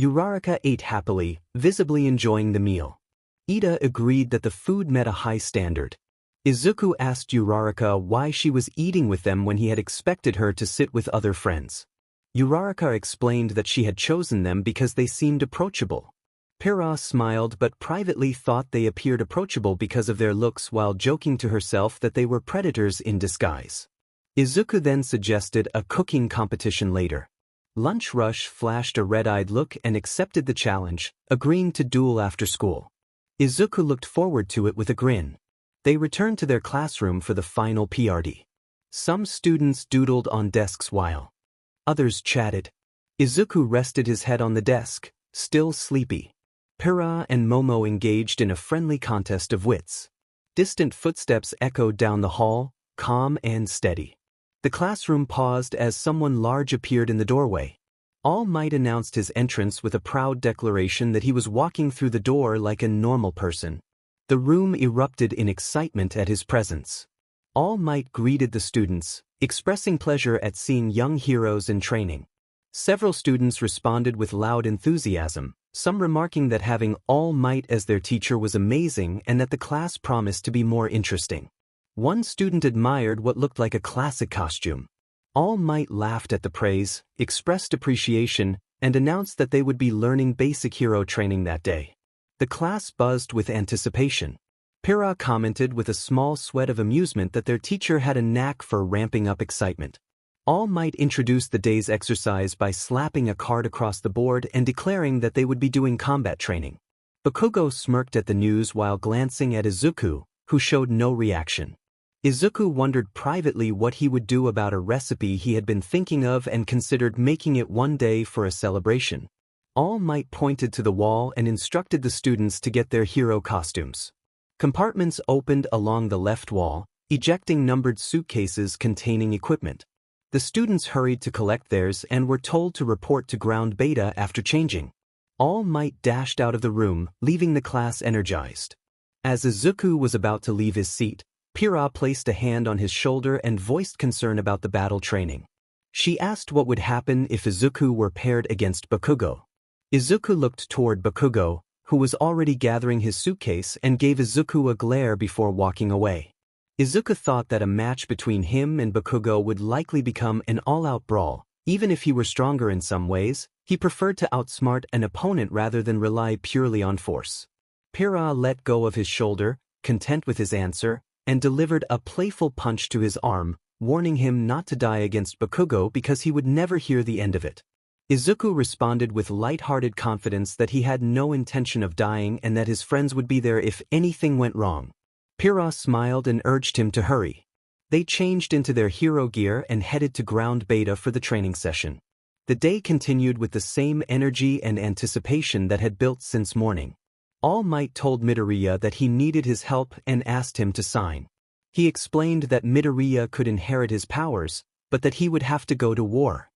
Uraraka ate happily, visibly enjoying the meal. Ida agreed that the food met a high standard. Izuku asked Uraraka why she was eating with them when he had expected her to sit with other friends. Uraraka explained that she had chosen them because they seemed approachable. Pira smiled but privately thought they appeared approachable because of their looks while joking to herself that they were predators in disguise. Izuku then suggested a cooking competition later. Lunch Rush flashed a red-eyed look and accepted the challenge, agreeing to duel after school. Izuku looked forward to it with a grin. They returned to their classroom for the final PRD. Some students doodled on desks while others chatted. Izuku rested his head on the desk, still sleepy. Pira and Momo engaged in a friendly contest of wits. Distant footsteps echoed down the hall, calm and steady. The classroom paused as someone large appeared in the doorway. All Might announced his entrance with a proud declaration that he was walking through the door like a normal person. The room erupted in excitement at his presence. All Might greeted the students, expressing pleasure at seeing young heroes in training. Several students responded with loud enthusiasm, some remarking that having All Might as their teacher was amazing and that the class promised to be more interesting. One student admired what looked like a classic costume. All Might laughed at the praise, expressed appreciation, and announced that they would be learning basic hero training that day. The class buzzed with anticipation. Pira commented with a small sweat of amusement that their teacher had a knack for ramping up excitement. All Might introduced the day's exercise by slapping a card across the board and declaring that they would be doing combat training. Bakugo smirked at the news while glancing at Izuku, who showed no reaction. Izuku wondered privately what he would do about a recipe he had been thinking of and considered making it one day for a celebration. All Might pointed to the wall and instructed the students to get their hero costumes. Compartments opened along the left wall, ejecting numbered suitcases containing equipment. The students hurried to collect theirs and were told to report to ground beta after changing. All Might dashed out of the room, leaving the class energized. As Izuku was about to leave his seat, Pira placed a hand on his shoulder and voiced concern about the battle training. She asked what would happen if Izuku were paired against Bakugo. Izuku looked toward Bakugo, who was already gathering his suitcase, and gave Izuku a glare before walking away. Izuku thought that a match between him and Bakugo would likely become an all-out brawl. Even if he were stronger in some ways, he preferred to outsmart an opponent rather than rely purely on force. Pira let go of his shoulder, content with his answer, and delivered a playful punch to his arm, warning him not to die against Bakugo because he would never hear the end of it. Izuku responded with light-hearted confidence that he had no intention of dying and that his friends would be there if anything went wrong. Pira smiled and urged him to hurry. They changed into their hero gear and headed to ground beta for the training session. The day continued with the same energy and anticipation that had built since morning. All Might told Midoriya that he needed his help and asked him to sign. He explained that Midoriya could inherit his powers, but that he would have to go to war.